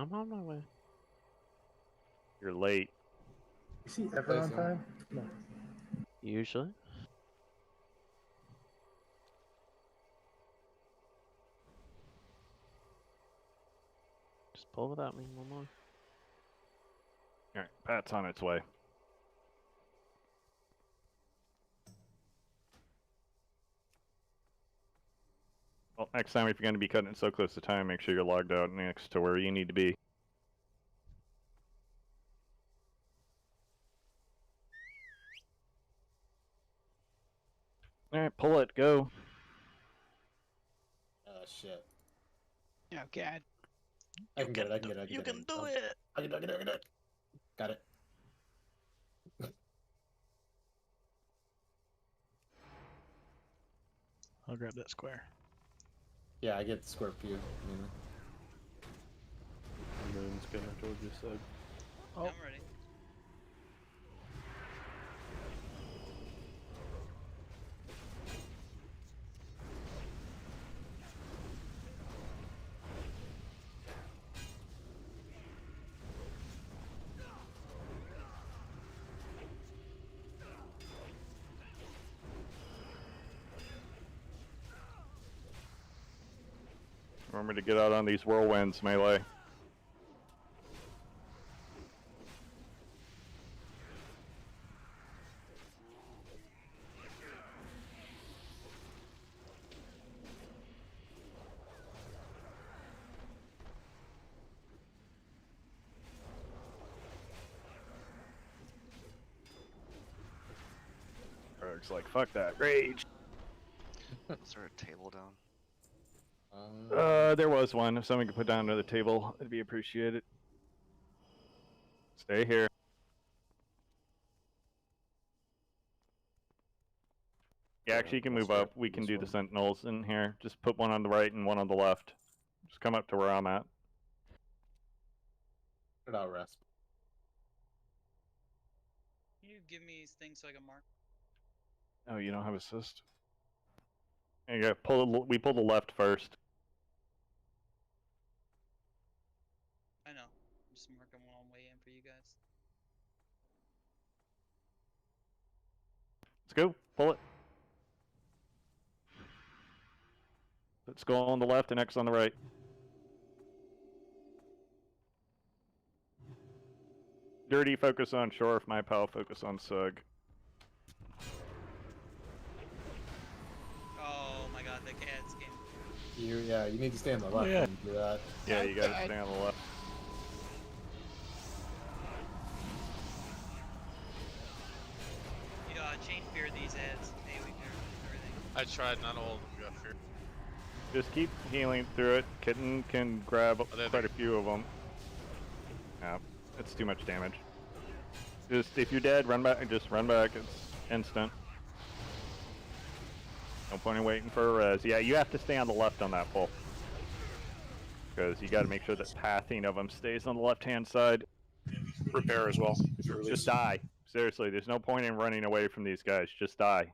I'm on my way. You're late. Is he ever on time? No. Usually. Just pull without me one more. All right, Pat's on its way. Well, next time if you're going to be cutting it so close to time, make sure you're logged out next to where you need to be. All right, pull it, go. Oh shit. Oh god. I can get it. I can get it. You can do it. I can do it. Got it. I'll grab that square. Yeah, I get the square for you. Moon's gonna towards your side. Oh. I'm ready. Remember to get out on these whirlwinds, melee. Erg's like, fuck that, rage. Is there a table down? There was one. If someone could put down another table, it'd be appreciated. Stay here. Yeah, actually, you can move up. We can do the sentinels in here. Just put one on the right and one on the left. Just come up to where I'm at. Put it out, rest. Can you give me things so I can mark? Oh, you don't have assist? There you go. We pull the left first. I know. I'm just marking one on way in for you guys. Let's go. Pull it. Let's go on the left and X on the right. Dirty focus on Shorf, my pal focus on Sug. Oh my god, the cats game. You need to stay on the left yeah. and do that. Yeah, you gotta stay on the left. You chain fear these ads. AoE fear, everything. I tried, not all of them got fear. Just keep healing through it. Kitten can grab quite a few of them. Yeah, it's too much damage. Just, if you're dead, run back. Just run back. It's instant. No point in waiting for a res. Yeah, you have to stay on the left on that pull. Because you got to make sure that pathing of them stays on the left-hand side. Repair as well. Just die. Seriously, there's no point in running away from these guys. Just die.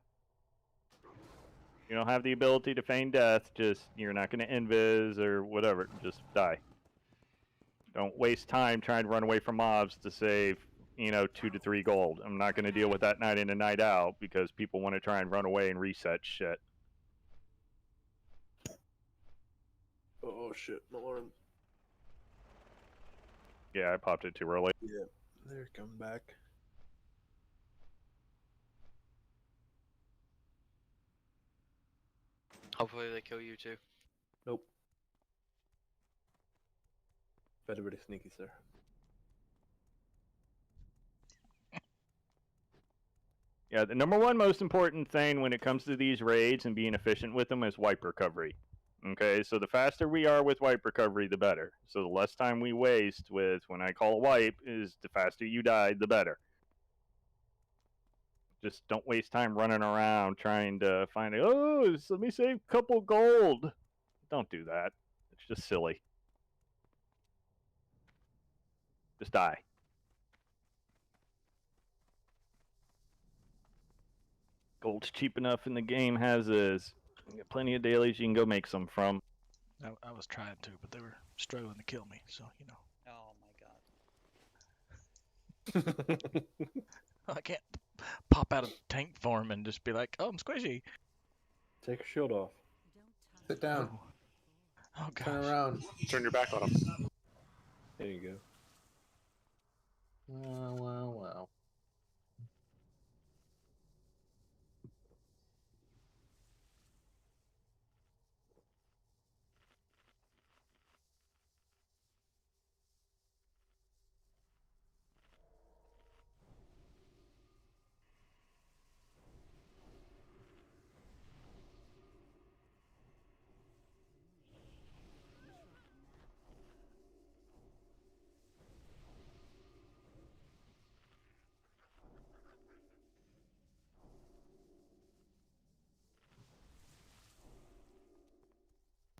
You don't have the ability to feign death. Just, you're not going to invis or whatever. Just die. Don't waste time trying to run away from mobs to save, 2 to 3 gold. I'm not going to deal with that night in and night out because people want to try and run away and reset shit. Oh shit, my alarm. Yeah, I popped it too early. Yeah, they're coming back. Hopefully they kill you too. Nope. Better be sneaky, sir. Yeah, the number one most important thing when it comes to these raids and being efficient with them is wipe recovery. Okay, so the faster we are with wipe recovery, the better. So the less time we waste with when I call a wipe is the faster you die, the better. Just don't waste time running around trying to find, let me save a couple gold. Don't do that. It's just silly. Just die. Gold's cheap enough in the game as is. You got plenty of dailies you can go make some from. I was trying to, but they were struggling to kill me, so, I can't pop out of tank form and just be like, oh, I'm squishy. Take your shield off. Sit down. Oh gosh. Turn around. Turn your back on him. There you go. Wow, wow, wow.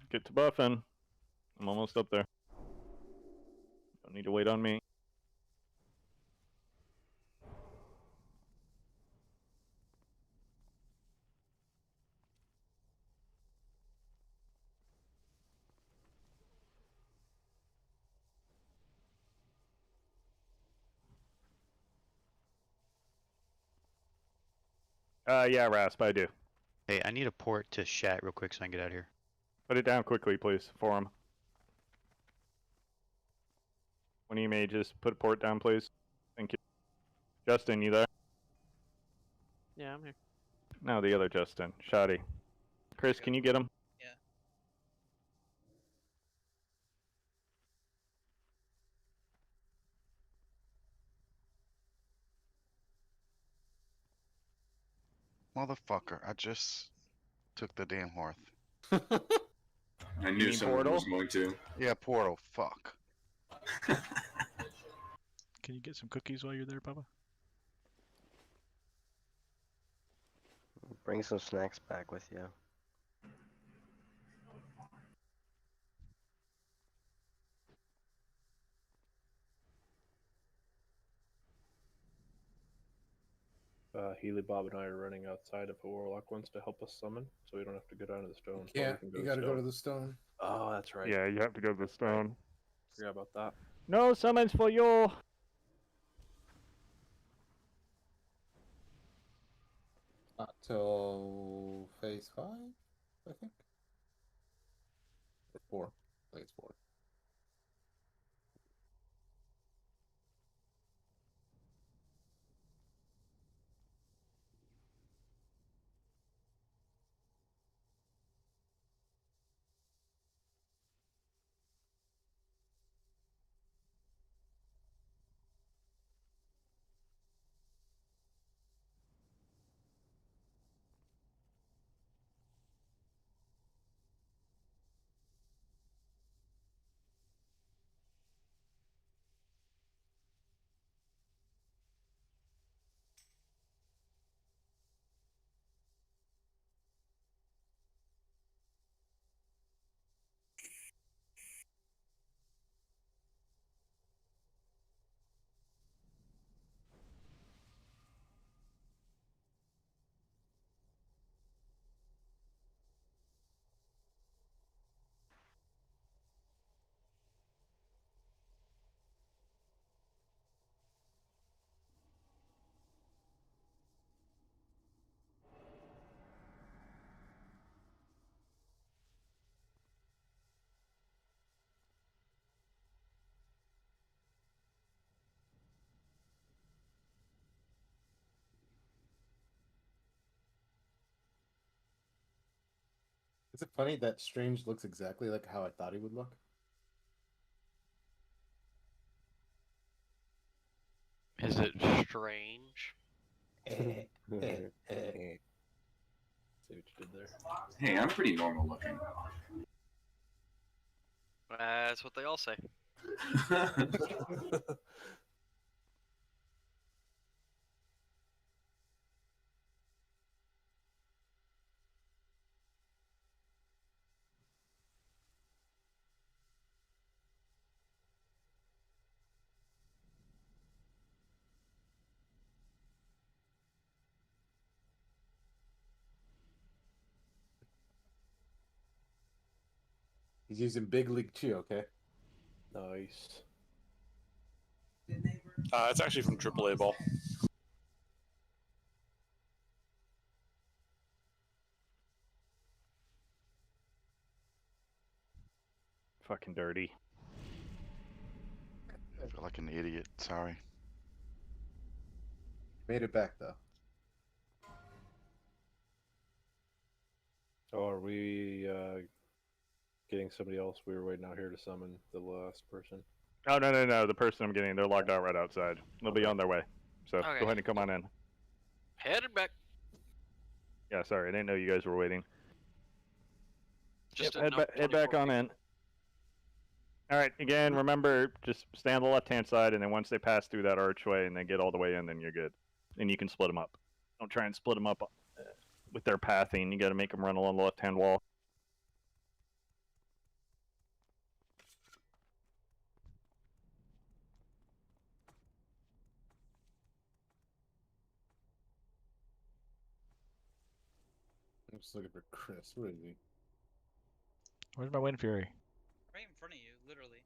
Get to buffing. I'm almost up there. Don't need to wait on me. Yeah, Rasp, I do. Hey, I need a port to Shat real quick so I can get out of here. Put it down quickly, please, for him. When you may just put a port down, please. Thank you. Justin, you there? Yeah, I'm here. No, the other Justin. Shoddy. Chris, can you get him? Yeah. Motherfucker, I just took the damn hearth. I You knew mean someone portal? was going to. Yeah, portal, fuck. Can you get some cookies while you're there, Papa? Bring some snacks back with you. Healy, Bob, and I are running outside if a warlock wants to help us summon, so we don't have to go down to the stone. but we Yeah, can you gotta go to the stone. Oh, that's right. Yeah, you have to go to the stone. Forgot about that. No summons for you! Not till phase 5, I think. Or 4. I think it's 4. Is it funny that Strange looks exactly like how I thought he would look? Is it strange? See what you did there. Hey, I'm pretty normal looking. That's what they all say. He's using Big League Chew, okay? Nice. It's actually from AAA ball. Fucking dirty. I feel like an idiot. Sorry. Made it back though. Oh, are we getting somebody else? We were waiting out here to summon the last person. Oh, no. The person I'm getting, they're logged out right outside. They'll be on their way. So Okay. go ahead and come on in. Headed back. Yeah, sorry. I didn't know you guys were waiting. Just Yep, head back on in. All right. Again, remember, just stay on the left-hand side, and then once they pass through that archway and they get all the way in, then you're good. And you can split them up. Don't try and split them up with their pathing. You got to make them run along the left-hand wall. I'm just looking for Chris. Where is he? Where's my Wind Fury? Right in front of you, literally.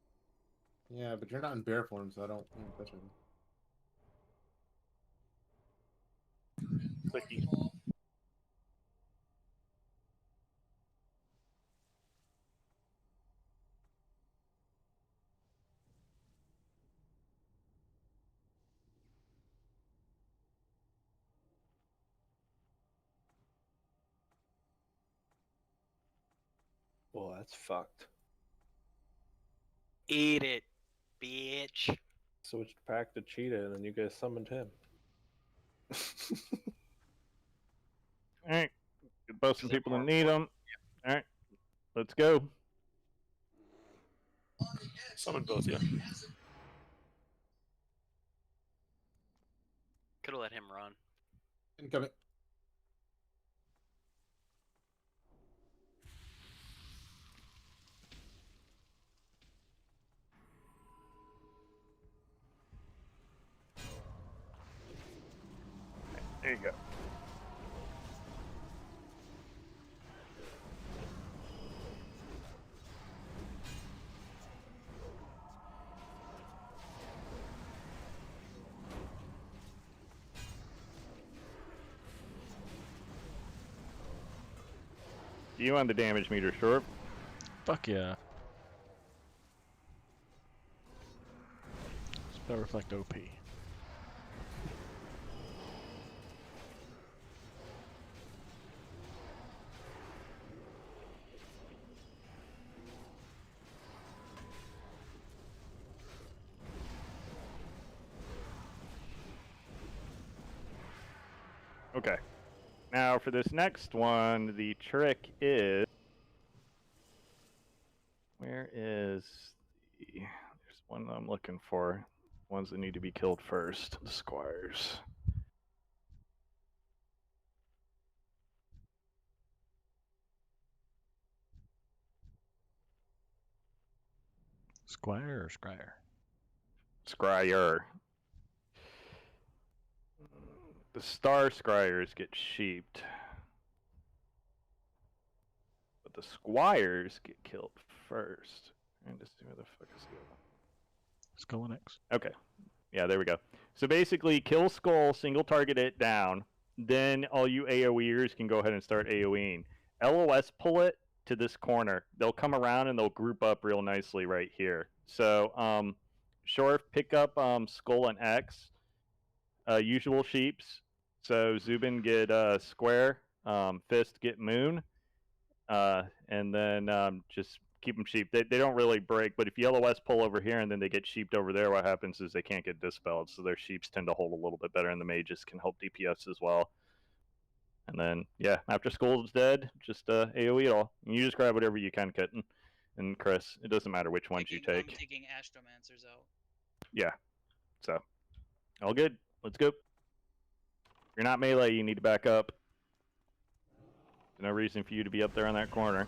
Yeah, but you're not in bear form, so I don't touch him. Clicky. Well, that's fucked. Eat it, bitch. Switched back to Cheetah, and then you guys summoned him. All right. Get both some people that need them. All right. Let's go. Summon both, yeah. Could have let him run. Incoming. There you go. You on the damage meter, Shorf? Fuck yeah. Spell Reflect OP. Okay. Now for this next one, the trick is... Where is the... There's one that I'm looking for. Ones that need to be killed first. The squires. Squire or Scryer? Scryer. The star scryers get sheeped. But the squires get killed first. And just see where the fuck is the other one. Skull and X. Okay. Yeah, there we go. So basically, kill skull, single target it down. Then all you AoEers can go ahead and start AoEing. LOS pull it to this corner. They'll come around and they'll group up real nicely right here. So, Shorf, pick up skull and X. Usual sheeps. So Zubin get square, Fist get moon, and then just keep them sheep. They don't really break, but if you LOS pull over here and then they get sheeped over there, what happens is they can't get dispelled, so their sheeps tend to hold a little bit better, and the mages can help DPS as well. And then, yeah, after skull's dead, just AoE it all. You just grab whatever you can, Kitten. And Chris, it doesn't matter which ones you take. I'm taking Astromancers out. Yeah, so all good. Let's go. If you're not melee, you need to back up. There's no reason for you to be up there in that corner.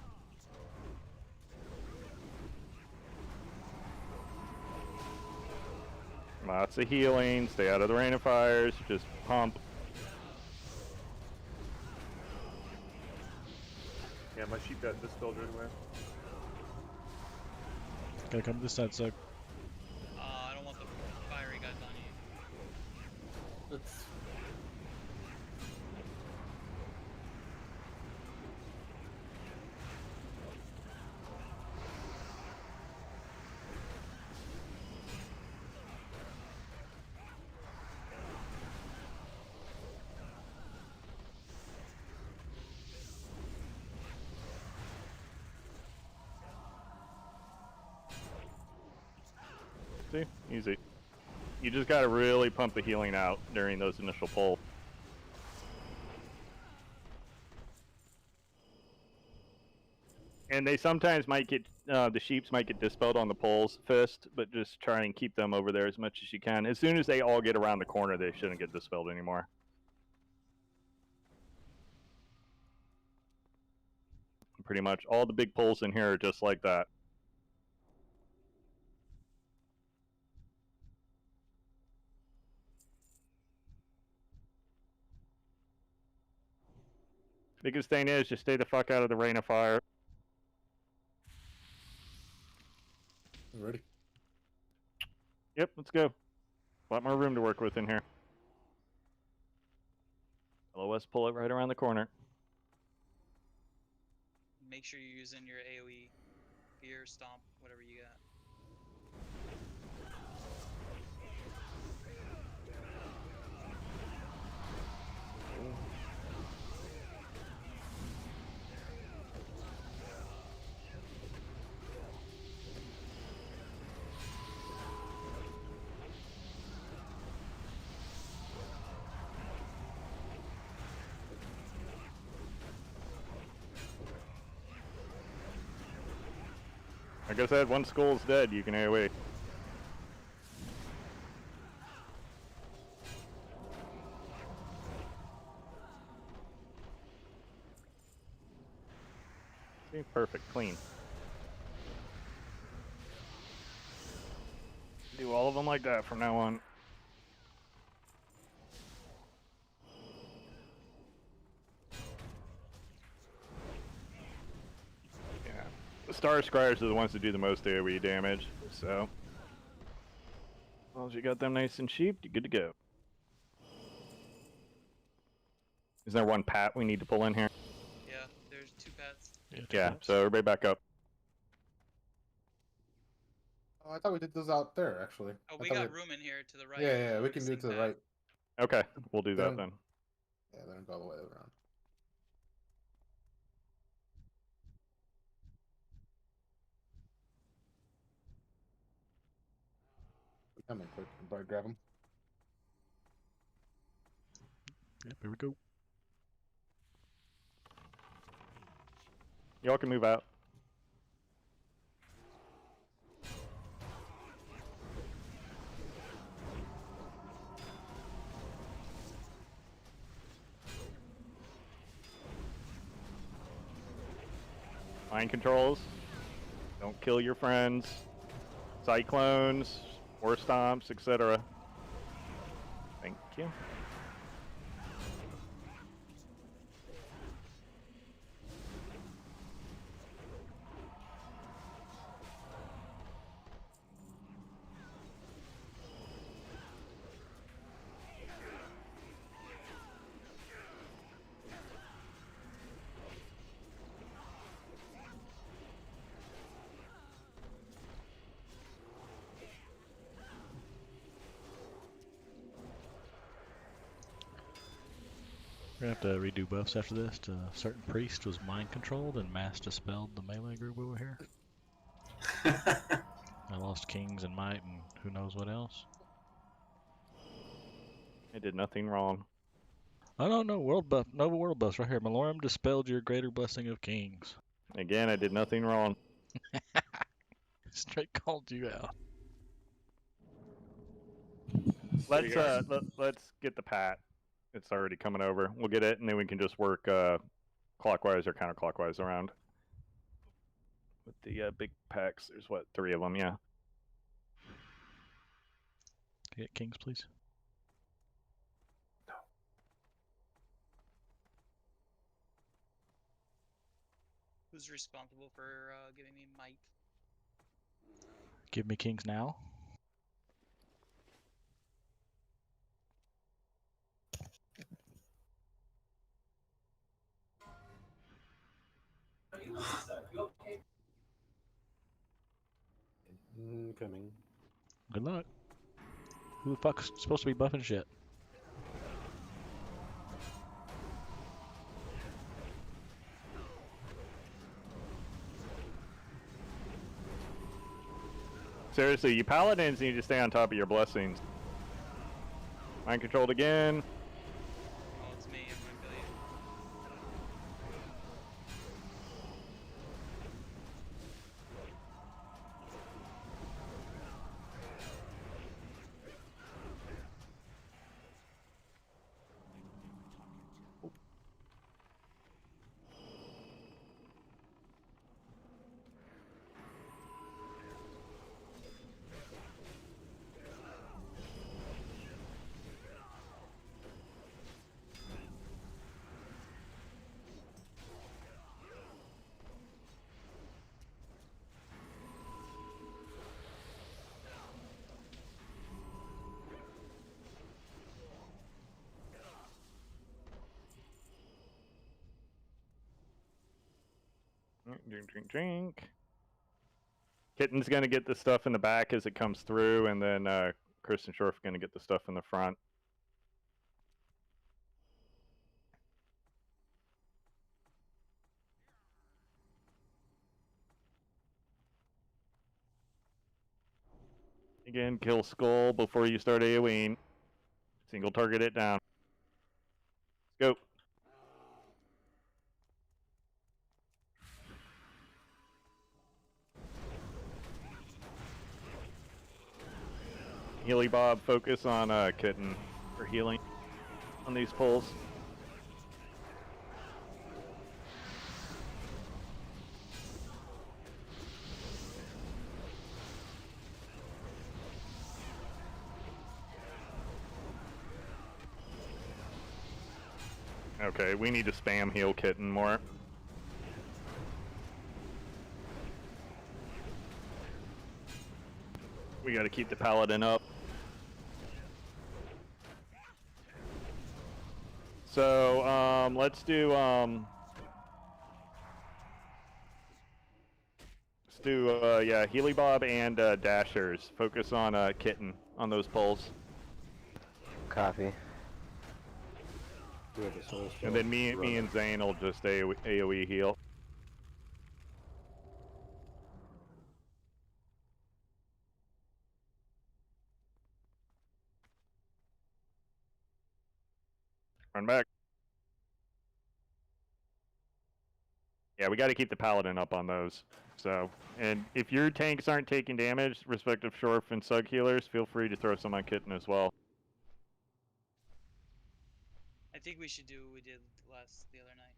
Lots of healing. Stay out of the rain of fires. Just pump. Yeah, my sheep got dispelled right away. Gotta come to this side, so. I don't want the fiery guys on you. It's... See? Easy. You just gotta really pump the healing out during those initial pulls. And they sometimes might get, the sheeps might get dispelled on the pulls fist, but just try and keep them over there as much as you can. As soon as they all get around the corner, they shouldn't get dispelled anymore. Pretty much all the big pulls in here are just like that. Biggest thing is just stay the fuck out of the rain of fire. Ready? Yep, let's go. A lot more room to work with in here. LOS pull it right around the corner. Make sure you're using your AoE, fear, stomp, whatever you got. Like I said, once Skull's dead, you can AoE. See, perfect, clean. Do all of them like that from now on. The Star Scryers are the ones that do the most AoE damage, so as long as you got them nice and cheap, you're good to go. Is there one pat we need to pull in here? Yeah, there's 2 pets. Yeah, so everybody back up. Oh, I thought we did those out there, actually. Oh, I we thought got room in here to the right. Yeah, we can do it to the right. Okay, we'll do that Then- then. Yeah, let them go all the way around. Come in quick. Everybody grab them. Yep, here we go. Y'all can move out. Mind controls. Don't kill your friends. Cyclones, war stomps, etc. Thank you. We're gonna have to redo buffs after this. To a certain priest was mind controlled and mass dispelled the melee group over here. I lost kings and might and who knows what else. I did nothing wrong. Oh no, world buff, Nova world buffs right here. Malorum dispelled your greater blessing of kings. Again, I did nothing wrong. Straight called you out. Let's get the pat. It's already coming over. We'll get it, and then we can just work clockwise or counterclockwise around. With the big packs, there's what, 3 of them, yeah. Can I get kings, please? Who's responsible for giving me might? Give me kings now. Coming. Good luck. Who the fuck's supposed to be buffing shit? Seriously, you paladins need to stay on top of your blessings. Mind controlled again. Oh, it's me. I'm gonna kill you. Drink, drink, drink. Kitten's gonna get the stuff in the back as it comes through, and then Chris and Shorf gonna get the stuff in the front. Again, kill Skull before you start AoEing. Single target it down. Let's go. Healy Bob, focus on Kitten for healing on these pulls. Okay, we need to spam heal Kitten more. We gotta keep the paladin up. So, let's do, yeah, Healy Bob and Dashers. Focus on Kitten on those pulls. Copy. We have a soul And then stone me running. and Zane will just AoE heal. Run back. Yeah, we got to keep the paladin up on those. So, and if your tanks aren't taking damage, respective Shorf and Sug healers, feel free to throw some on Kitten as well. I think we should do what we did the other night.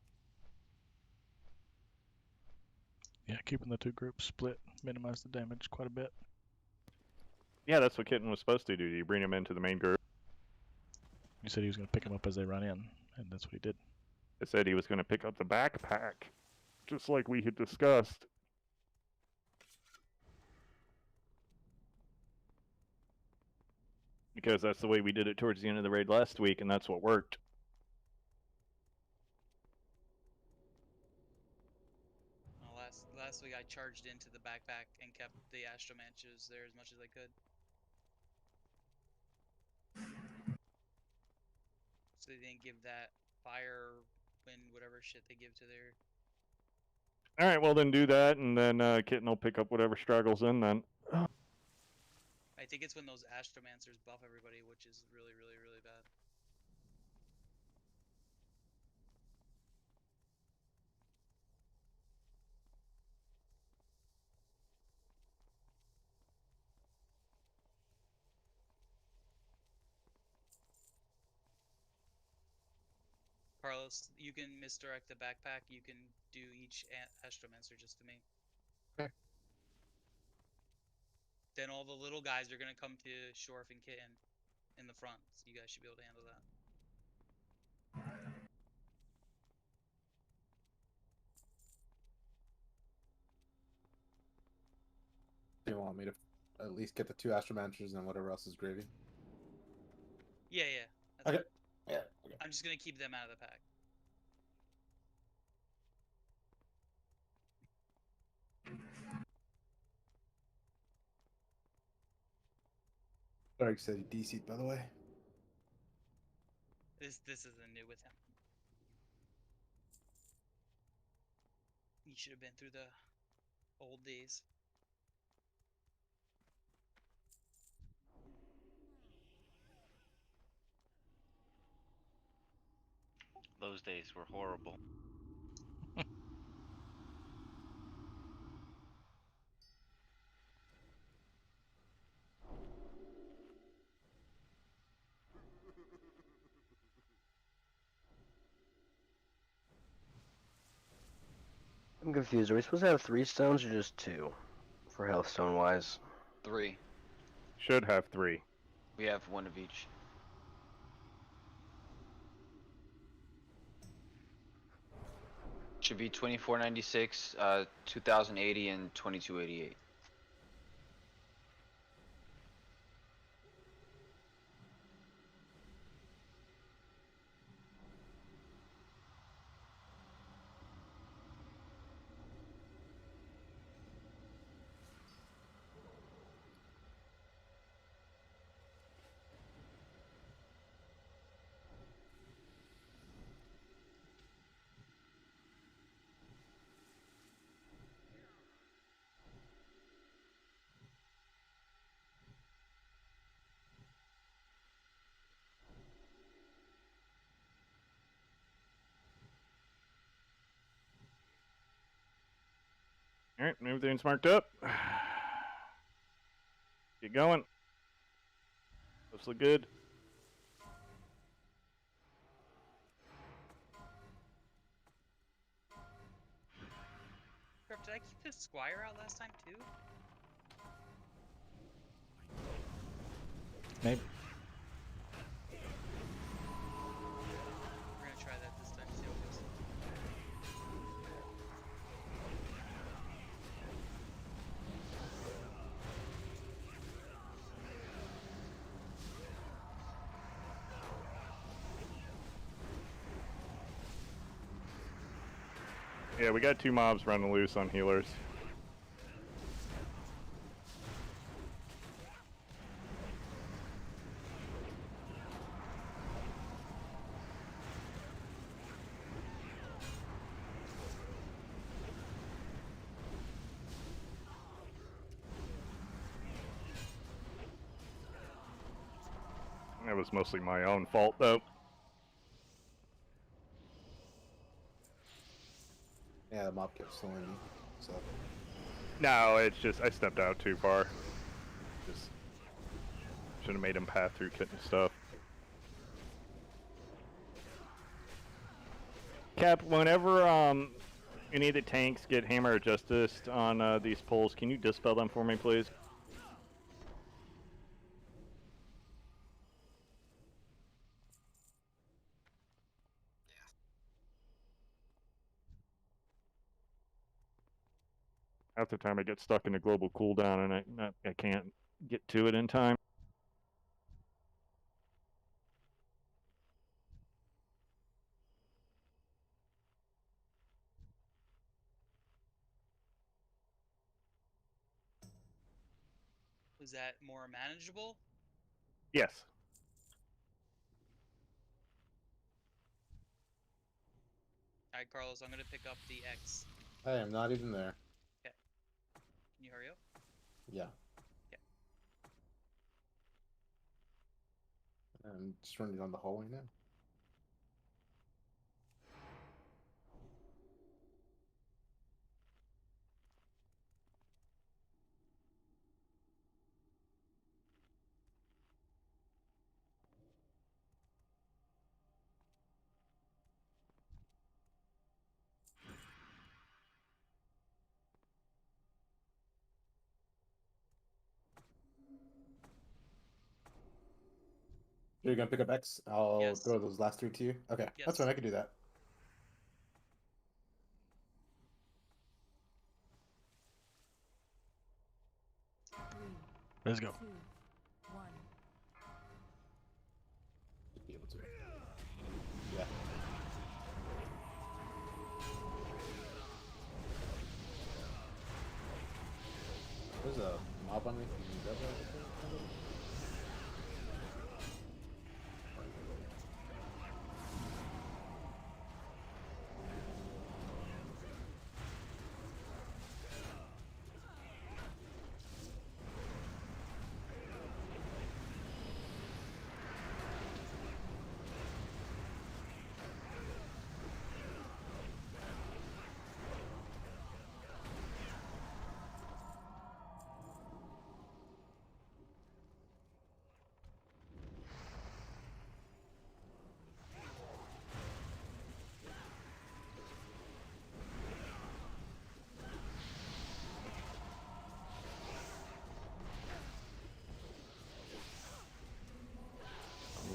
Yeah, keeping the two groups split, minimize the damage quite a bit. Yeah, that's what Kitten was supposed to do. You bring him into the main group. He said he was going to pick them up as they run in, and that's what he did. It said he was going to pick up the backpack, just like we had discussed. Because that's the way we did it towards the end of the raid last week, and that's what worked. Well, last week I charged into the backpack and kept the Astromanches there as much as I could. So they didn't give that fire, wind, whatever shit they give to their... Alright, well then do that, and then Kitten will pick up whatever struggles in then. I think it's when those Astromancers buff everybody, which is really, really, really bad. Carlos, you can misdirect the backpack. You can do each Astromancer just to me. Okay. Then all the little guys are gonna come to Shorf and Kitten in the front, so you guys should be able to handle that. Do you want me to at least get the two Astromanchers and whatever else is gravy? Yeah, yeah. That's Okay. fine. Yeah. Okay. I'm just gonna keep them out of the pack. Dark said he DC'd, by the way. This isn't new with him. You should have been through the old days. Those days were horrible. I'm confused. Are we supposed to have 3 stones or just 2? For healthstone wise. 3. Should have 3. We have 1 of each. Should be 2496, 2080, and 2288. Alright, everything's marked up. Get going. Looks look good. Crap, did I keep the Squire out last time too? Maybe. We're gonna try that this time, see how it goes. Yeah, we got 2 mobs running loose on healers. That was mostly my own fault, though. Yeah, the mob kept slowing me. So No, it's just I stepped out too far. Just should have made him path through kit and stuff. Cap, whenever any of the tanks get hammer or justice on these poles, can you dispel them for me, please? Half the time I get stuck in a global cooldown and I can't get to it in time. Was that more manageable? Yes. Alright, Carlos, I'm gonna pick up the X. hey, I'm not even there. Okay. Can you hurry up? Yeah. Okay. I'm just running down the hallway now. You're gonna pick up X? I'll Yes. throw those last 3 to you? Okay, Yes. that's fine, I can do that. Let's go. Should be able to. Yeah. There's a mob on me. Can you grab that?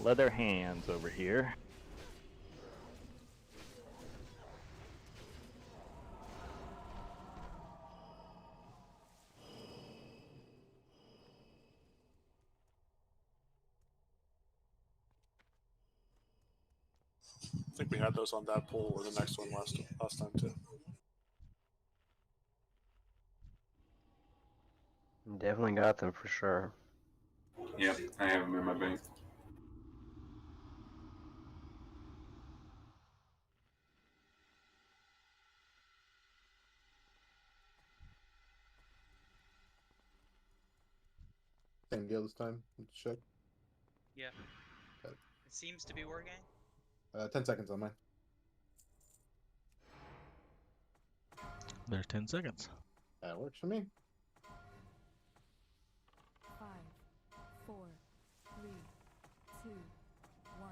leather hands over here. I think we had those on that pole or the next one last time too. Definitely got them for sure. Yep, I have them in my bank. Same deal this time. Check. Yeah. Got it. It seems to be working. 10 seconds on mine. There's 10 seconds. That works for me. 5, 4, 3, 2, 1.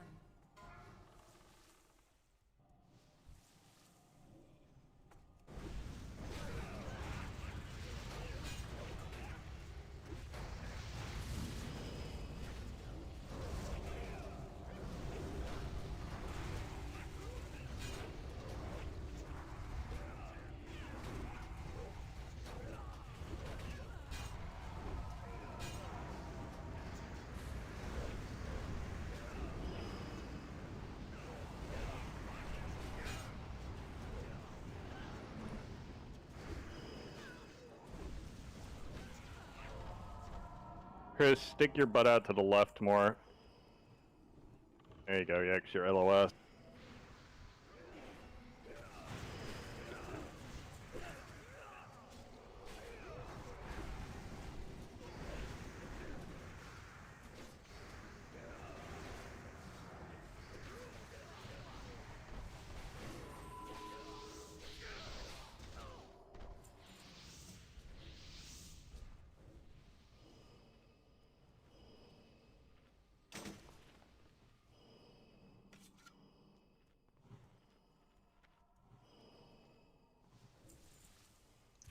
Chris, stick your butt out to the left more. There you go, yeah, 'cause you're LOS.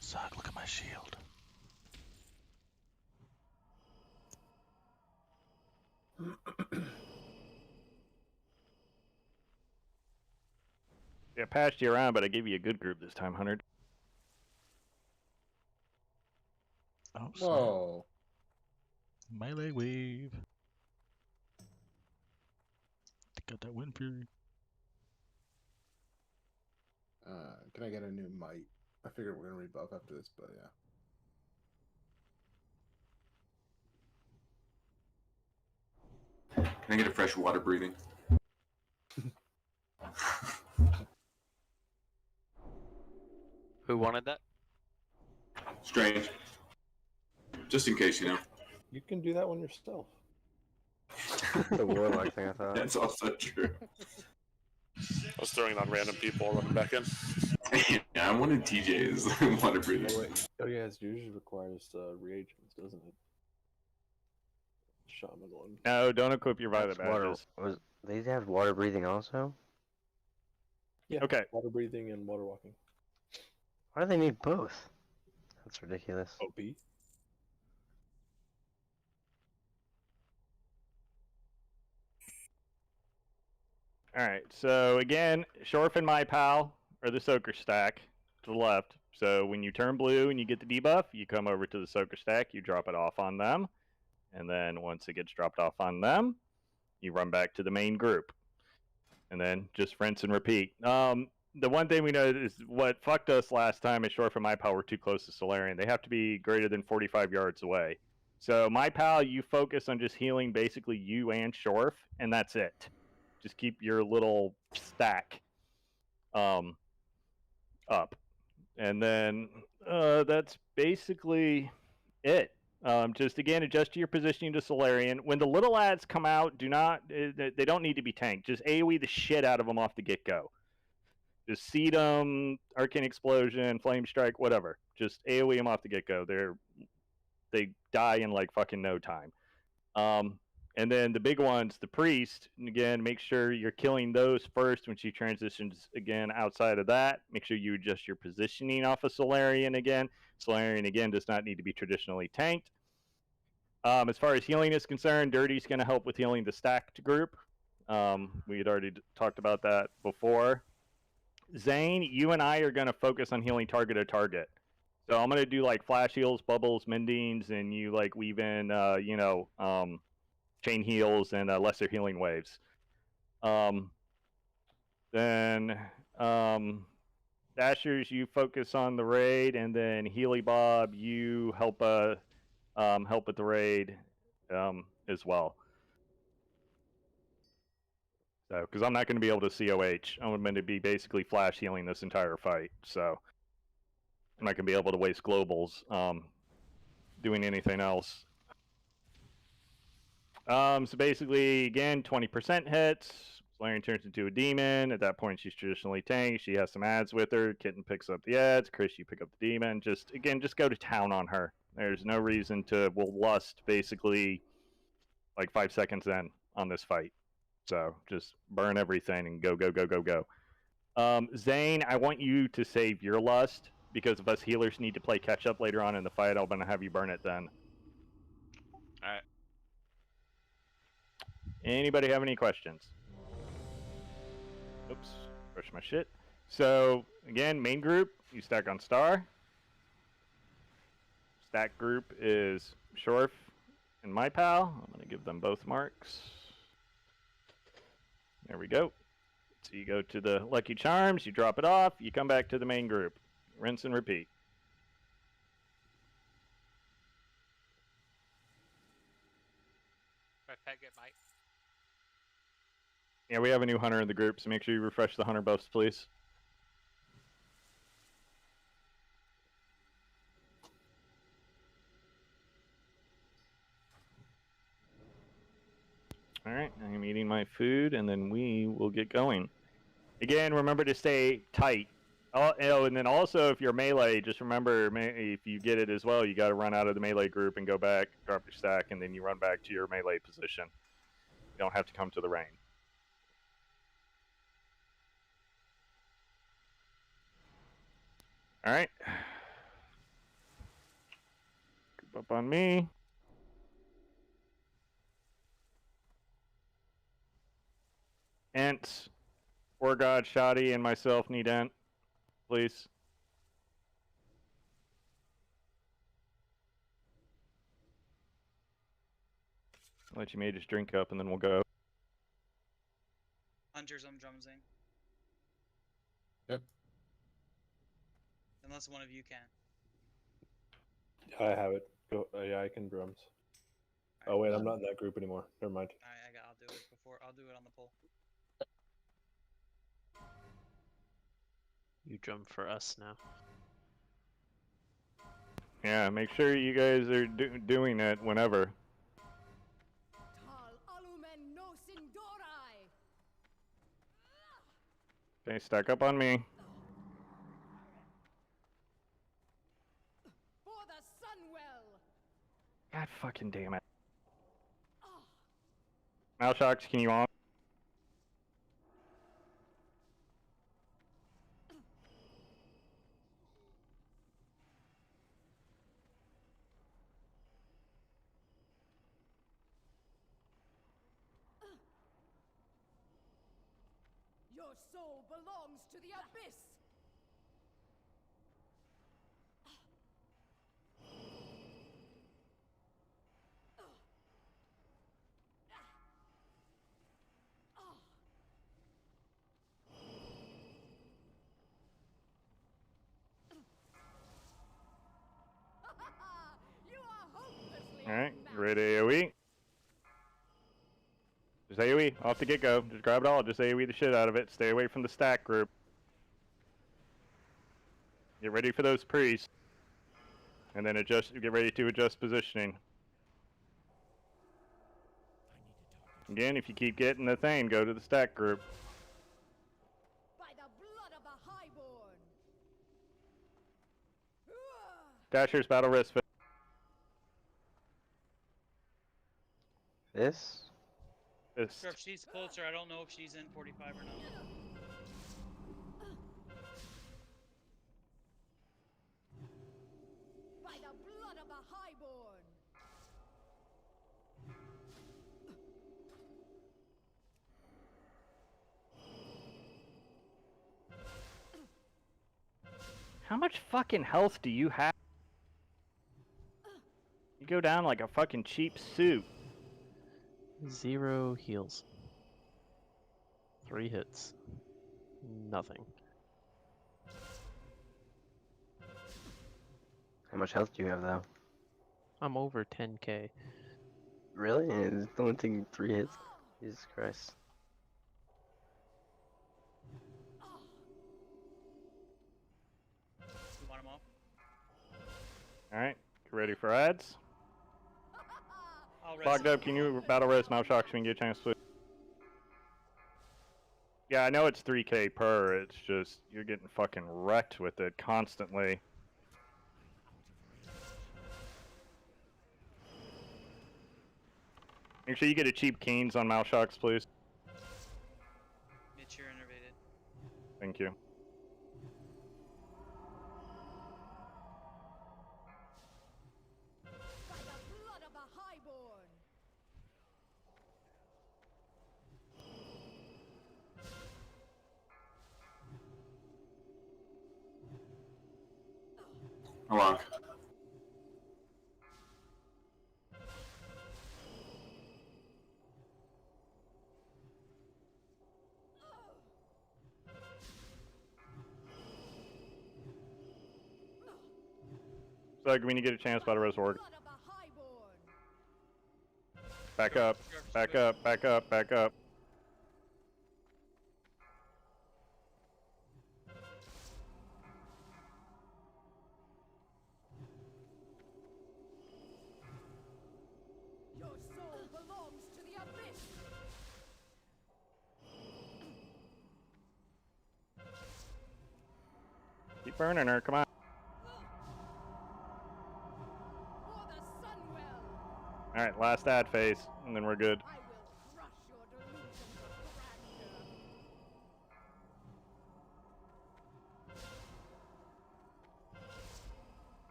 Suck, look at my shield. Yeah, passed you around, but I gave you a good group this time, 100. Oh, snap. Whoa. Melee wave. Got that wind fury. Can I get a new might? I figured we're gonna rebuff after this, but yeah. Can I get a fresh water breathing? Who wanted that? Strange. Just in case, you know. You can do that one yourself. The warlock thing, I thought. That's also true. I was throwing it on random people running back in. Yeah, I wanted TJ's water breathing. Oh, wait. Oh, yeah, it usually requires reagents, doesn't it? Shaman one. No, don't equip your violet That's water. badges. They have water breathing also? Yeah. Okay. Water breathing and water walking. Why do they need both? That's ridiculous. OP. Alright, so again, Shorf and my pal are the soaker stack to the left. So when you turn blue and you get the debuff, you come over to the soaker stack, you drop it off on them. And then once it gets dropped off on them, you run back to the main group. And then just rinse and repeat. The one thing we know is what fucked us last time is Shorf and my pal were too close to Solarian. They have to be greater than 45 yards away. So my pal, you focus on just healing basically you and Shorf, and that's it. Just keep your little stack up. And then that's basically it. Just again, adjust to your positioning to Solarian. When the little ads come out, they don't need to be tanked. Just AoE the shit out of them off the get-go. Just seed them, Arcane Explosion, Flame Strike, whatever. Just AoE them off the get-go. They die in like fucking no time. And then the big ones, the priest, and again, make sure you're killing those first when she transitions again outside of that. Make sure you adjust your positioning off of Solarian again. Solarian, again, does not need to be traditionally tanked. As far as healing is concerned, Dirty's going to help with healing the stacked group. We had already talked about that before. Zane, you and I are going to focus on healing target to target. So I'm going to do like flash heals, bubbles, mendings, and you like weave in, chain heals and lesser healing waves. Then Dashers, you focus on the raid, and then Healy Bob, you help with the raid as well. So, because I'm not going to be able to COH, I'm going to be basically flash healing this entire fight. So, I'm not going to be able to waste globals doing anything else. So basically, again, 20% hits. Solarian turns into a demon. At that point, she's traditionally tanked. She has some ads with her. Kitten picks up the ads. Chris, you pick up the demon. Just go to town on her. There's no reason to lust basically like 5 seconds in on this fight. So just burn everything and go, go, go, go, go. Zane, I want you to save your lust because if us healers need to play catch up later on in the fight, I'm going to have you burn it then. Alright. Anybody have any questions? Oops, push my shit. So, again, main group, you stack on star. Stack group is Shorf and my pal. I'm going to give them both marks. There we go. So you go to the Lucky Charms, you drop it off, you come back to the main group. Rinse and repeat. Yeah, we have a new hunter in the group, so make sure you refresh the hunter buffs, please. Alright, I'm eating my food, and then we will get going. Again, remember to stay tight. Oh, and then also, if you're melee, just remember, if you get it as well, you got to run out of the melee group and go back, drop your stack, and then you run back to your melee position. You don't have to come to the rain. Alright. Group up on me. Ent, War God, Shoddy, and myself need Ent, please. I'll let you mages drink up and then we'll go. Hunters, I'm drumsing. Yep. Unless one of you can. I have it. Go. Yeah, I can drums. Oh wait, I'm not in that group anymore. Never mind. Alright, I'll do it before. I'll do it on the poll. You drum for us now. Yeah, make sure you guys are doing it whenever. Okay, stack up on me. For the Sunwell. God fucking damn it. Malshocks, can you on? Your soul belongs to the abyss. Alright, you ready to AoE? Just AoE, off the get-go. Just grab it all, just AoE the shit out of it. Stay away from the stack group. Get ready for those priests. And then get ready to adjust positioning. Again, if you keep getting the thing, go to the stack group. By the blood of the highborn. Dasher's battle wrist. This? Sure, if she's closer, I don't know if she's in 45 or not. By the blood of the highborn. How much fucking health do you have? You go down like a fucking cheap suit. 0 heals. 3 hits. Nothing. How much health do you have though? I'm over 10k. Really? And it's only taking 3 hits? Jesus Christ. You want him off? Alright, ready for ads? I'll res Clogged him. up, can you battle res Mouth Shocks when you get a chance to? Yeah, I know it's 3k per, it's just, you're getting fucking wrecked with it constantly. Make sure you get a cheap Canes on Mouth Shocks, please. Mitch, you're innervated. Thank you. By the blood of the highborn. Alok. So when you get a chance, battle res Org. Blood of the highborn. Back up, back up, back up, back up. Your soul belongs to the abyss. Keep burning her, come on. For the Sunwell. Alright, last ad phase, and then we're good. I will crush your delusions of grandeur.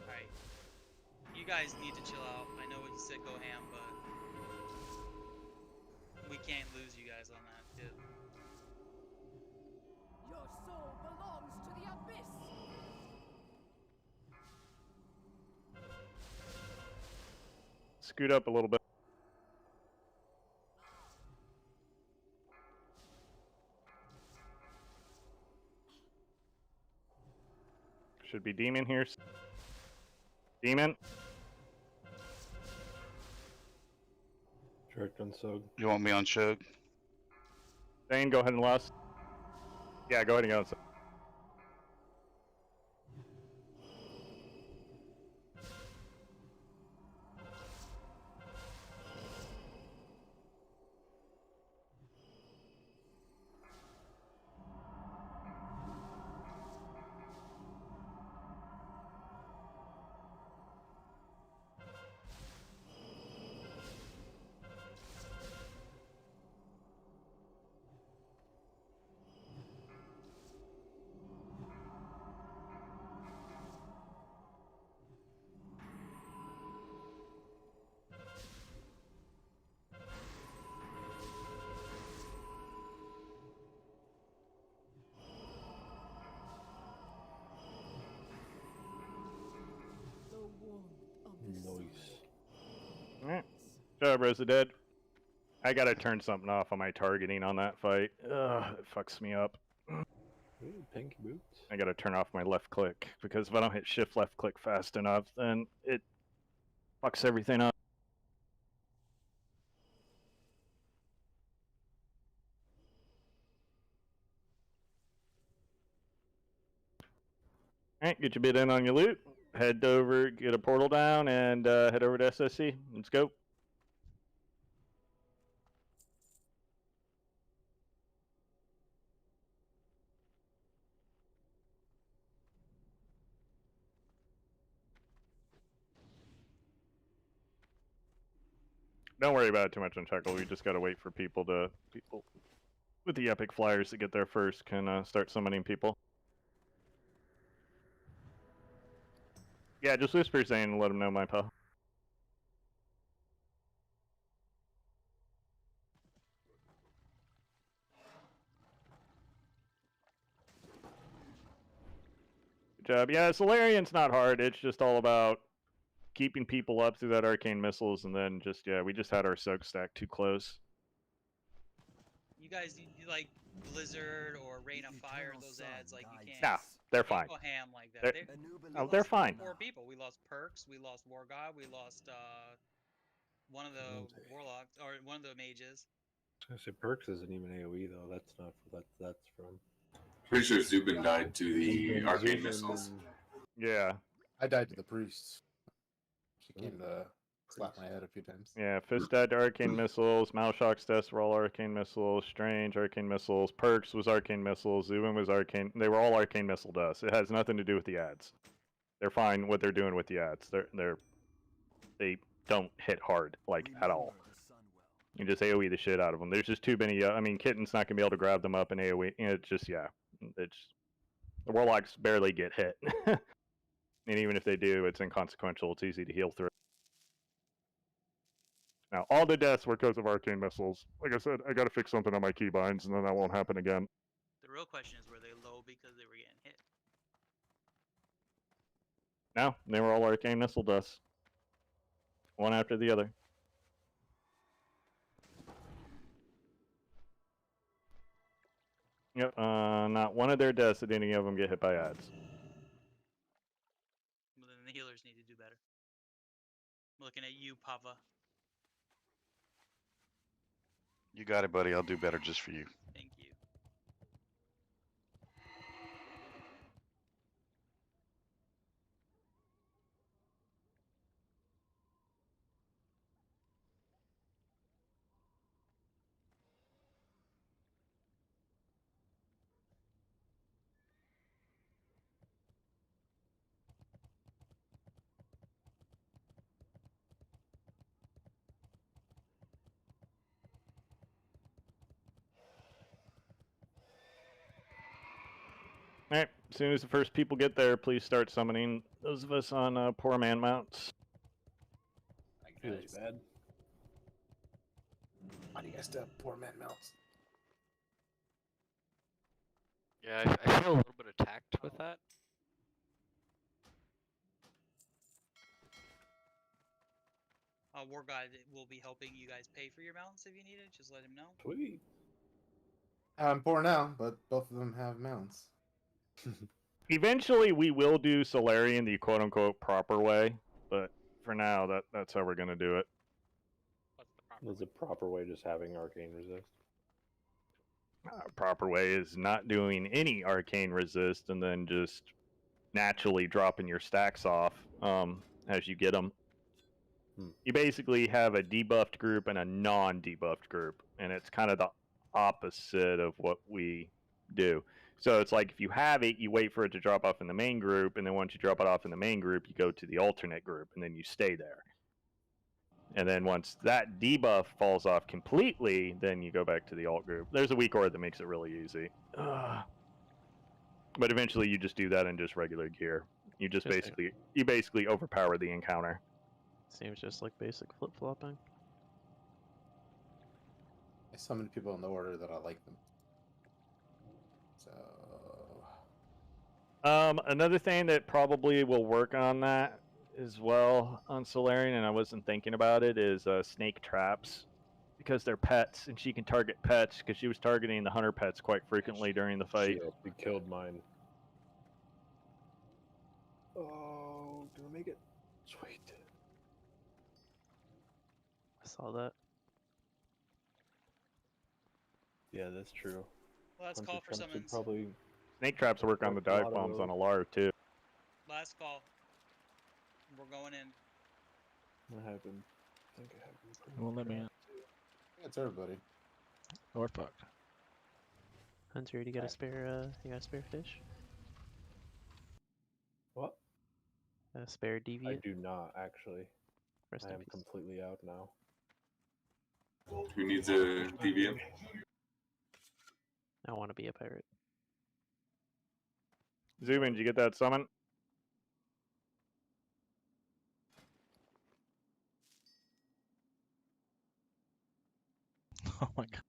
Alright. You guys need to chill out. I know it's sick go ham, but we can't lose you guys on that tip. Your soul belongs to the abyss. Scoot up a little bit. Should be Demon here. Demon. Direct on Sug. You want me on Shug? Dane, go ahead and lust. Yeah, go ahead and go. The warmth of the Nice. Alright. Good job, Rose the Dead. I gotta turn something off on my targeting on that fight. Ugh, it fucks me up. Ooh, pinky boots. I gotta turn off my left click, because if I don't hit shift left click fast enough, then it fucks everything up. Alright, get your bid in on your loot. Head over, get a portal down, and head over to SSC. Let's go. Don't worry about it too much on Chuckle. We just gotta wait for people with the epic flyers to get there first can start summoning people. Yeah, just whisper Zane and let him know, my pal. job. Yeah, Solarian's not hard. It's just all about keeping people up through that arcane missiles, and then just we just had our soak stack too close. You guys, you like Blizzard or Rain of Fire, those ads, like you can't. Nah, they're fine. Go ham like that. They're lost fine. 4 people. We lost Perks. We lost War God. We lost one of the warlocks or one of the mages. I say Perks isn't even AOE though. That's not that's from. Pretty sure Zubin died to the arcane Zubin missiles. and- Yeah. I died to the priest. She came to slap my head a few times. Yeah, Fist died to arcane missiles. Malshock's deaths were all arcane missiles. Strange arcane missiles. Perks was arcane missiles. Zubin was arcane. They were all arcane missile deaths. It has nothing to do with the ads. They're fine what they're doing with the ads. They don't hit hard like at all. You just AOE the shit out of them. There's just too many. I mean, Kitten's not gonna be able to grab them up and AOE. It's just it's the warlocks barely get hit. And even if they do, it's inconsequential. It's easy to heal through. Now, all the deaths were because of arcane missiles. Like I said, I gotta fix something on my keybinds, and then that won't happen again. The real question is, were they low because they were getting hit? No, they were all arcane missile deaths. One after the other. Yep, not one of their deaths did any of them get hit by ads. Well, then the healers need to do better. I'm looking at you, Pava. You got it, buddy. I'll do better just for you. Thank you. Alright, as soon as the first people get there, please start summoning those of us on poor man mounts. Feels bad. Why do you guys still have poor man mounts? Yeah, I feel a little bit attacked with that. War God will be helping you guys pay for your mounts if you need it. Just let him know. Sweet. I'm poor now, but both of them have mounts. Eventually, we will do Solarian the quote-unquote proper way, but for now, that's how we're gonna do it. There's a proper way just having arcane resist. Proper way is not doing any arcane resist and then just naturally dropping your stacks off as you get them. You basically have a debuffed group and a non-debuffed group, and it's kind of the opposite of what we do. So it's like if you have it, you wait for it to drop off in the main group, and then once you drop it off in the main group, you go to the alternate group, and then you stay there. And then once that debuff falls off completely, then you go back to the alt group. There's a weak aura that makes it really easy. But eventually you just do that in just regular gear. You just basically overpower the encounter. Seems just like basic flip-flopping. I summoned people in the order that I like them. So another thing that probably will work on that as well on Solarian, and I wasn't thinking about it, is snake traps. Because they're pets, and she can target pets, because she was targeting the hunter pets quite frequently during the fight. Shit, we killed mine. Oh, do I make it? Sweet. I saw that. Yeah, that's true. Last call for summons. Probably... Snake traps work on the dive bombs on Alar too. Last call. We're going in. I have him. I think I have him. It won't let me in. it's everybody. Or fucked. Hunter, you got a spare? You got a spare fish? What? A spare I deviant? do not actually. Rest I in am peace. completely out now. Who needs a deviant? I want to be a pirate. Zubin, did you get that summon? Oh my god.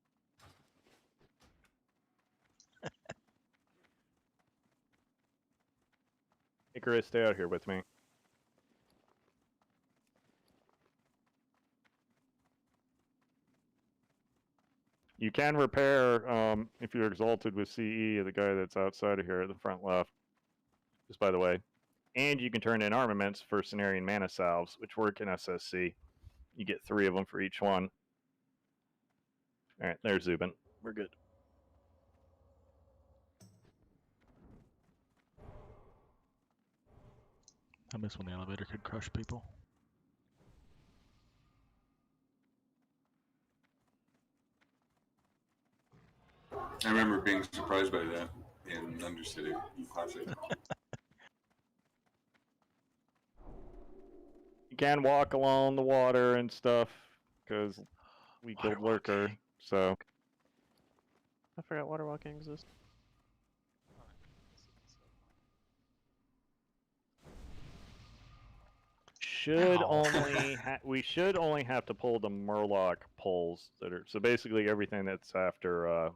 Icarus, stay out here with me. You can repair, if you're exalted with CE, the guy that's outside of here at the front left. Just by the way. And you can turn in armaments for Cenarian mana salves, which work in SSC. You get 3 of them for each one. Alright, there's Zubin. We're good. I miss when the elevator could crush people. I remember being surprised by that in Undercity in Classic. You can walk along the water and stuff, because we killed Lurker, so... I forgot water walking exists. Should only we should only have to pull the Murloc pulls that are so basically everything that's after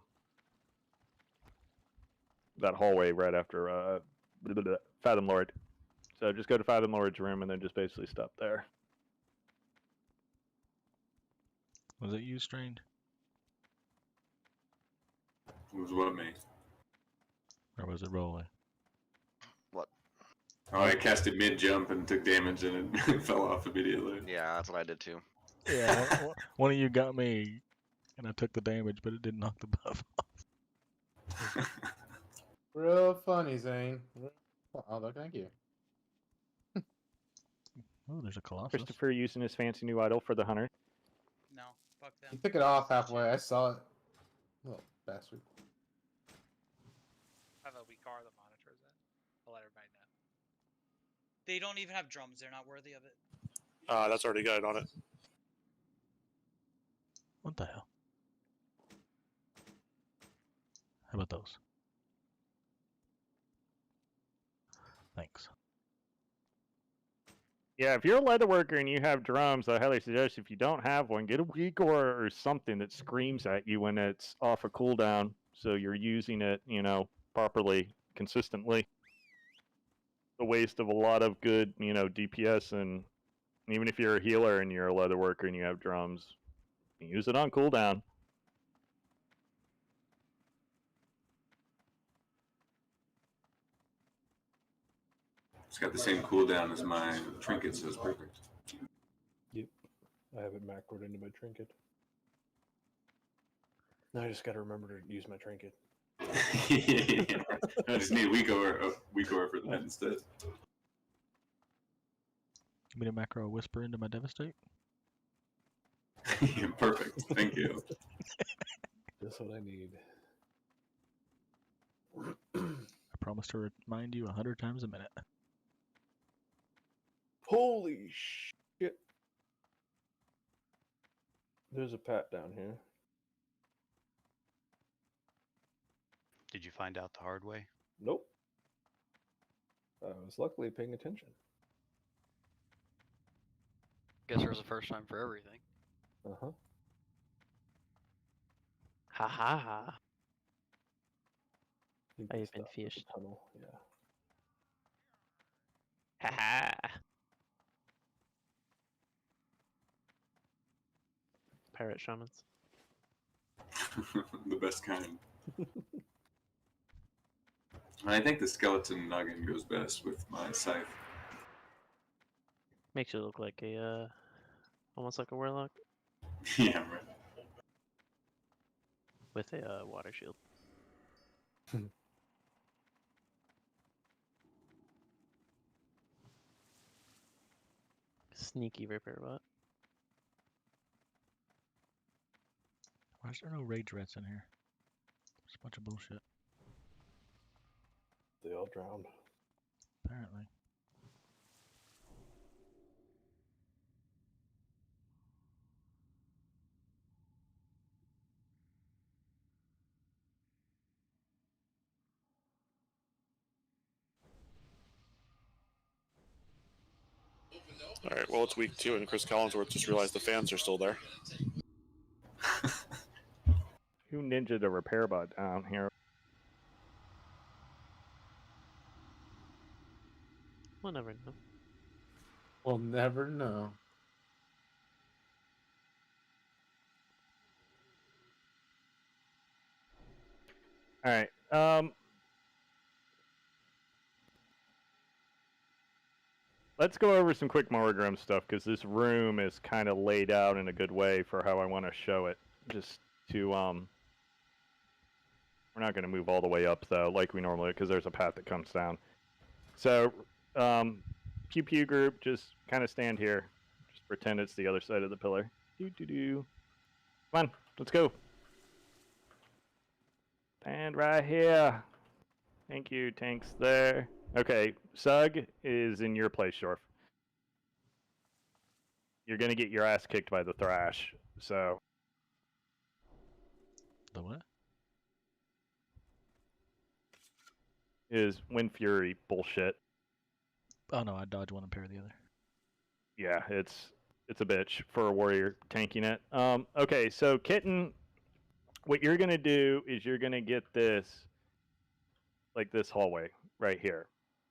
that hallway right after Fathom Lord. So just go to Fathom Lord's room and then just basically stop there. Was it you, Strained? It was what, me? Or was it Rolly? What? Oh, I cast it mid-jump and took damage and it fell off immediately. Yeah, that's what I did too. Yeah, one of you got me, and I took the damage, but it didn't knock the buff off. Real funny, Zane. Oh, look, thank you. Oh, there's a Colossus. Christopher using his fancy new idol for the hunter. No, fuck them. He took it off halfway. I saw it. Little bastard. I have a weak car that monitors it. I'll let everybody know. They don't even have drums. They're not worthy of it. That's already got it on it. What the hell? How about those? Thanks. Yeah, if you're a leatherworker and you have drums, I highly suggest if you don't have one, get a weak or something that screams at you when it's off a cooldown, so you're using it, you know, properly, consistently. A waste of a lot of good, you know, DPS, and even if you're a healer and you're a leatherworker and you have drums, use it on cooldown. It's got the same cooldown as my trinket, so it's perfect. Yep. I have it macroed into my trinket. Now I just gotta remember to use my trinket. Yeah. I just need a weak aura for that instead. You mean a macro whisper into my devastate? Yeah, perfect. Thank you. That's what I need. I promise to remind you 100 times a minute. Holy shit. There's a pat down here. Did you find out the hard way? Nope. I was luckily paying attention. Guess there was a first time for everything. Uh-huh. Ha ha ha. You I've can been stop at the fished. tunnel, yeah. Ha ha. Pirate shamans. The best kind. I think the skeleton noggin goes best with my scythe. Makes you look like a, almost like a warlock. Yeah, right. With a water shield. Sneaky repair bot. Why is there no rage rats in here? It's a bunch of bullshit. They all drowned. Apparently. Alright, well, it's week 2, and Chris Collinsworth just realized the fans are still there. Who ninja the repair bot down here? We'll never know. We'll never know. All right. Let's go over some quick Morgrim stuff because this room is kind of laid out in a good way for how I want to show it. Just to we're not going to move all the way up though, like we normally, because there's a path that comes down. So, pew pew group, just kind of stand here. Just pretend it's the other side of the pillar. Come on, let's go. Stand right here. Thank you, tanks there. Okay, Sug is in your place, Shorf. You're gonna get your ass kicked by the Thrash, so. The what? Is Wind Fury bullshit. Oh no, I dodge one and parry the other. Yeah, it's a bitch for a warrior tanking it. Okay, so Kitten, what you're gonna do is you're gonna get this, like this hallway right here.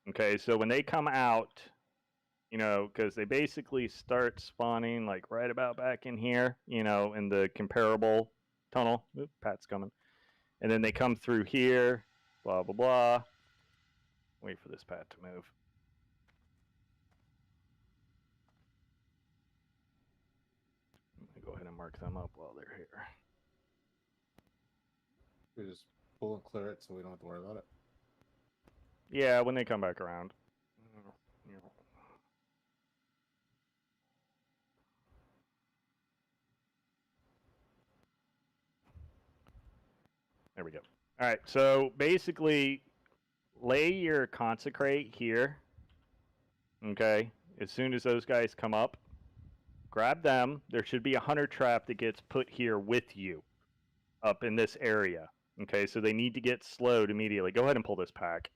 Okay, so when they come out, you know, because they basically start spawning like right about back in here, you know, in the comparable tunnel. Oop, Pat's coming. And then they come through here, blah, blah, blah. Wait for this Pat to move. Let me go ahead and mark them up while they're here. We just pull and clear it so we don't have to worry about it. Yeah, when they come back around. There we go. All right, so basically, lay your consecrate here. Okay, as soon as those guys come up, grab them. There should be a hunter trap that gets put here with you up in this area. Okay, so they need to get slowed immediately. Go ahead and pull this pack.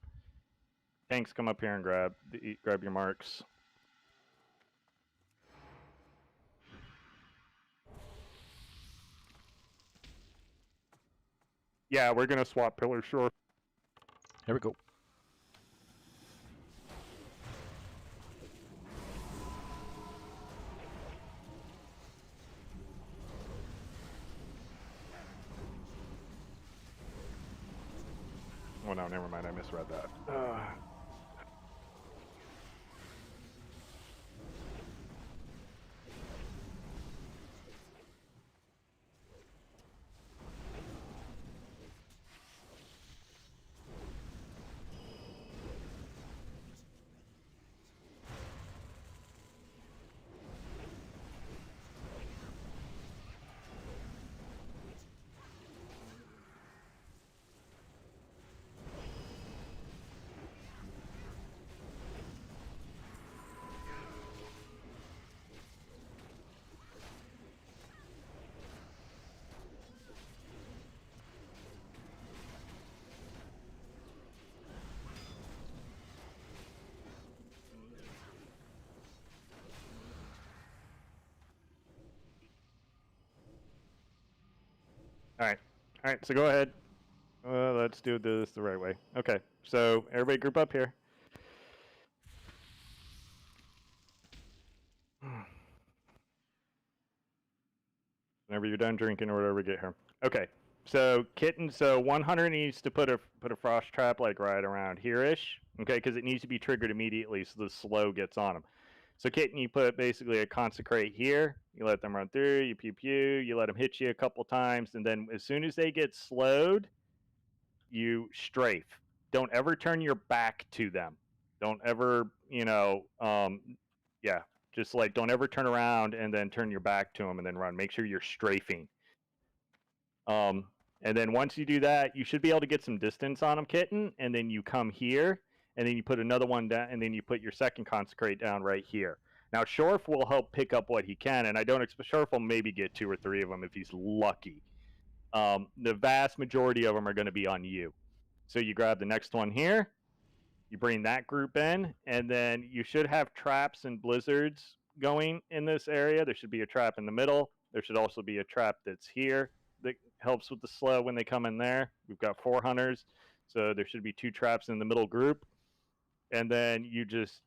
Tanks, come up here and grab your marks. Yeah, we're gonna swap pillar short. Here we go. Oh no, never mind. I misread that. All right, so go ahead. Let's do this the right way. Okay, so everybody group up here. Whenever you're done drinking or whatever, get here. Okay, so Kitten, so 100 needs to put a frost trap like right around here-ish, okay, because it needs to be triggered immediately so the slow gets on them. So Kitten, you put basically a consecrate here, you let them run through, you pew pew, you let them hit you a couple times, and then as soon as they get slowed, you strafe. Don't ever turn your back to them. Don't ever, you know, yeah, just like don't ever turn around and then turn your back to them and then run. Make sure you're strafing. And then once you do that, you should be able to get some distance on them, Kitten, and then you come here, and then you put another one down, and then you put your second consecrate down right here. Now, Shorf will help pick up what he can, and I don't expect Shorf will maybe get 2 or 3 of them if he's lucky. The vast majority of them are going to be on you. So you grab the next one here, you bring that group in, and then you should have traps and blizzards going in this area. There should be a trap in the middle. There should also be a trap that's here that helps with the slow when they come in there. We've got 4 hunters, so there should be 2 traps in the middle group. And then you just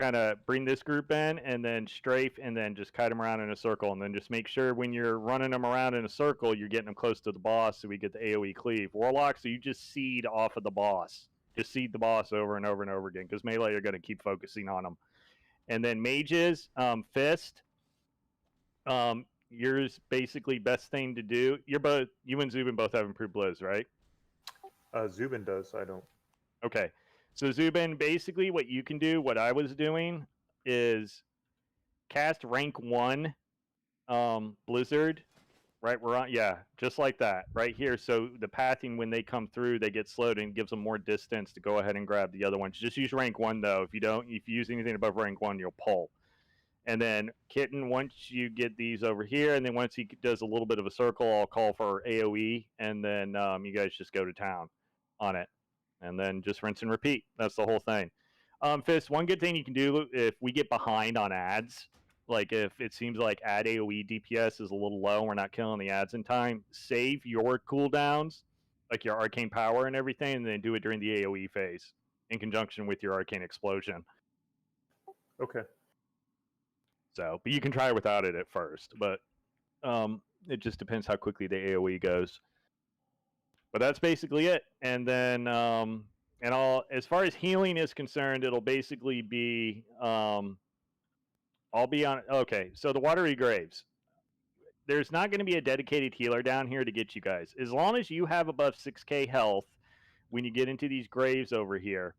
kind of bring this group in and then strafe and then just kite them around in a circle. And then just make sure when you're running them around in a circle, you're getting them close to the boss so we get the AoE cleave. Warlocks, so you just seed off of the boss. Just seed the boss over and over and over again because melee are going to keep focusing on them. And then mages, fist. Yours basically best thing to do. You and Zubin both have improved blows, right? Zubin does. I don't. Okay. So Zubin, basically what you can do, what I was doing, is cast rank 1 Blizzard. Right, we're on, yeah, just like that, right here. So the pathing, when they come through, they get slowed and gives them more distance to go ahead and grab the other ones. Just use rank 1 though. If you use anything above rank 1, you'll pull. And then Kitten, once you get these over here, and then once he does a little bit of a circle, I'll call for AoE, and then you guys just go to town on it. And then just rinse and repeat. That's the whole thing. Fist, one good thing you can do if we get behind on ads, like if it seems like ad AoE DPS is a little low and we're not killing the ads in time, save your cooldowns, like your arcane power and everything, and then do it during the AoE phase in conjunction with your arcane explosion. Okay. So, but you can try without it at first, but it just depends how quickly the AoE goes. But that's basically it. And then, as far as healing is concerned, it'll basically be, I'll be on, okay, so the Watery Graves. There's not going to be a dedicated healer down here to get you guys. As long as you have above 6k health, when you get into these graves over here,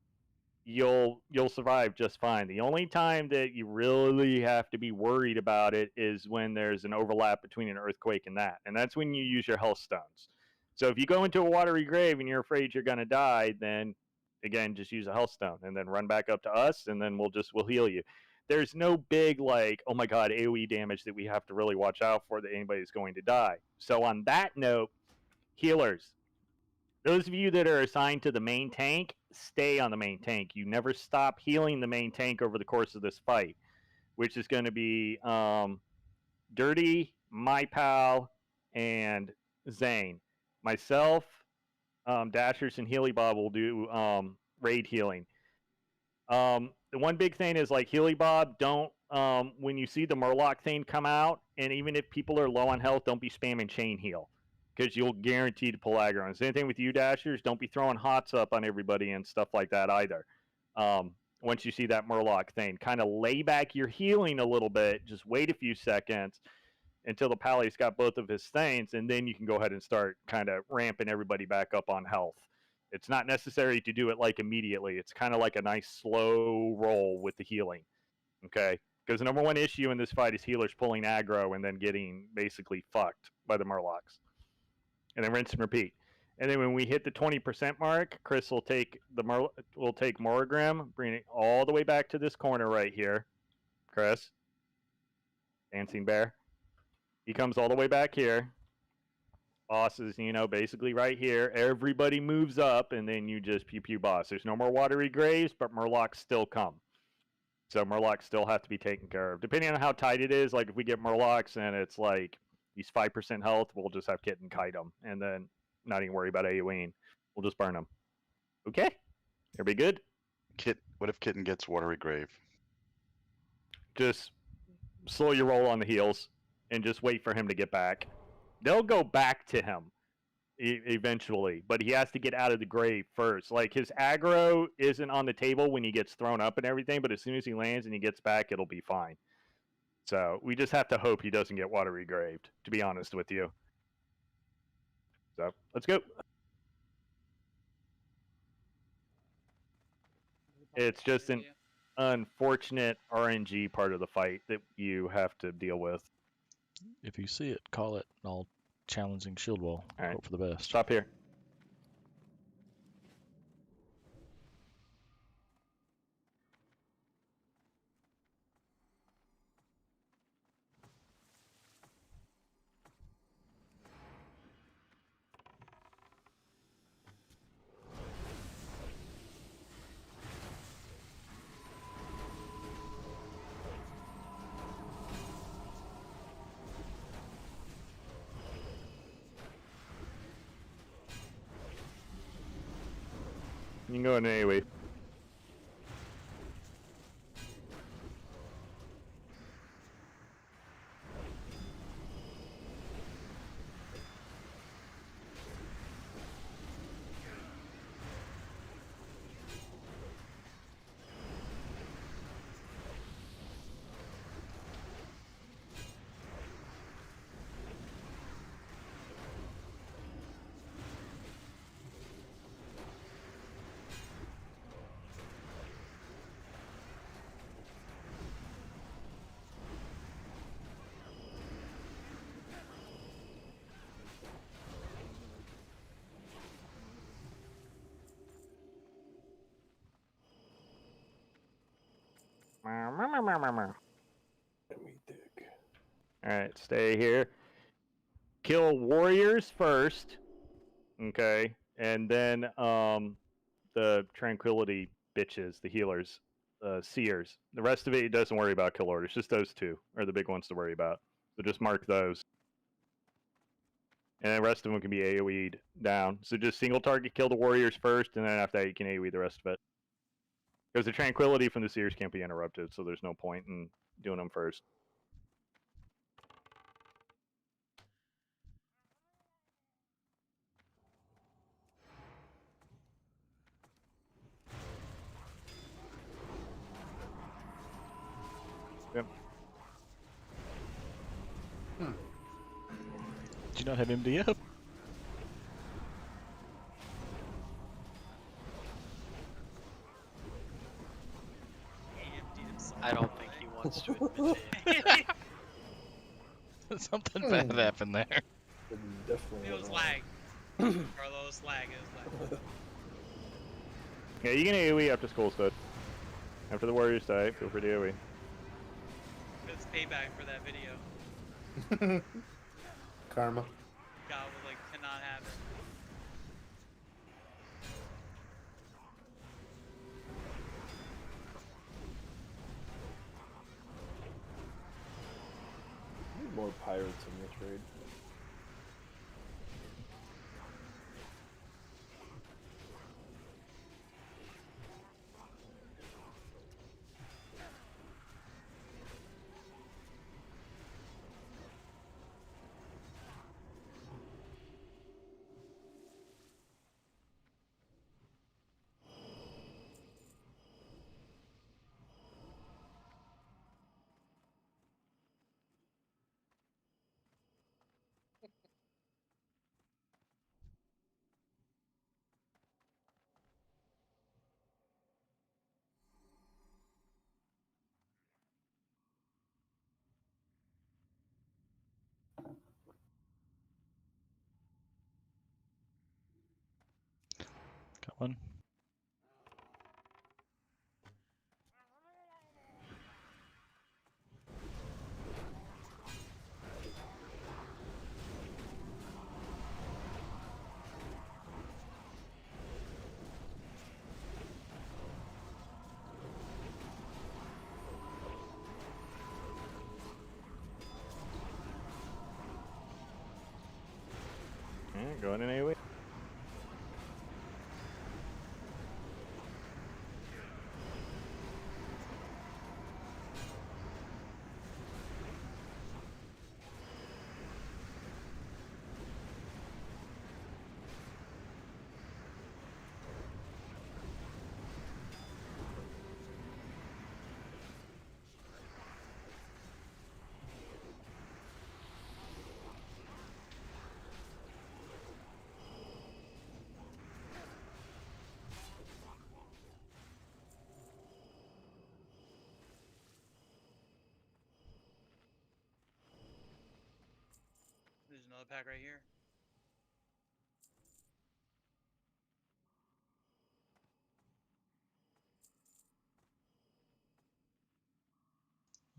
you'll survive just fine. The only time that you really have to be worried about it is when there's an overlap between an earthquake and that. And that's when you use your health stones. So if you go into a watery grave and you're afraid you're going to die, then again, just use a health stone and then run back up to us and then we'll heal you. There's no big like, oh my god, AoE damage that we have to really watch out for that anybody's going to die. So on that note, healers, those of you that are assigned to the main tank, stay on the main tank. You never stop healing the main tank over the course of this fight, which is going to be Dirty, my pal, and Zane. Myself, Dashers, and Healy Bob will do raid healing. The one big thing is like Healy Bob, don't when you see the Murloc thing come out, and even if people are low on health, don't be spamming chain heal, because you'll guarantee to pull aggro. And same thing with you, Dashers. Don't be throwing hots up on everybody and stuff like that either. Once you see that Murloc thing, kind of lay back your healing a little bit. Just wait a few seconds until the Pally's got both of his things, and then you can go ahead and start kind of ramping everybody back up on health. It's not necessary to do it like immediately. It's kind of like a nice slow roll with the healing, okay? Because the number one issue in this fight is healers pulling aggro and then getting basically fucked by the Murlocs. And then rinse and repeat. And then when we hit the 20% mark, Chris will take Morgrim, bring it all the way back to this corner right here. Chris, Dancing Bear. He comes all the way back here. Boss is, basically right here. Everybody moves up, and then you just pew boss. There's no more watery graves, but Murlocs still come. So Murlocs still have to be taken care of. Depending on how tight it is, like if we get Murlocs and it's like he's 5% health, we'll just have Kitten kite him, and then not even worry about AoEing. We'll just burn him. Okay? Everybody good? What if Kitten gets watery grave? Just slow your roll on the heels and just wait for him to get back. They'll go back to him eventually, but he has to get out of the grave first. Like, his aggro isn't on the table when he gets thrown up and everything, but as soon as he lands and he gets back, it'll be fine. So we just have to hope he doesn't get watery graved, to be honest with you. So let's go. It's just an unfortunate RNG part of the fight that you have to deal with. If you see it, call it. I'll challenging shield wall. All right. Hope for the best. Stop here. You can go in AoE. Alright, stay here. Kill warriors first. Okay. And then the tranquility bitches, the healers, seers. The rest of it doesn't worry about kill orders. Just those two are the big ones to worry about. So just mark those. And the rest of them can be AoE'd down. So just single target kill the warriors first, and then after that you can AoE the rest of it. Because the tranquility from the seers can't be interrupted, so there's no point in doing them first. Yep. Did you not have MD up? I don't think he wants to admit it. Something bad happened there. Definitely. It was lag. Carlos, lag. It was lag. Yeah, you can AoE after Skull Stud. After the warriors die, feel free to AoE. It's payback for that video. Karma. God was like, cannot have it. Need more pirates in this raid. Got one. Alright, go ahead and AoE. There's another pack right here.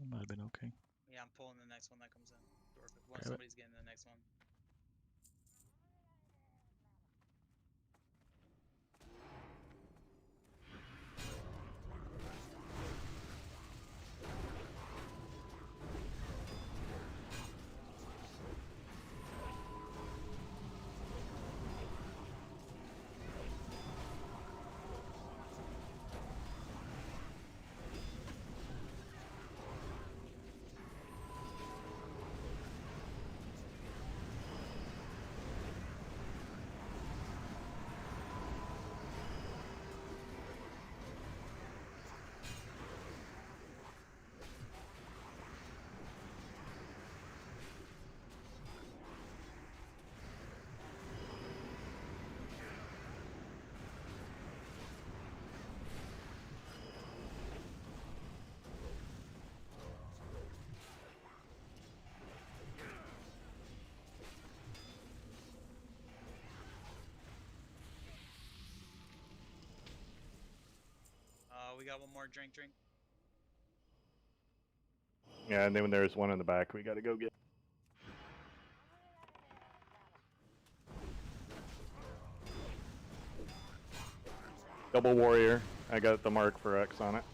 That might have been okay. Yeah, I'm pulling the next one that comes in. Or if Grab it. somebody's getting the next one. We got one more drink. Yeah, and then when there's one in the back, we gotta go get. Double warrior. I got the mark for X on it.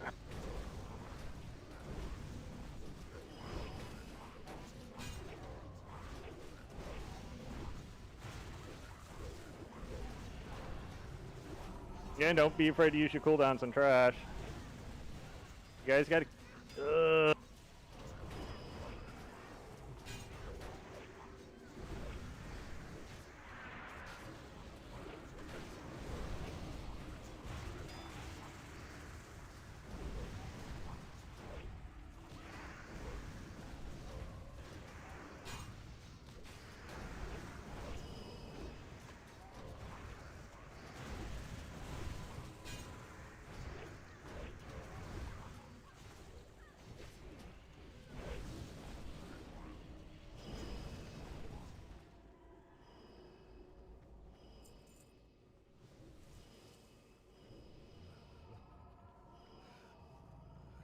Yeah, don't be afraid to use your cooldowns on trash. You guys gotta.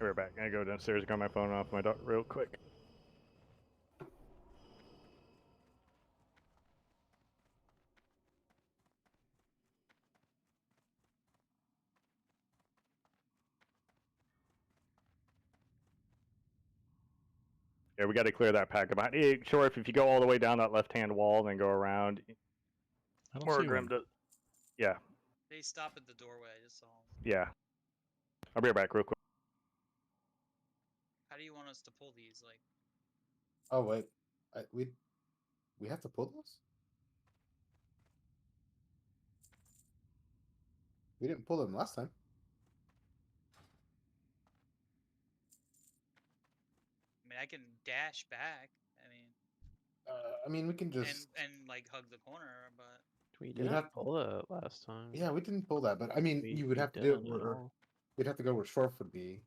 We're back. I go downstairs and got my phone off my dog real quick. Yeah, we got to clear that pack about. Hey, Shorf, if you go all the way down that left-hand wall, then go around. I don't see one. Yeah. They stop at the doorway. I just saw 'em. Yeah. I'll be right back real quick. How do you want us to pull these? Like, Oh wait, we have to pull those. We didn't pull them last time. I mean, I can dash back. I mean, we can just and like hug the corner, but We You'd didn't have- pull it last time. Yeah, we didn't pull that, but I mean, you would we have to do it didn't at where all. we'd have to go where Shorf would be,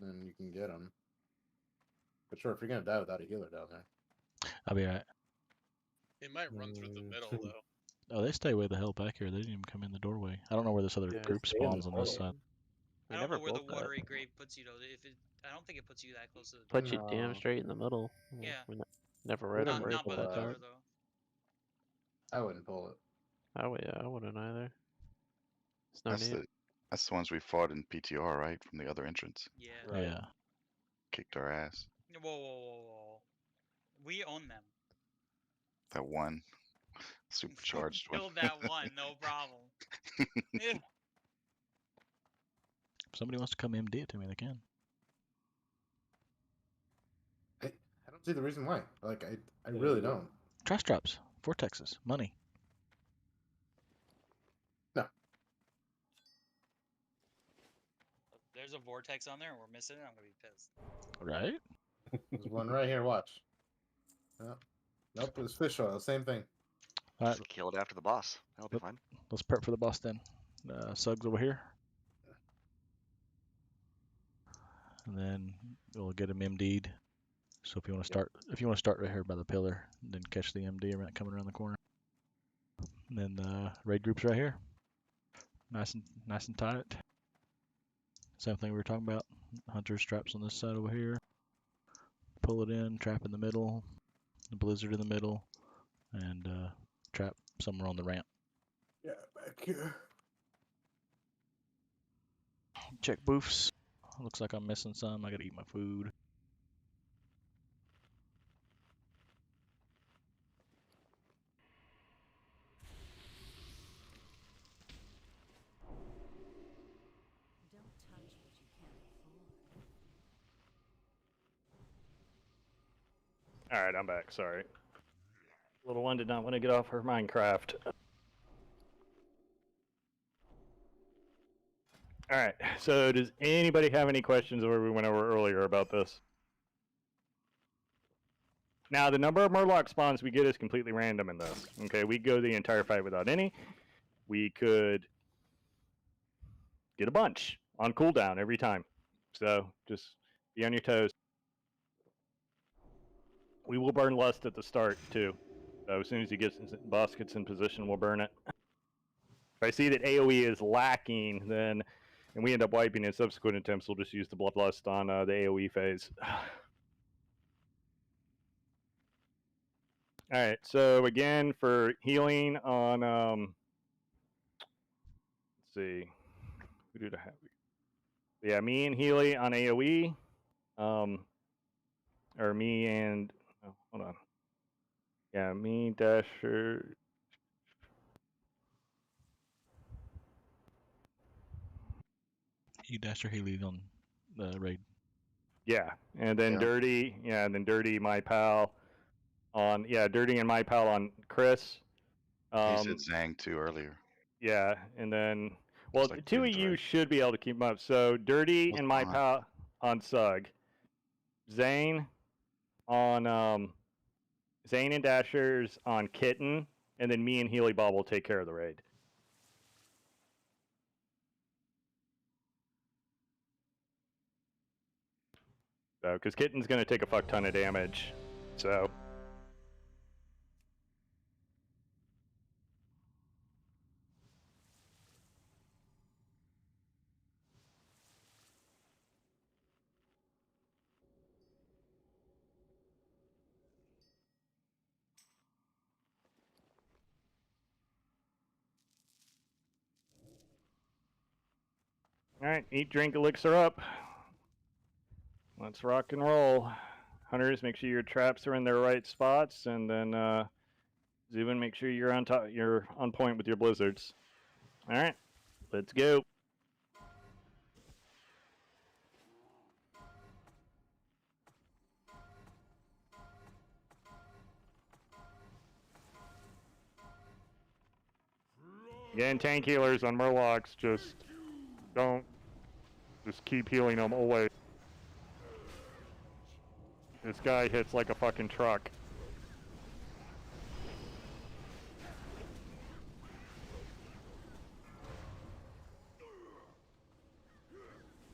then you can get him. But Shorf, you're gonna die without a healer down there. I'll be right. It might run through the middle though. Oh, they stay way the hell back here. They didn't even come in the doorway. I don't know where this other Yeah, group stay in the spawns on this doorway. side. We I don't never know where the pulled that. watery grave puts you though. I don't think it puts you that close to the Put door. you damn No. straight in the middle. Yeah. We never We read don't it. Not pull by the that. door though. I wouldn't pull it. I wouldn't either. It's no That's need. that's the ones we fought in PTR, right? From the other entrance. Yeah. Right. Yeah. Kicked our ass. Whoa. We own them. That one supercharged one. Killed that one, no problem. If somebody wants to come MD it to me, they can. I don't see the reason why. Like, I really don't. Trash traps, vortexes, money. No. There's a vortex on there and we're missing it. I'm gonna be pissed. Right? There's one right here. Watch. Nope, it was fish oil. Same thing. All right, Just kill it after the boss. That'll be Yep. fine. let's prep for the boss then. Suggs over here. And then we'll get him MD'd. So if you want to start right here by the pillar, then catch the MD around coming around the corner. And then the raid group's right here. Nice and tight. Same thing we were talking about. Hunter straps on this side over here. Pull it in, trap in the middle, the blizzard in the middle, and trap somewhere on the ramp. Yeah, back here. Check boofs. Looks like I'm missing some. I gotta eat my food. All right, I'm back. Sorry. Little one did not want to get off her Minecraft. All right. So, does anybody have any questions where we went over earlier about this? Now, the number of Murloc spawns we get is completely random in this. Okay, we go the entire fight without any. We could get a bunch on cooldown every time. So, just be on your toes. We will burn Lust at the start, too. So as soon as boss gets in position, we'll burn it. If I see that AoE is lacking, then, and we end up wiping in subsequent attempts, we'll just use the Bloodlust on the AoE phase. All right, so again for healing on let's see, who did I have? Yeah, me and Healy on AOE, or me and hold on, yeah, me Dasher. You Dasher Healy on the raid. Yeah, and then Yeah. Dirty, yeah, and then Dirty, my pal, on Dirty and my pal on Chris. He said Zhang too earlier. Yeah, and then well, like two of Doom's you right. should be able to keep them up. So Dirty What's and my on? pal on Sug, Zane on Zane and Dashers on Kitten, and then me and Healy Bob will take care of the raid. So, because Kitten's gonna take a fuck ton of damage, so. All right, eat, drink, elixir up. Let's rock and roll. Hunters, make sure your traps are in their right spots, and then Zubin, make sure you're on top. You're on point with your blizzards. All right, let's go. Again, tank healers on Murlocs, just keep healing them always. This guy hits like a fucking truck.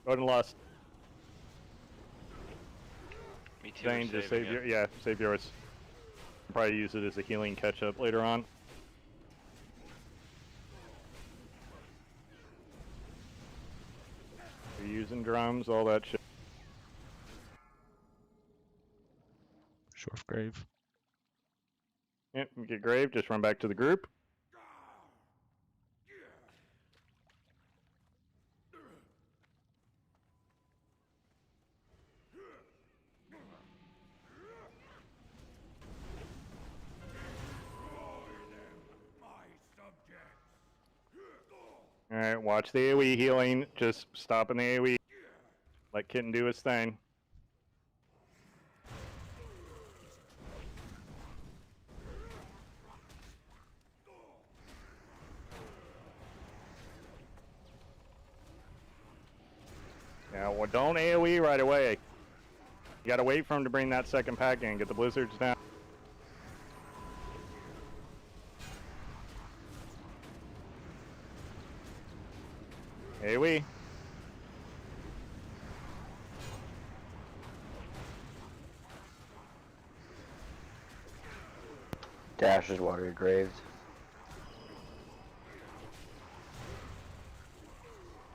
Golden Lust. Me too. Zane, just save your, save yours. Probably use it as a healing catch-up later on. You're using drums, all that shit. Shorf grave. Yep, you get grave, just run back to the group. Alright, watch the AoE healing. Just stop in the AoE. Let Kitten do his thing. Yeah, well, don't AoE right away. You gotta wait for him to bring that second pack in. Get the blizzards down. AoE. Dasher's water graved.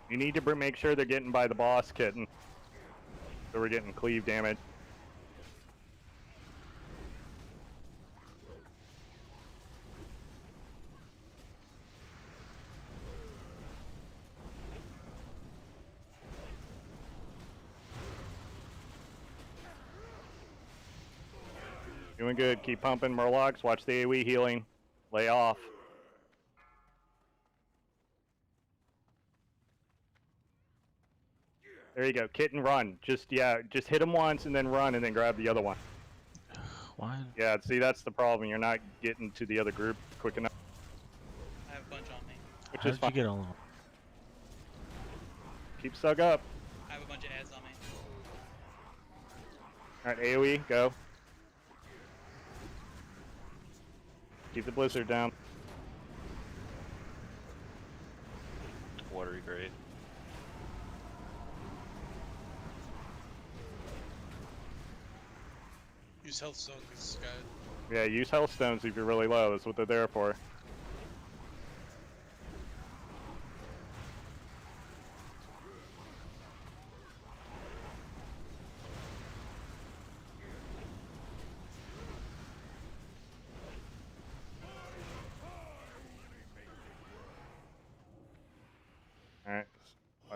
You need to make sure they're getting by the boss, Kitten. So we're getting cleave damage. Doing good. Keep pumping, Murlocs. Watch the AoE healing. Lay off. There you go. Kitten, run. Just hit him once and then run and then grab the other one. Why? Yeah, see, that's the problem. You're not getting to the other group quick enough. I have a bunch on me. Which How is did fine. you get all of them? Keep Sug up. I have a bunch of ads on me. Alright, AoE, go. Keep the blizzard down. Watery grave. Use health zone this guy. Yeah, use health stones if you're really low. That's what they're there for.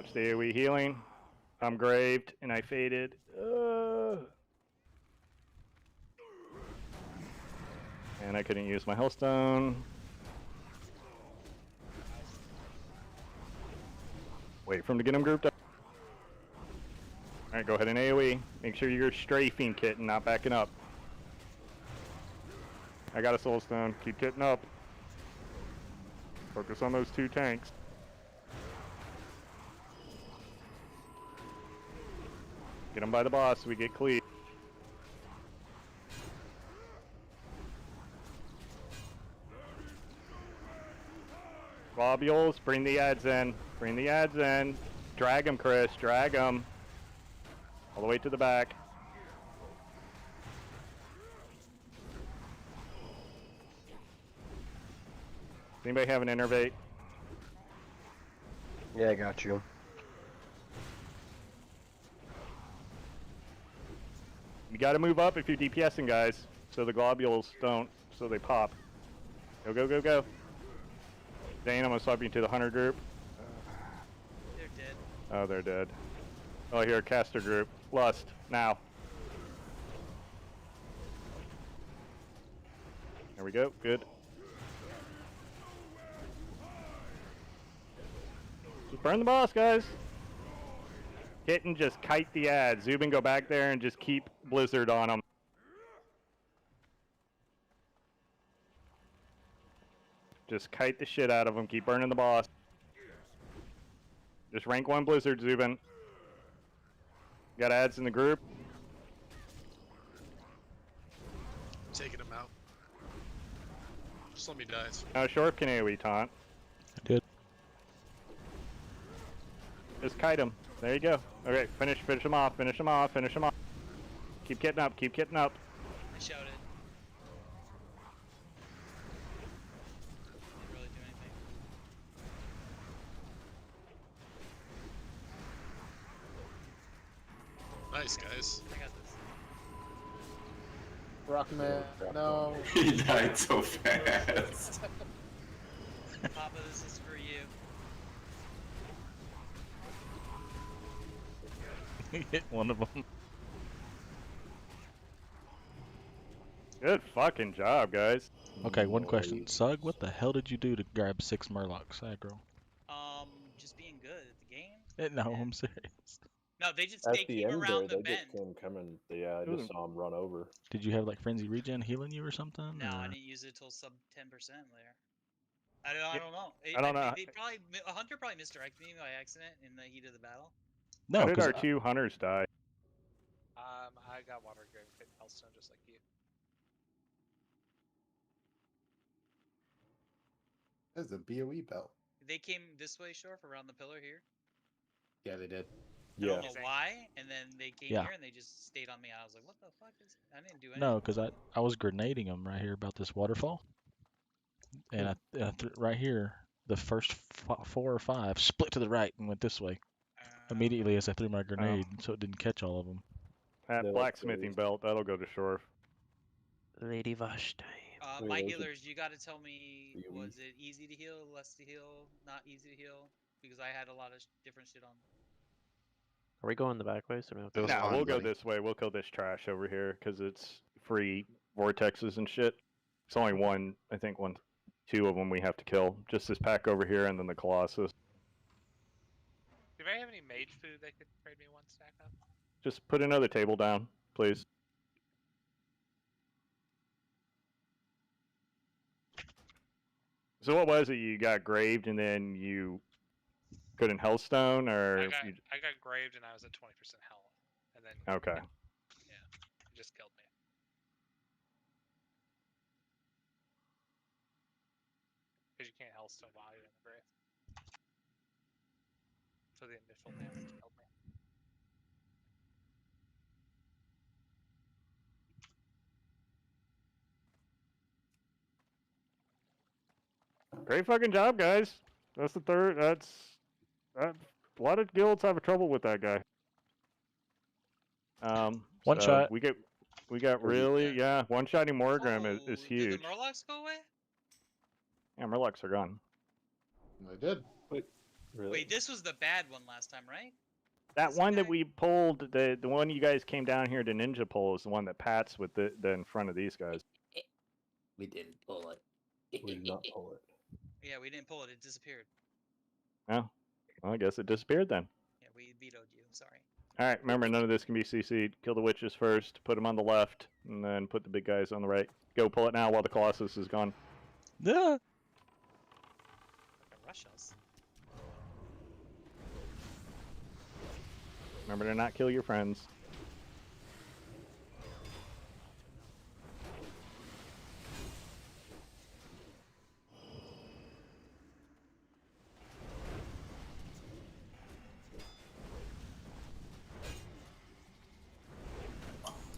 Watch the AoE healing. I'm graved and I faded. And I couldn't use my Hellstone. Wait for him to get him grouped up. Alright, go ahead and AoE. Make sure you're strafing, Kitten, not backing up. I got a Soul Stone. Keep Kitten up. Focus on those 2 tanks. Get him by the boss, we get clean. Globules, bring the ads in. Bring the ads in. Drag him, Chris. Drag him. All the way to the back. Does anybody have an innervate? Yeah, I got you. You gotta move up if you're DPSing, guys. So the globules don't, so they pop. Go, go, go, go. Dane, I'm gonna swap you to the hunter group. They're dead. Oh, they're dead. Oh, here, caster group. Lust, now. There we go, good. Just burn the boss, guys. Kitten, just kite the ad. Zubin, go back there and just keep Blizzard on them. Just kite the shit out of them. Keep burning the boss. Just rank 1 Blizzard, Zubin. Got ads in the group. Taking him out. Just let me die. Now Shorf can AoE taunt. I did. Just kite him. There you go. Okay, finish him off, finish him off, finish him off. Keep getting up, keep getting up. I shouted. Didn't really do anything. Nice, guys. I got this. Rockman, no. He died so fast. Papa, this is for you. Hit one of them. Good fucking job, guys. Okay, one question. Sug, what the hell did you do to grab 6 Murlocs aggro? Just being good at the game. No, I'm serious. No, they just At they the came end around there, the they bend. just came coming. Yeah, I just saw him run over. Did you have like Frenzy Regen healing you or something? No, I or- didn't use it till sub 10% there. I don't know. I don't know. They probably a hunter probably misdirected me by accident in the heat of the battle. No, How did 'cause our 2 hunters die? I got water grave hit Hellstone just like you. That's a BOE belt. They came this way, Shorf, around the pillar here. Yeah, they did. I Yeah. don't know why, and then they came Yeah. here and they just stayed on me. I was like, what the fuck is? I didn't do anything. No, because I was grenading them right here about this waterfall, and right here the first 4 or 5 split to the right and went this way immediately as I threw my grenade, so it didn't catch all of them. That They're like blacksmithing belt, that'll go to Shorf. Lady Vashti. My those are healers, you got to tell me, BOE. was it easy to heal, less to heal, not easy to heal? Because I had a lot of different shit on. Are we going the back way? So we don't It was No, fine, we'll go buddy. this way. We'll kill this trash over here because it's free vortexes and shit. It's only one, I think 2 of them we have to kill. Just this pack over here and then the Colossus. Do I have any mage food that could trade me 1 stack up? Just put another table down, please. So what was it? You got graved and then you couldn't Hellstone, or I got, you... I got graved and I was at 20% health, and then Okay. yeah, it just killed me. Because you can't Hellstone while you're in the grave. So the initial damage killed me. Great fucking job, guys. That's the third. That, a lot of guilds have trouble with that guy. One so shot. We got really, yeah. One-shotting Morgram is Did huge. the Murlocs go away? Yeah, Murlocs are gone. They did. Wait, Really? Wait, this was the bad one last time, right? That one that we pulled, the one you guys came down here to ninja pull, is the one that Pat's with the in front of these guys. We didn't pull it. We did not pull it. Yeah, we didn't pull it. It disappeared. Oh, well, I guess it disappeared then. Yeah, we vetoed you. Sorry. All right, remember, none of this can be CC'd. Kill the witches first, put them on the left, and then put the big guys on the right. Go pull it now while the Colossus is gone. Yeah. Okay, rush us. Remember to not kill your friends.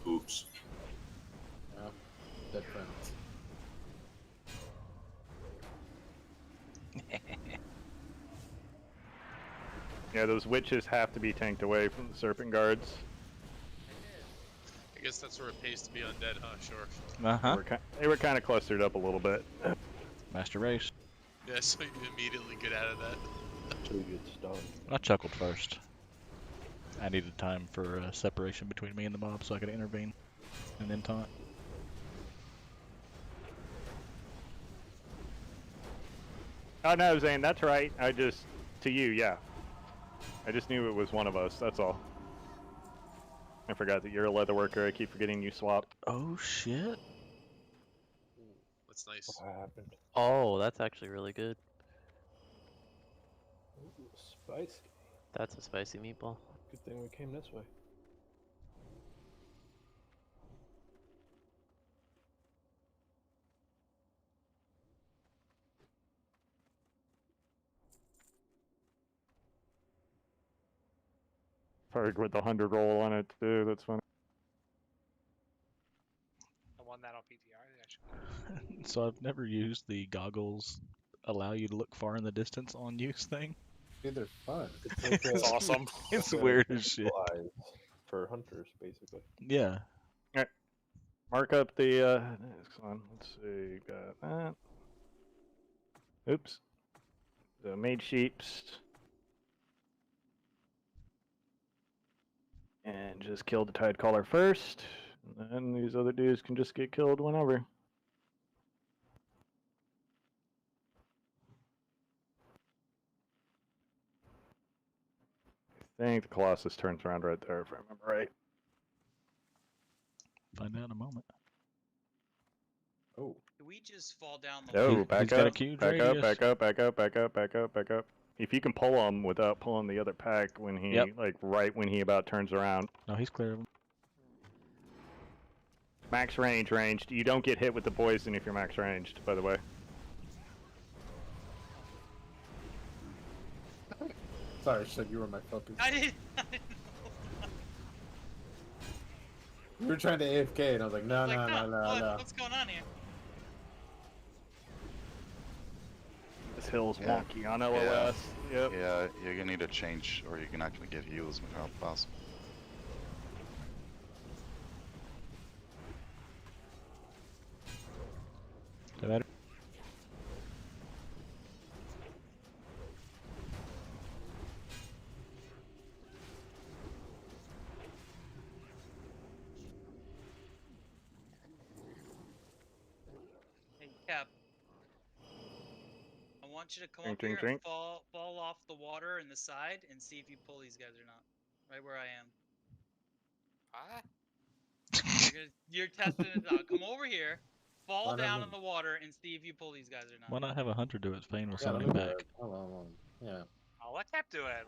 Oops. Yeah. Dead friends. Yeah, those witches have to be tanked away from the serpent guards. I guess that's where it pays to be undead, huh? Sure. Uh-huh. They were kind of clustered up a little bit. Master race. Yeah, so you immediately get out of that. So you get stunned. I chuckled first. I needed time for separation between me and the mob so I could intervene and then taunt. Oh no, Zane, that's right. To you, yeah. I just knew it was one of us, that's all. I forgot that you're a leather worker. I keep forgetting you swapped. Oh shit. Ooh, that's nice. What happened? Oh, that's actually really good. Ooh, spicy. That's a spicy meatball. Good thing we came this way. Park with the 100 roll on it too, that's funny. I won that on PTR. Actually. So I've never used the goggles allow you to look far in the distance on use thing. Dude, they're fun. It's awesome. It's weird as shit. For hunters, basically. Yeah. Alright. Mark up the next one. Let's see, got that. Oops. The mage sheeps. And just kill the tide caller first. And then these other dudes can just get killed whenever. I think the Colossus turns around right there, if I remember right. Find out in a moment. Oh. Do we just fall down the No, He- back he's got a up, huge back up, radius. back up, back up, back up, back up, back up. If you can pull him without pulling the other pack when he, like, right when he about turns around. No, he's clear of him. Max ranged. You don't get hit with the poison if you're max ranged, by the way. Sorry, Shug, you were my focus. I didn't. You were trying to AFK, and I was like, no. What's going on here? This hill's Yeah. wonky on LOS. Yep. Yeah, you're gonna need to change, or you can actually get heals without possible. Is that better? Hey, Cap. I want you to come Drink, up here drink, and fall off the water in the side and see if you pull these guys or not. Right where I am. What? You're testing it out. Come over here, fall Why not down me? in the water, and see if you pull these guys or not. Why not have a hunter do it? Fane will Yeah, send let him me do back. it. Hold on. Yeah. I'll let Cap do it.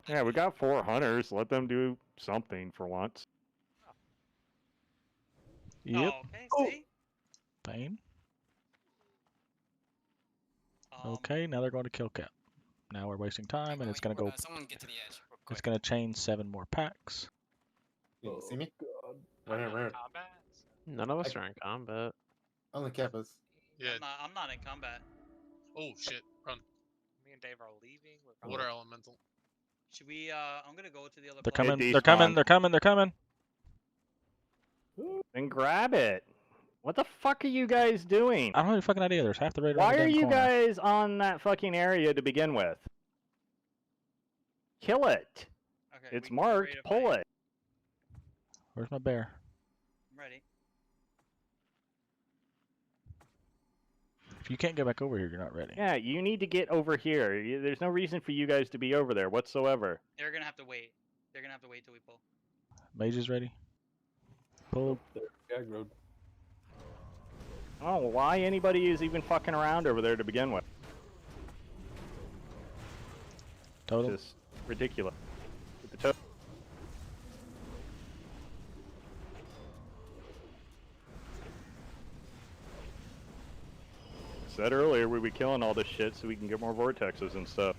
Yeah, we got 4 hunters. Let them do something for once. Yep. Oh, okay, see? Fane. Okay, now they're going to kill Cap. Now we're wasting time, and it's going to go. Someone get to the edge. Real It's quick. going to chain 7 more packs. You can see me? God. Where? Combat? None of us are in combat. Only Kappas. Yeah. I'm not in combat. Oh shit. Run. Me and Dave are leaving. We're probably... Water elemental. Should we? I'm gonna go to the other. They're planet. coming. They're coming. They're coming. They're coming. Then grab it. What the fuck are you guys doing? I don't have any fucking idea. There's half the raid. Why around the are damn you corner. guys on that fucking area to begin with? Kill it. Okay, It's we can get ready marked. to Pull fight. it. Where's my bear? I'm ready. If you can't get back over here, you're not ready. Yeah, you need to get over here. There's no reason for you guys to be over there whatsoever. They're gonna have to wait. They're gonna have to wait till we pull. Mage is ready. Pull. Gag road. I don't know why anybody is even fucking around over there to begin with. Total. Just ridiculous. With the total. Said earlier we'd be killing all this shit so we can get more vortexes and stuff.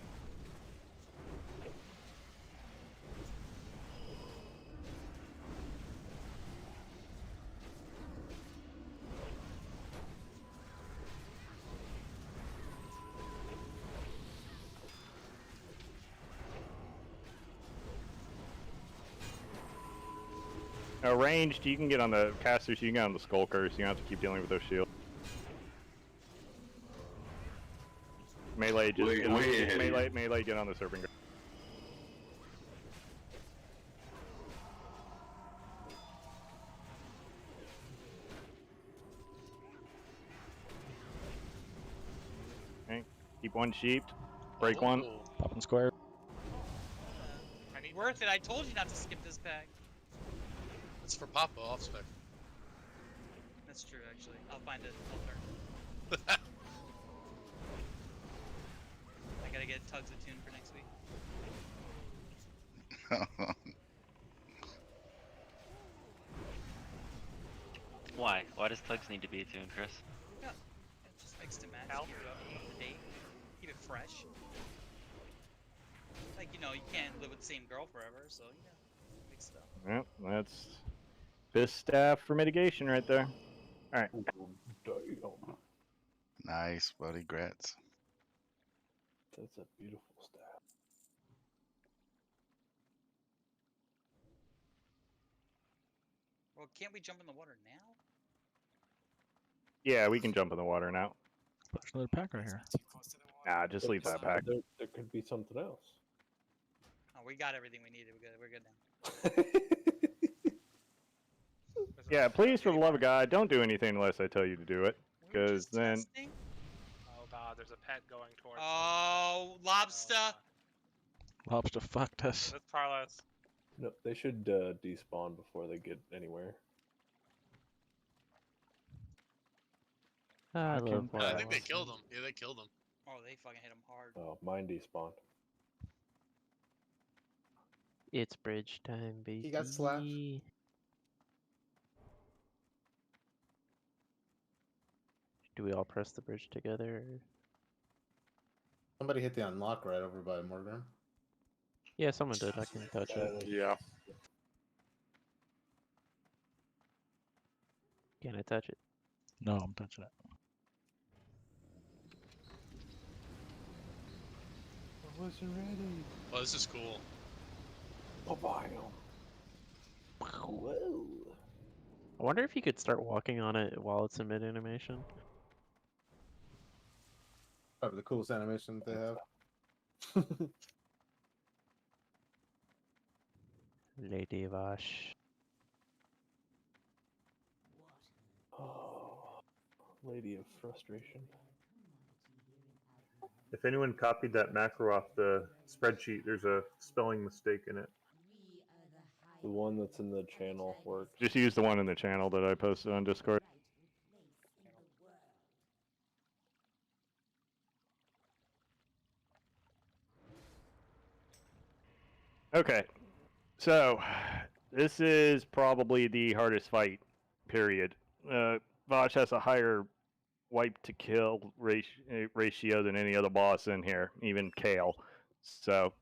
Ranged, you can get on the casters, you can get on the skulkers, you don't have to keep dealing with those shields. Melee, just Way get on, ahead of you. melee, get on the serpent. Okay, keep one sheeped, break one. Popping square. Worth it. I told you not to skip this pack. It's for Papa off spec. That's true, actually. I'll find it. I'll learn. I gotta get Tugs attuned for next week. Why? Why does Tugs need to be attuned, Chris? Yeah. It just makes the match. Keep it up to date. Keep it fresh. Like, you know, you can't live with the same girl forever, so, you know, big stuff. Yep, that's fist staff for mitigation right there. Alright. Nice, buddy. Grats. That's a beautiful staff. Well, can't we jump in the water now? Yeah, we can jump in the water now. There's another pack right here. Nah, just leave that pack. There could be something else. Oh, we got everything we needed. We're good now. Yeah, please, for the love of God, don't do anything unless I tell you to do it. Because then... Testing? Oh god, there's a pet going towards us. Oh, lobster! Lobster fucked us. That's Carlos. No, they should despawn before they get anywhere. I love I think they killed him. Yeah, they killed him. Oh, they fucking hit him hard. Oh, mine despawned. It's bridge time, baby. He got slapped. Do we all press the bridge together? Somebody hit the unlock right over by Morgan. Yeah, someone did. I can touch it. Yeah. Can I touch it? No, I'm touching it. I wasn't ready. Oh, this is cool. Whoa. I wonder if you could start walking on it while it's in mid animation. Probably the coolest animation that they have. Lady Vash. Oh, Lady of Frustration. If anyone copied that macro off the spreadsheet, there's a spelling mistake in it. The one that's in the channel works. Just use the one in the channel that I posted on Discord. Okay, so this is probably the hardest fight, period. Vosh has a higher wipe to kill ratio than any other boss in here, even Kale. So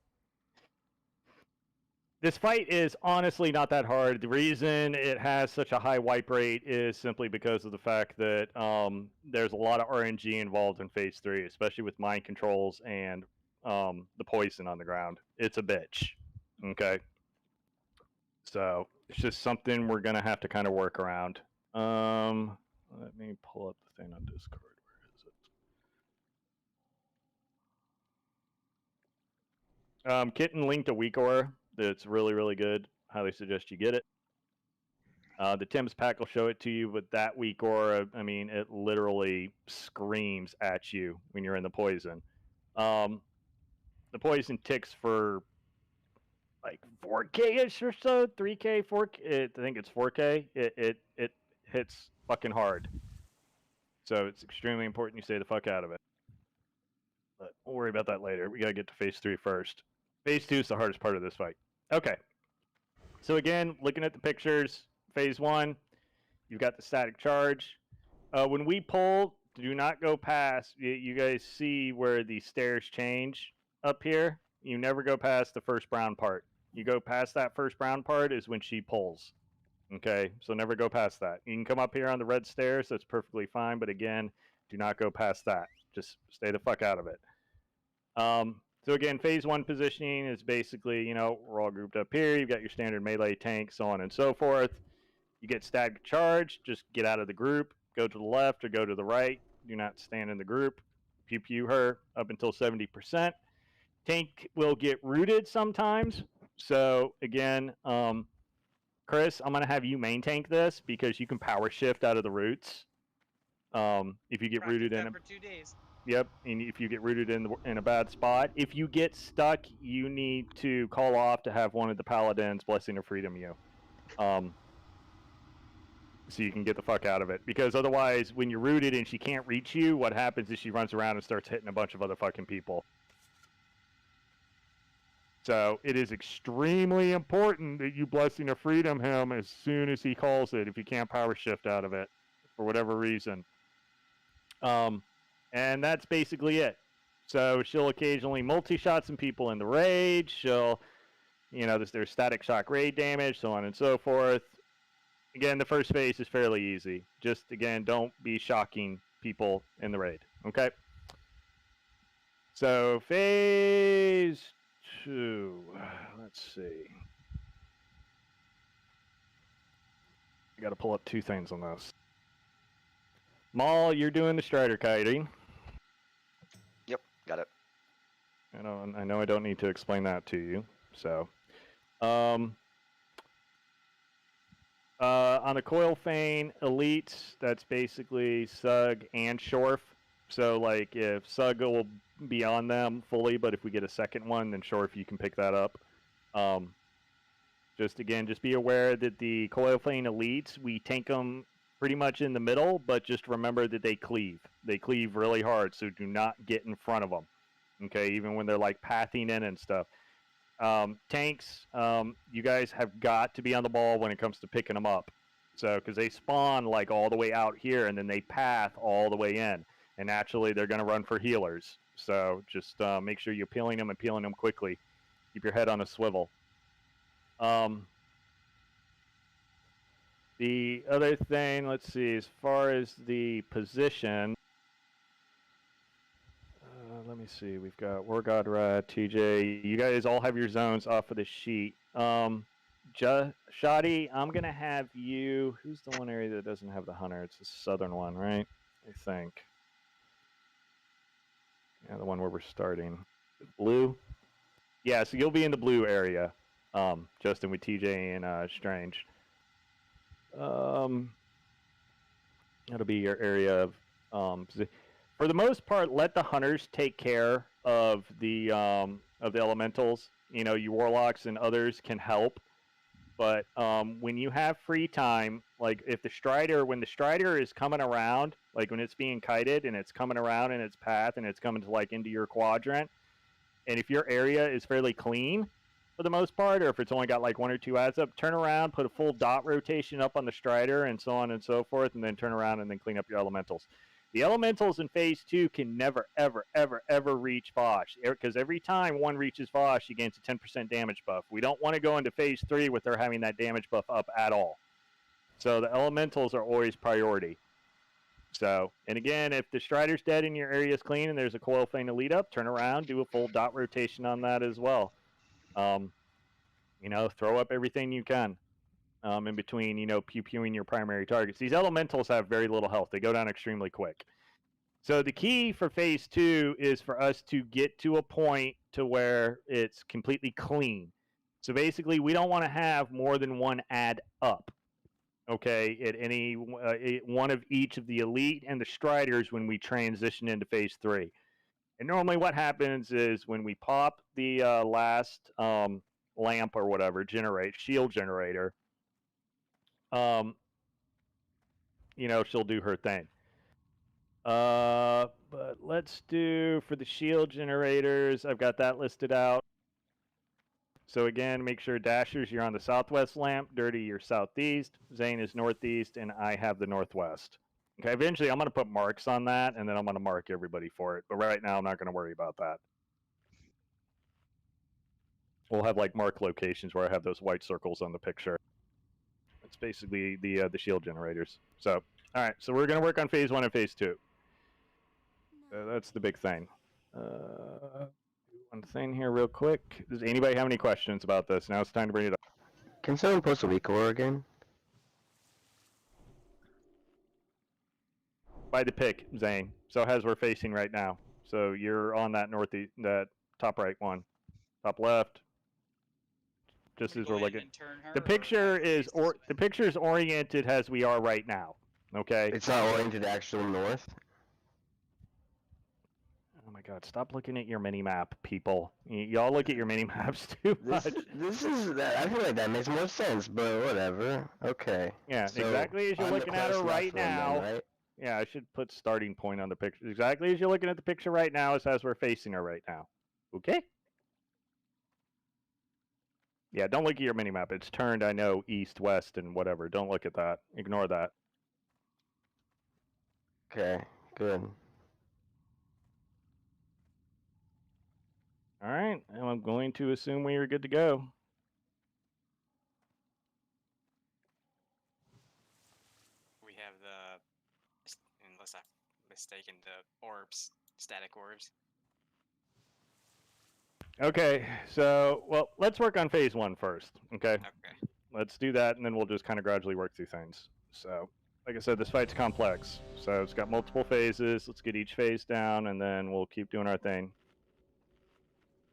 this fight is honestly not that hard. The reason it has such a high wipe rate is simply because of the fact that there's a lot of RNG involved in Phase 3, especially with mind controls and the poison on the ground. It's a bitch. Okay. So it's just something we're going to have to kind of work around. Let me pull up the thing on Discord. Where is it? Kitten linked a weak aura that's really, really good. Highly suggest you get it. The Tim's pack will show it to you, but that weak aura, I mean, it literally screams at you when you're in the poison. The poison ticks for like 4K-ish or so, 3K, 4K. I think it's 4K. It hits fucking hard. So it's extremely important you stay the fuck out of it. But we'll worry about that later. We gotta get to phase 3 first. Phase 2 is the hardest part of this fight. Okay. So again, looking at the pictures, phase 1, you've got the static charge. When we pull, do not go past. You guys see where the stairs change up here? You never go past the first brown part. You go past that first brown part is when she pulls. Okay, so never go past that. You can come up here on the red stairs, that's perfectly fine, but again, do not go past that. Just stay the fuck out of it. So again, phase 1 positioning is basically, you know, we're all grouped up here. You've got your standard melee tank, so on and so forth. You get static charge, just get out of the group, go to the left or go to the right. Do not stand in the group. Pew pew her up until 70%. Tank will get rooted sometimes. So again, Chris, I'm gonna have you main tank this because you can power shift out of the roots. If you get rooted in for 2 days. Yep, and if you get rooted in a bad spot, if you get stuck, you need to call off to have one of the paladins blessing of freedom you. So you can get the fuck out of it. Because otherwise, when you're rooted and she can't reach you, what happens is she runs around and starts hitting a bunch of other fucking people. So it is extremely important that you blessing of freedom him as soon as he calls it, if you can't power shift out of it for whatever reason. And that's basically it. So she'll occasionally multi-shot some people in the raid. She'll, you know, there's static shock raid damage, so on and so forth. Again, the first phase is fairly easy. Just, again, don't be shocking people in the raid, okay? So, phase 2. Let's see. I gotta pull up 2 things on this. Maul, you're doing the strider kiting. Yep, got it. I know I don't need to explain that to you. So, on the Coil Feign Elites, that's basically Sug and Shorf. So, like, if Sug will be on them fully, but if we get a second one, then Shorf, you can pick that up. Just be aware that the Coil Feign Elites, we tank them pretty much in the middle, but just remember that they cleave. They cleave really hard, so do not get in front of them. Okay, even when they're like pathing in and stuff. Tanks, you guys have got to be on the ball when it comes to picking them up. So, because they spawn like all the way out here, and then they path all the way in. And naturally, they're going to run for healers. So, just make sure you're peeling them and peeling them quickly. Keep your head on a swivel. The other thing, let's see, as far as the position, let me see, we've got War God Rat, TJ, you guys all have your zones off of the sheet. Shoddy, I'm going to have you, who's the one area that doesn't have the hunter? It's the southern one, right? I think. Yeah, the one where we're starting. Blue? Yeah, so you'll be in the blue area, Justin, with TJ and Strange. That'll be your area of for the most part, let the hunters take care of the elementals. You know, your warlocks and others can help, but when you have free time, like if when the strider is coming around, like when it's being kited and it's coming around in its path and it's coming to like into your quadrant, and if your area is fairly clean for the most part, or if it's only got like 1 or 2 ads up, turn around, put a full dot rotation up on the strider and so on and so forth, and then turn around and then clean up your elementals. The elementals in phase 2 can never, ever, ever, ever reach Vosh, because every time one reaches Vosh, he gains a 10% damage buff. We don't want to go into phase 3 with her having that damage buff up at all. So the elementals are always priority. So, and again, if the strider's dead and your area is clean and there's a Coil Feign Elite up, turn around, do a full dot rotation on that as well. You know, throw up everything you can in between, you know, pew-pewing your primary targets. These elementals have very little health. They go down extremely quick. So the key for phase 2 is for us to get to a point to where it's completely clean. So basically, we don't want to have more than one ad up, okay, at any one of each of the elite and the striders when we transition into phase 3. And normally what happens is when we pop the last lamp or whatever, shield generator, you know, she'll do her thing. But let's do, for the shield generators, I've got that listed out. So again, make sure Dashers, you're on the southwest lamp, Dirty, you're southeast, Zane is northeast, and I have the northwest. Okay, eventually I'm going to put marks on that, and then I'm going to mark everybody for it. But right now I'm not going to worry about that. We'll have like mark locations where I have those white circles on the picture. That's basically the shield generators. So, all right, so we're going to work on phase 1 and phase 2. That's the big thing. One thing here real quick. Does anybody have any questions about this? Now it's time to bring it up. Can someone post a weak aura again? By the pick, Zane. So as we're facing right now. So you're on that northeast, that top right one. Top left. Just as we're looking. The picture is the picture is oriented as we are right now. Okay? It's not oriented actually north? Oh my god, stop looking at your mini-map, people. Y'all look at your mini-maps too much. This is that. I feel like that makes more sense, but whatever. Okay. Yeah, So, exactly as you're I'm the looking at her close right left one now. then, right? Yeah, I should put starting point on the picture. Exactly as you're looking at the picture right now is as we're facing her right now. Okay? Yeah, don't look at your mini-map. It's turned, I know, east, west, and whatever. Don't look at that. Ignore that. Okay, good. All right, and I'm going to assume we are good to go. We have unless I'm mistaken, the orbs, static orbs. Okay, so, well, let's work on phase 1 first, okay? Okay. Let's do that, and then we'll just kind of gradually work through things. So, like I said, this fight's complex. So it's got multiple phases. Let's get each phase down, and then we'll keep doing our thing.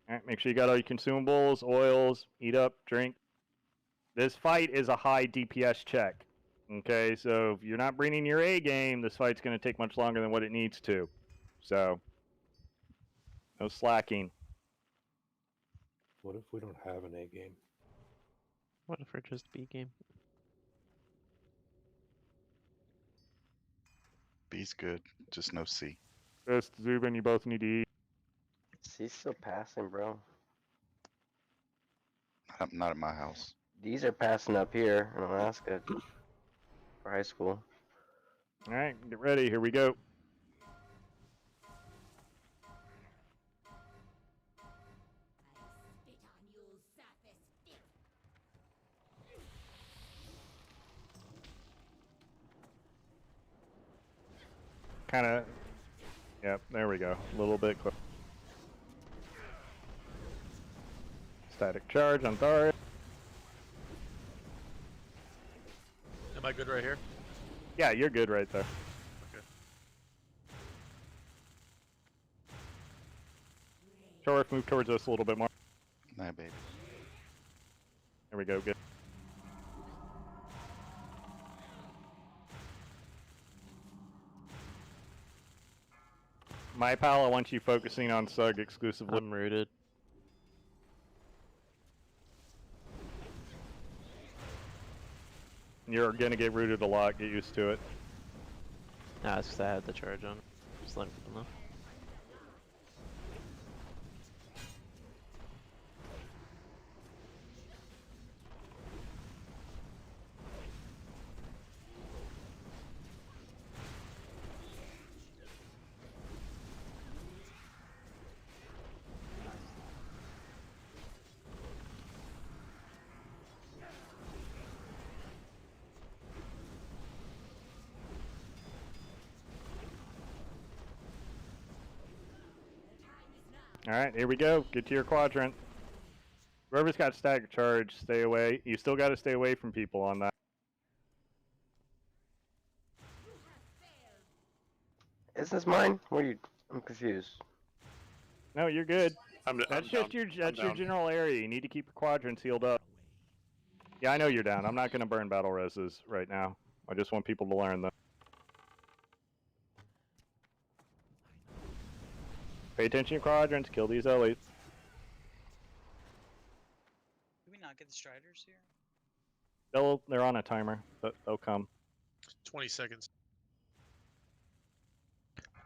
All right, make sure you got all your consumables, oils, eat up, drink. This fight is a high DPS check. Okay, so if you're not bringing your A game, this fight's going to take much longer than what it needs to. So, no slacking. What if we don't have an A game? What if we're just B game? B's good, just no C. Just Zubin, you both need to eat. C's still passing, bro. Not at my house. These are passing up here in Alaska for high school. All right, get ready. Here we go. Kind of, yep, there we go. A little bit close. Static charge on Thar. Am I good right here? Yeah, you're good right there. Okay. Shorf, move towards us a little bit more. Nah, baby. There we go, good. My pal, I want you focusing on Sug exclusively. I'm rooted. You're gonna get rooted a lot, get used to it. Nah, it's because I had the charge on. Just letting people know. Alright, here we go. Get to your quadrant. Whoever's got stagger charge, stay away. You still got to stay away from people on that. Is this mine? What are you? I'm confused. No, you're good. I'm That's down. just your I'm that's your down. general area. You need to keep your quadrants healed up. Yeah, I know you're down. I'm not gonna burn battle reses right now. I just want people to learn that. Pay attention to quadrants. Kill these elites. Do we not get the Striders here? They're on a timer, but they'll come. 20 seconds.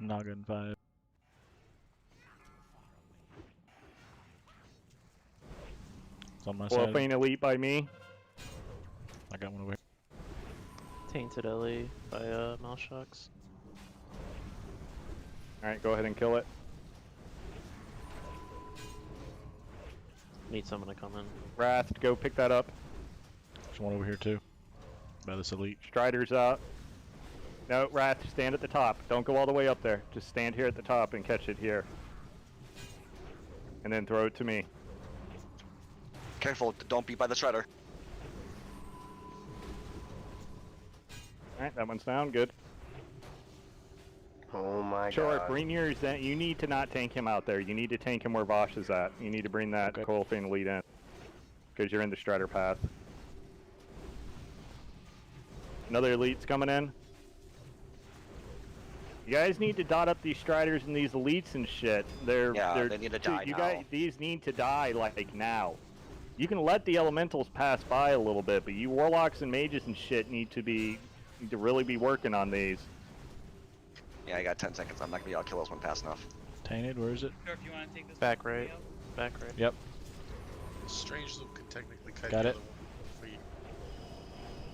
Noggin 5. It's on my Well, side. faint elite by me. I got one over here. Tainted Ellie by Malshocks. Alright, go ahead and kill it. Need someone to come in. Wrath, go pick that up. There's one over here too. By this elite. Strider's up. No, Wrath, stand at the top. Don't go all the way up there. Just stand here at the top and catch it here. And then throw it to me. Careful, don't be by the Strider. Alright, that one's down. Good. Oh my Shorf, god. bring yours. You need to not tank him out there. You need to tank him where Vosh is at. You need to bring that coil thing lead in. Because you're in the Strider path. Another elite's coming in. You guys need to dot up these Striders and these elites and shit. They need to die you now. guys, these need to die like now. You can let the elementals pass by a little bit, but you warlocks and mages and shit need to really be working on these. Yeah, I got 10 seconds. I'm not gonna be able to kill this one fast enough. Tainted, where is it? Or if you want to take this Back right. Back right. Yep. Strange loop could technically cut Got the it. other one if we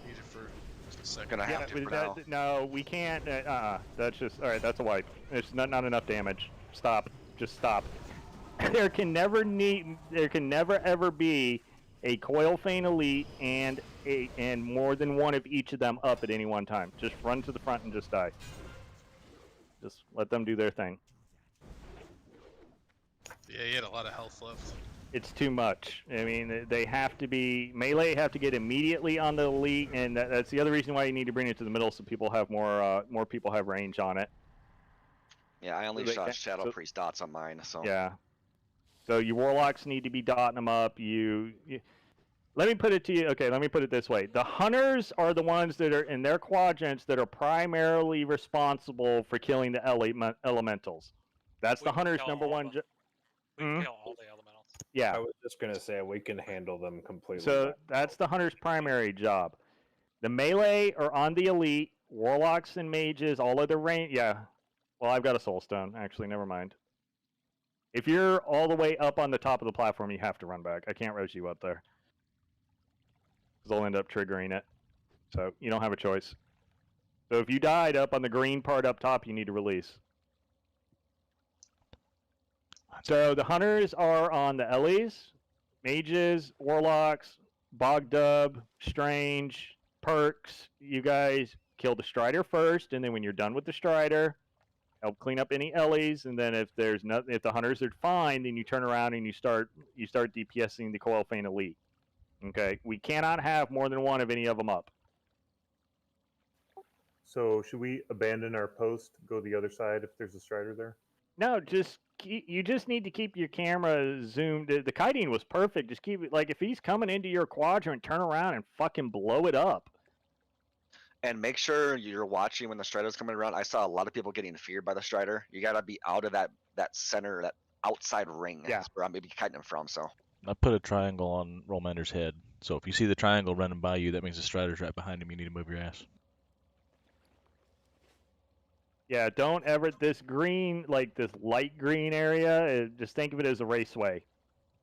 need it for just a second. Gonna have to for now. No, we can't. That's just alright. That's a wipe. It's not enough damage. Stop. Just stop. There can never ever be a coil feint elite and more than one of each of them up at any one time. Just run to the front and just die. Just let them do their thing. Yeah, he had a lot of health left. It's too much. I mean, they have to be melee. Have to get immediately on the elite, and that's the other reason why you need to bring it to the middle, so people have more people have range on it. Yeah, I only So they shot can't- Shadow so- Priest dots on mine, so. Yeah. So your warlocks need to be dotting them up. Let me put it to you. Okay, let me put it this way: the hunters are the ones that are in their quadrants that are primarily responsible for killing the elementals. That's the hunter's number one. We can kill all the elementals. Yeah. I was just gonna say we can handle them completely. So that's the hunter's primary job. The melee are on the elite, warlocks and mages, all of the range. Yeah. Well, I've got a soul stone. Actually, never mind. If you're all the way up on the top of the platform, you have to run back. I can't res you up there. Because they'll end up triggering it. So you don't have a choice. So if you died up on the green part up top, you need to release. So the hunters are on the Ellies, mages, warlocks, Bogdub, Strange, Perks. You guys kill the Strider first, and then when you're done with the Strider, help clean up any Ellies, and then if the hunters are fine, then you turn around and you start DPSing the Coil Feint Elite. Okay, we cannot have more than one of any of them up. So should we abandon our post, go the other side if there's a Strider there? No, you just need to keep your camera zoomed. The kiting was perfect. Just keep it, like, if he's coming into your quadrant, turn around and fucking blow it up. And make sure you're watching when the Strider's coming around. I saw a lot of people getting feared by the Strider. You gotta be out of that center, that outside ring. Yeah. That's where I'm maybe kiting him from, so. I put a triangle on Rolmander's head. So if you see the triangle running by you, that means the Strider's right behind him. You need to move your ass. Yeah, don't ever, this green, like this light green area, just think of it as a raceway.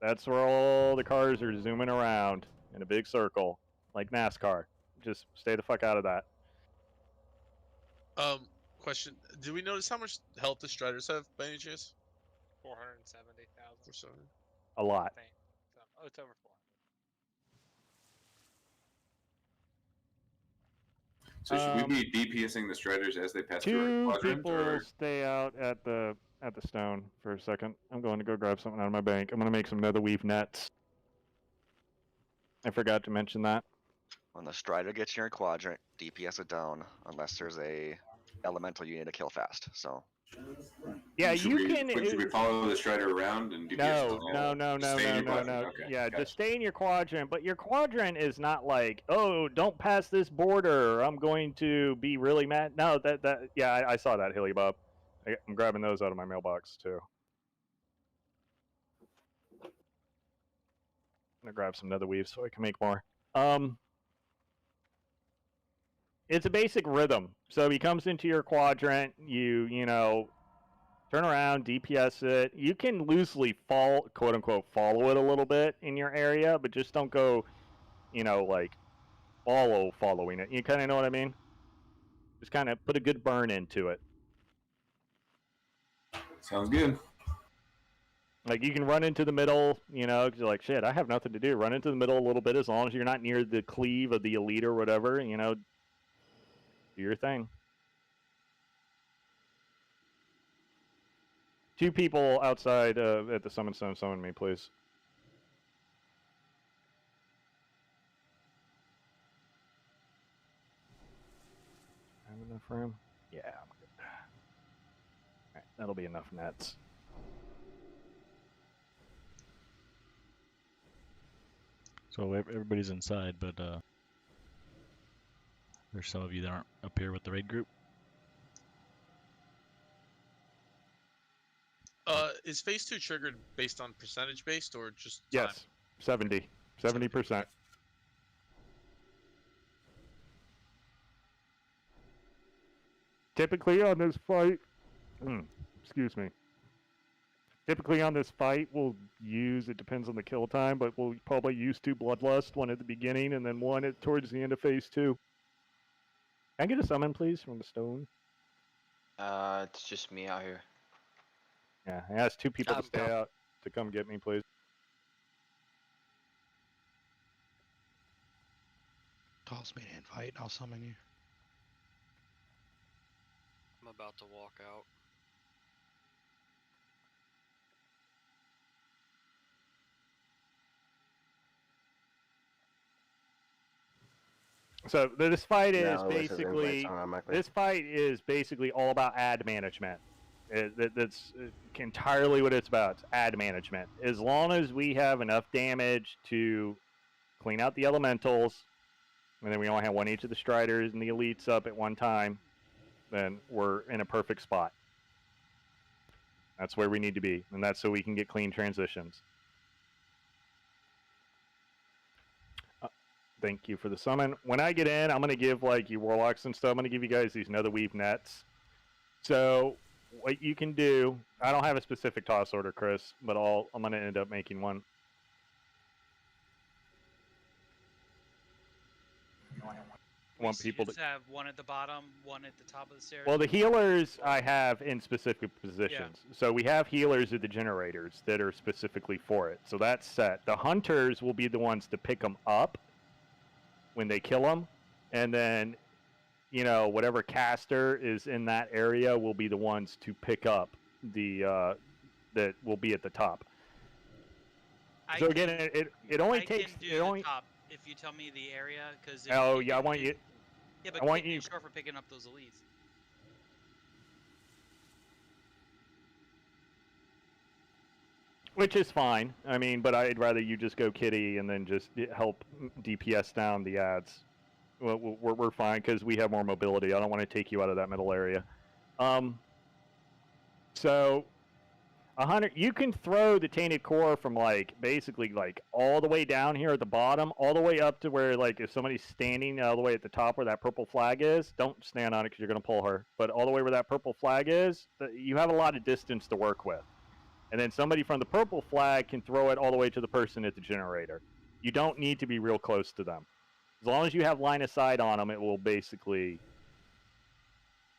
That's where all the cars are zooming around in a big circle, like NASCAR. Just stay the fuck out of that. Question: do we notice how much health the Striders have by any chance? 470,000. Or so. A lot. I think. Oh, it's over 400. So should we be DPSing the Striders as they pass through Two our quadrant? people Or... stay out at the stone for a second. I'm going to go grab something out of my bank. I'm going to make some nether weave nets. I forgot to mention that. When the Strider gets in your quadrant, DPS it down, unless there's a elemental you need to kill fast. So Yeah, Should we follow the Strider around and DPS? No. Stay in your quadrant. Okay, Yeah, gotcha. just stay in your quadrant. But your quadrant is not like, oh, don't pass this border. I'm going to be really mad. No, yeah, I saw that, Hilly Bob. I'm grabbing those out of my mailbox too. I'm gonna grab some nether weave so I can make more. It's a basic rhythm. So he comes into your quadrant. You know. Turn around, DPS it. You can loosely quote unquote, follow it a little bit in your area, but just don't go, like following it. You kind of know what I mean? Just kind of put a good burn into it. Sounds good. Like you can run into the middle, because you're like, shit, I have nothing to do. Run into the middle a little bit as long as you're not near the cleave of the elite or whatever, do your thing. 2 people outside at the summon stone, summon me, please. Have enough room? Yeah, I'm good. Alright, that'll be enough nets. So everybody's inside, but there's some of you that aren't up here with the raid group. Is phase 2 triggered based on percentage based or just time? Yes, 70%. Typically on this fight, excuse me. Typically on this fight, we'll use, it depends on the kill time, but we'll probably use 2 Bloodlust, one at the beginning and then one towards the end of phase 2. Can I get a summon, please, from the stone? It's just me out here. Yeah, I asked 2 people to stay out to come get me, please. Toss me an invite, I'll summon you. I'm about to walk out. So this fight is basically all about ad management. That's entirely what it's about. It's ad management. As long as we have enough damage to clean out the elementals, and then we only have 1 each of the Striders and the elites up at one time, then we're in a perfect spot. That's where we need to be, and that's so we can get clean transitions. Thank you for the summon. When I get in, I'm going to give, you Warlocks and stuff, I'm going to give you guys these nether weave nets. So what you can do, I don't have a specific toss order, Chris, but I'm going to end up making one. Want people to have one at the bottom, one at the top of the stairs. Well, the healers I have in specific positions. Yeah. So we have healers at the generators that are specifically for it. So that's set. The hunters will be the ones to pick them up when they kill them, and then whatever caster is in that area will be the ones to pick up the that will be at the top. So again, it only takes top if you tell me the area, because I want you. Yeah, but I want you. Shorf for picking up those elites. Which is fine. I mean, but I'd rather you just go kitty and then just help DPS down the ads. Well, we're fine because we have more mobility. I don't want to take you out of that middle area. So 100. You can throw the tainted core from basically all the way down here at the bottom, all the way up to where if somebody's standing all the way at the top where that purple flag is. Don't stand on it because you're gonna pull her. But all the way where that purple flag is, you have a lot of distance to work with. And then somebody from the purple flag can throw it all the way to the person at the generator. You don't need to be real close to them. As long as you have line of sight on them, it will basically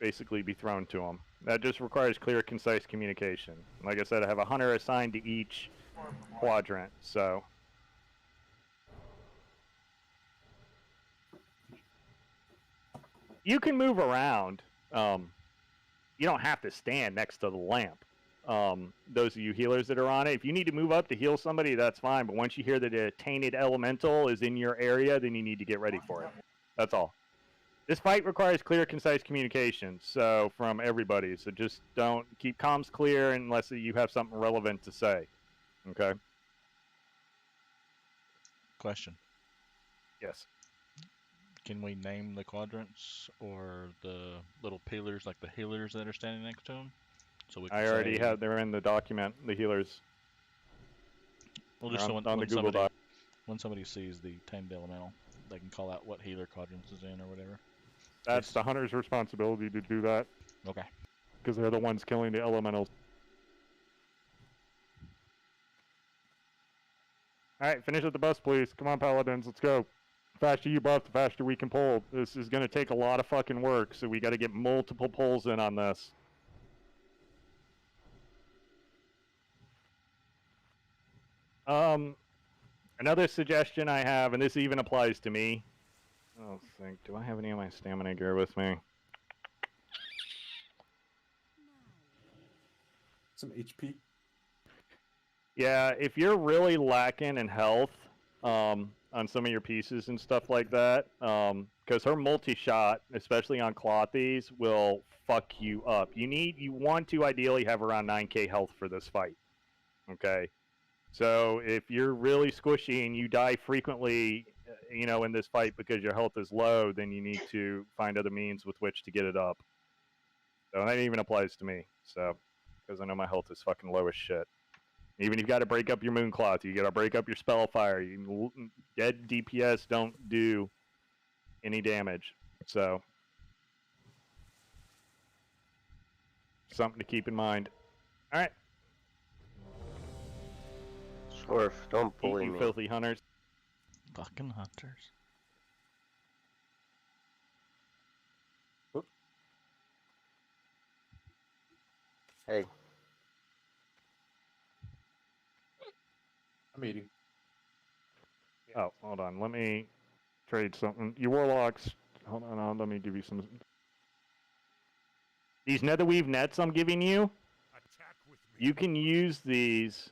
be thrown to them. That just requires clear, concise communication. Like I said, I have a hunter assigned to each quadrant, so. You can move around. You don't have to stand next to the lamp. Those of you healers that are on it, if you need to move up to heal somebody, that's fine. But once you hear that a tainted elemental is in your area, then you need to get ready for it. That's all. This fight requires clear, concise communication. So from everybody. So just don't keep comms clear unless you have something relevant to say. Okay. Question. Yes. Can we name the quadrants or the little pillars, like the healers that are standing next to them? So we can I already say, have. They're in the document. The healers. well, just on, so on the Google Doc. when somebody sees the tamed elemental, they can call out what healer quadrants is in or whatever. That's the hunter's responsibility to do that. Okay. Because they're the ones killing the elementals. Alright, finish up the bus, please. Come on, paladins, let's go. The faster you buff, the faster we can pull. This is going to take a lot of fucking work, so we got to get multiple pulls in on this. Another suggestion I have, and this even applies to me. Oh, think, do I have any of my stamina gear with me? Some HP. Yeah, if you're really lacking in health on some of your pieces and stuff like that, because her multi-shot, especially on Clothies, will fuck you up. You want to ideally have around 9k health for this fight. Okay, so if you're really squishy and you die frequently, in this fight because your health is low, then you need to find other means with which to get it up. So that even applies to me. So, because I know my health is fucking low as shit. Even if you got to break up your Mooncloth, you got to break up your Spellfire. Dead DPS don't do any damage. So, something to keep in mind. All right. Shorf, don't bully you me. filthy hunters. Fucking hunters. Hey. I'm eating. Oh, hold on. Let me trade something. You warlocks. Hold on. Let me give you some. These netherweave nets I'm giving you. You can use these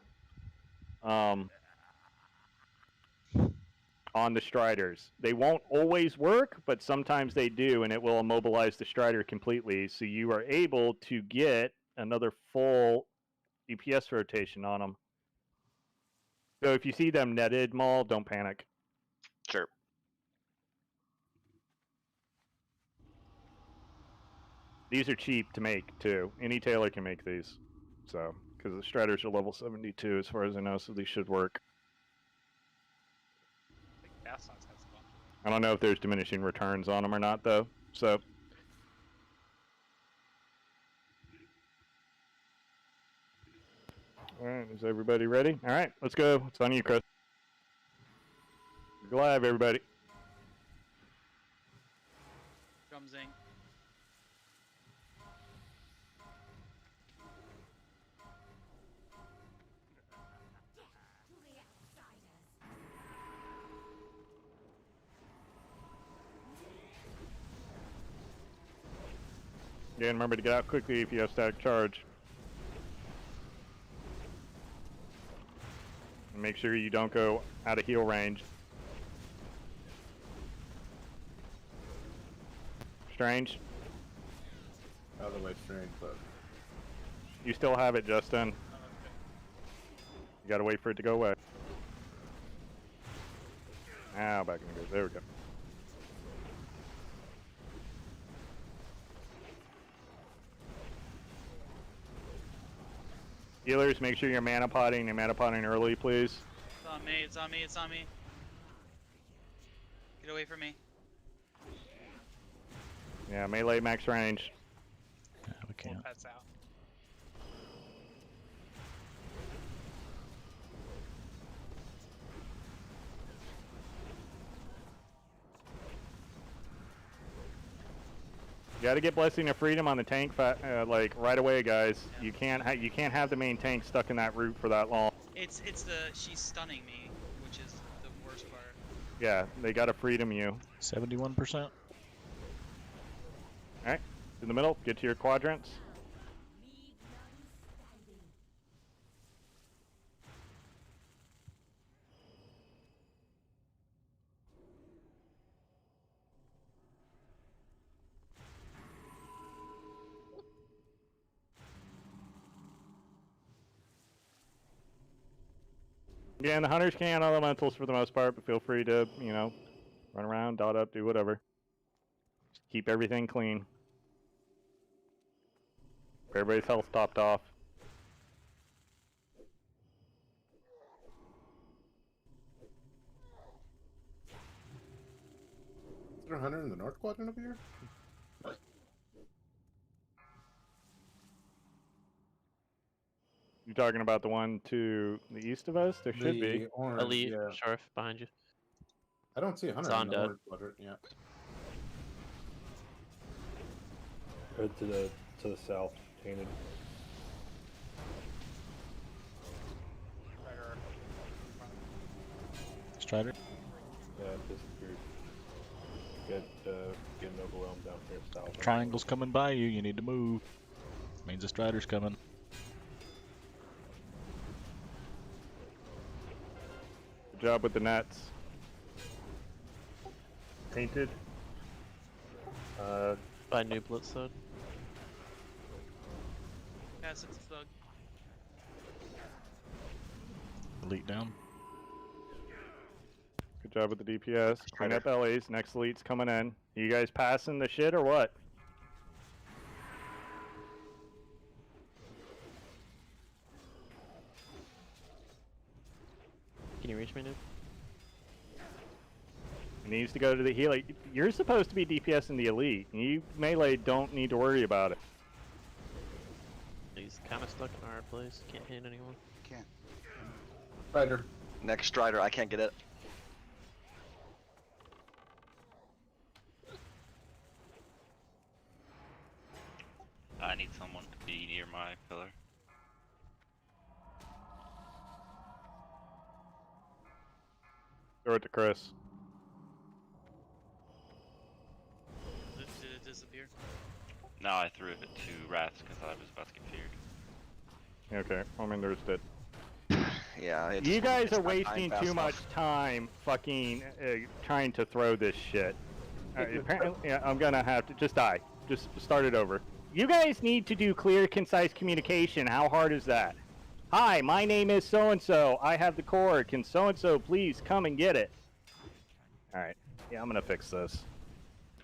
on the Striders. They won't always work, but sometimes they do, and it will immobilize the Strider completely. So you are able to get another full DPS rotation on them. So if you see them netted, Maul, don't panic. Sure. These are cheap to make, too. Any tailor can make these. So, because the Striders are level 72 as far as I know, so these should work. I don't know if there's diminishing returns on them or not, though. So, all right, is everybody ready? All right, let's go. It's on you, Chris. Go live, everybody. Drumzing. Again, remember to get out quickly if you have static charge. And make sure you don't go out of heal range. Strange. Out of the way, strange, but You still have it, Justin. You gotta wait for it to go away. Now back in the good. There we go. Healers, make sure you're mana potting and mana potting early, please. It's on me, it's on me, it's on me. Get away from me. Yeah, melee max range. Yeah, we can't. Pets out. You gotta get Blessing of Freedom on the tank, like right away, guys. Yeah. You can't have the main tank stuck in that route for that long. It's she's stunning me, which is the worst part. Yeah, they gotta freedom you. 71%. All right, in the middle. Get to your quadrants. Yeah, and the hunters can elementals for the most part, but feel free to, you know, run around, dot up, do whatever. Just keep everything clean. Everybody's health topped off. Is there a hunter in the north quadrant over here? You're talking about the one to the east of us? There should be. Orange, Elite, yeah. Shorf behind you. I don't see a hunter It's in on the dead. orange quadrant. Yeah. Head to the south, tainted. Strider? Yeah, it disappeared. Getting overwhelmed down here south. Triangle's coming by you. You need to move. Means the Strider's coming. Good job with the nets. Tainted. By new blitz side. Yes, it's a thug. Elite down. Good job with the DPS. Clean up LAs. Next elite's coming in. You guys passing the shit or what? Can you reach me, Noob? It needs to go to the healer. You're supposed to be DPS in the elite. You melee don't need to worry about it. He's kind of stuck in our place. Can't hit anyone. Can't. Strider. Next Strider, I can't get it. I need someone to be near my pillar. Throw it to Chris. Did it disappear? No, I threw it to Wrath because I was about to get feared. Okay, I mean there's the. Yeah, it's, You guys it's are not dying wasting fast too much enough. time fucking trying to throw this shit. Apparently, yeah, I'm gonna have to just die. Just start it over. You guys need to do clear, concise communication. How hard is that? Hi, my name is so-and-so. I have the core. Can so-and-so please come and get it? Alright. Yeah, I'm gonna fix this.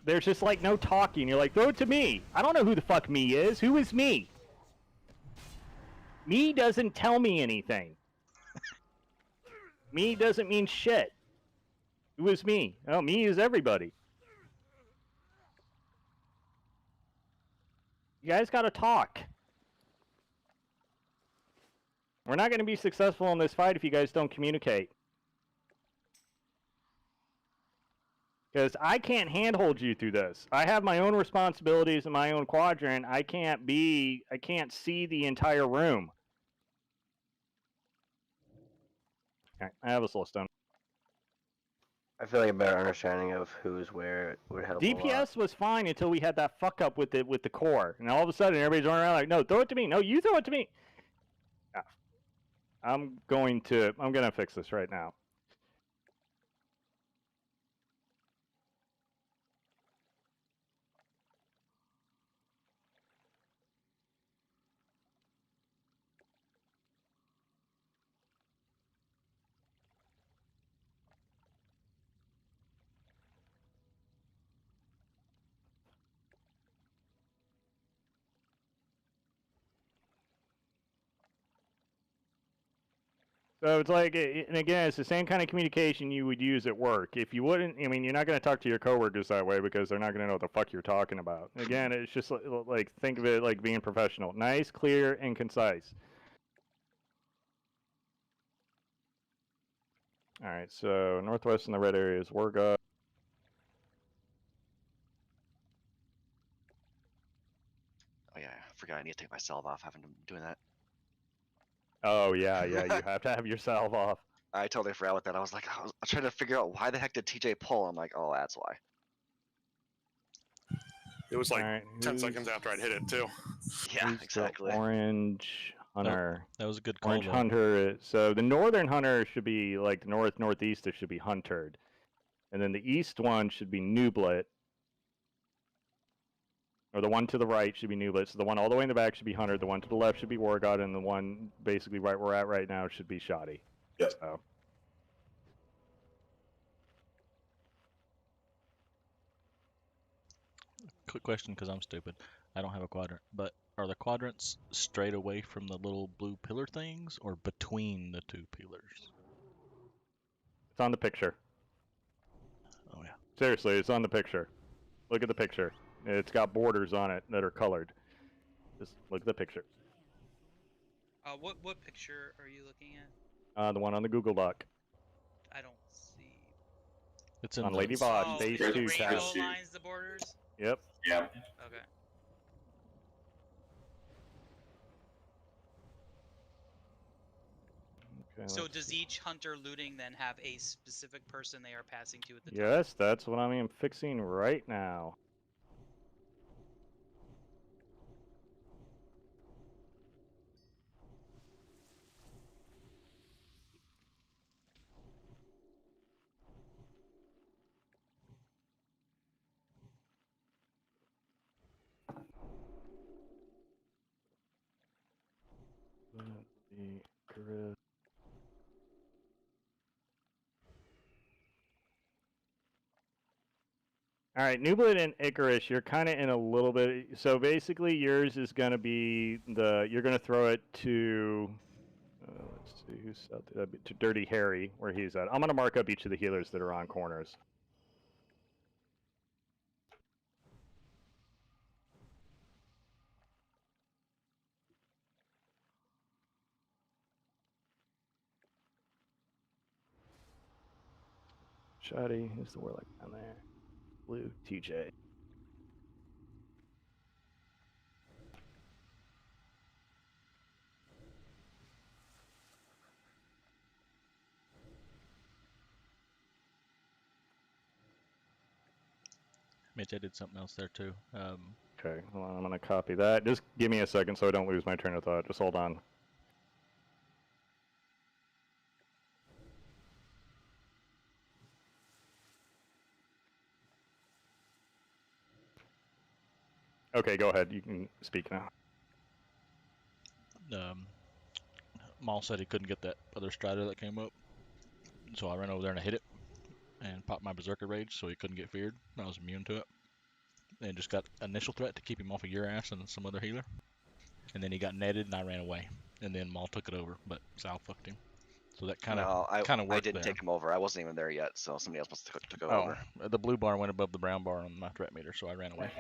There's just like no talking. You're like, throw it to me. I don't know who the fuck me is. Who is me? Me doesn't tell me anything. Me doesn't mean shit. Who is me? Oh, me is everybody. You guys gotta talk. We're not gonna be successful in this fight if you guys don't communicate. Because I can't handhold you through this. I have my own responsibilities in my own quadrant. I can't see the entire room. Okay, I have a slow stone. I feel like a better understanding of who's where would help a lot. DPS was fine until we had that fuck up with the core, and all of a sudden everybody's running around like, no, throw it to me. No, you throw it to me. Yeah. I'm gonna fix this right now. So it's like, and again, it's the same kind of communication you would use at work. If you wouldn't, I mean, you're not going to talk to your coworkers that way because they're not going to know what the fuck you're talking about. Again, it's just like think of it like being professional. Nice, clear, and concise. All right, so northwest in the red area is Warga. Oh yeah, I forgot I need to take my salve off. I haven't been doing that. Oh yeah, you have to have your salve off. I totally forgot about that. I was like, I was trying to figure out why the heck did TJ pull. I'm like, oh, that's why. It was like Alright, 10 seconds after I'd hit it too. Yeah, Who's the exactly. Orange hunter. That was a good call. Orange though. hunter. So the northern hunter should be like the northeast. It should be huntered, and then the east one should be nublet. Or the one to the right should be nublet. So the one all the way in the back should be hunter. The one to the left should be wargod, and the one basically right where we're at right now should be shoddy. Yep. So quick question, because I'm stupid. I don't have a quadrant, but are the quadrants straight away from the little blue pillar things, or between the two pillars? It's on the picture. Oh yeah. Seriously, it's on the picture. Look at the picture. It's got borders on it that are colored. Just look at the picture. What picture are you looking at? The one on the Google Doc. I don't see. It's in on the... Lady Vosh, Oh, phase the 2 rainbow tab. lines the borders? Yep. Yeah. Okay. Okay, So let's does see. each hunter looting then have a specific person they are passing to at the time? Yes, that's what I'm fixing right now. All right, Nublet and Icarus, you're kind of in a little bit. So basically, yours is going to be you're going to throw it to. Let's see who's out there. To Dirty Harry, where he's at. I'm going to mark up each of the healers that are on corners. Shoddy, who's the warlock down there? Blue, TJ. Mitch, I did something else there too. Okay, hold on, I'm going to copy that. Just give me a second so I don't lose my train of thought. Just hold on. Okay, go ahead. You can speak now. Maul said he couldn't get that other strider that came up, so I ran over there and I hit it and popped my berserker rage so he couldn't get feared. I was immune to it. And just got initial threat to keep him off of your ass and some other healer. And then he got netted and I ran away. And then Maul took it over, but Sal fucked him. So that kind of worked. I didn't there. take him over. I wasn't even there yet, so somebody else must have took over. The blue bar went above the brown bar on my threat meter, so I ran away.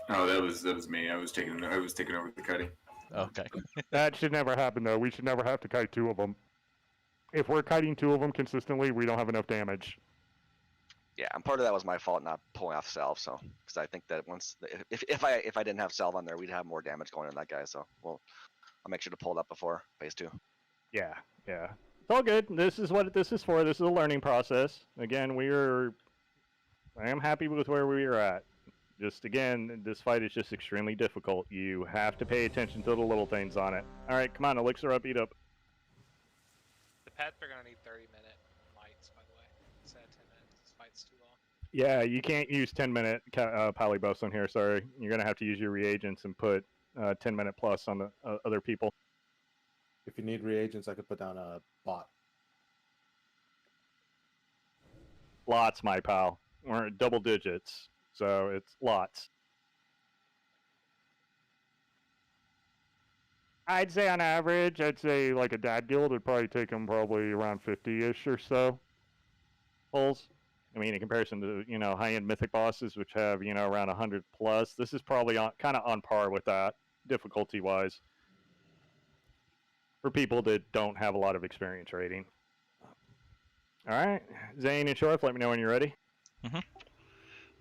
Oh, that was me. I was taking over the cutting. Okay. That should never happen, though. We should never have to kite two of them. If we're kiting two of them consistently, we don't have enough damage. Yeah, and part of that was my fault not pulling off salve. So, because I think that if I didn't have salve on there, we'd have more damage going on that guy. So, I'll make sure to pull that before phase 2. Yeah, yeah. It's all good. This is what this is for. This is a learning process. Again, I am happy with where we are at. Just again, this fight is just extremely difficult. You have to pay attention to the little things on it. All right, come on, elixir up, eat up. The pets are gonna need 30-minute lights, by the way. Instead of 10 minutes. This fight's too long. Yeah, you can't use 10-minute polybuffs on here. Sorry, you're gonna have to use your reagents and put 10-minute plus on the other people. If you need reagents, I could put down a bot. Lots, my pal. We're at double digits, so it's lots. I'd say on average, like a dad guild would probably take them probably around 50-ish or so pulls. I mean, in comparison to, high-end mythic bosses, which have, around 100 plus, this is probably kind of on par with that, difficulty-wise, for people that don't have a lot of experience rating. All right, Zane and Shorf, let me know when you're ready. I'm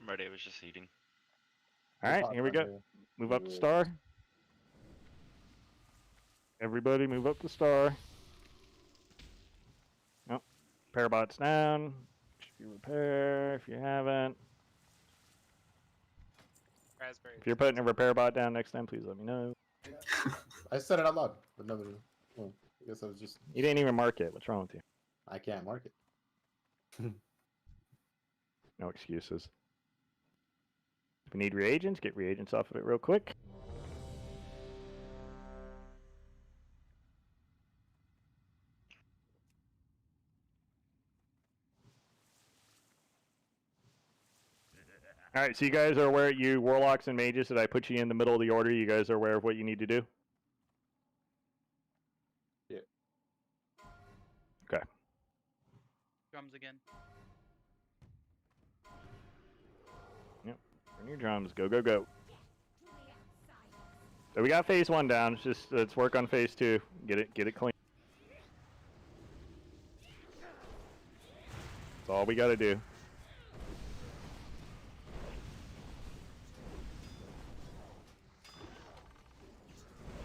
ready, I was just eating. All right, here we go. Move up the star. Everybody move up the star. Oh, repair bots down. Should you repair if you haven't. Raspberry. If you're putting a repair bot down next time, please let me know. I said it out loud, but nobody. Well, I guess I was just. You didn't even mark it. What's wrong with you? I can't mark it. No excuses. If we need reagents, get reagents off of it real quick. All right, so you guys are aware, you warlocks and mages, that I put you in the middle of the order. You guys are aware of what you need to do? Yeah. Okay. Drums again. Yep. Turn your drums. Go, go, go. So we got phase 1 down. It's just let's work on phase 2. Get it clean. That's all we got to do.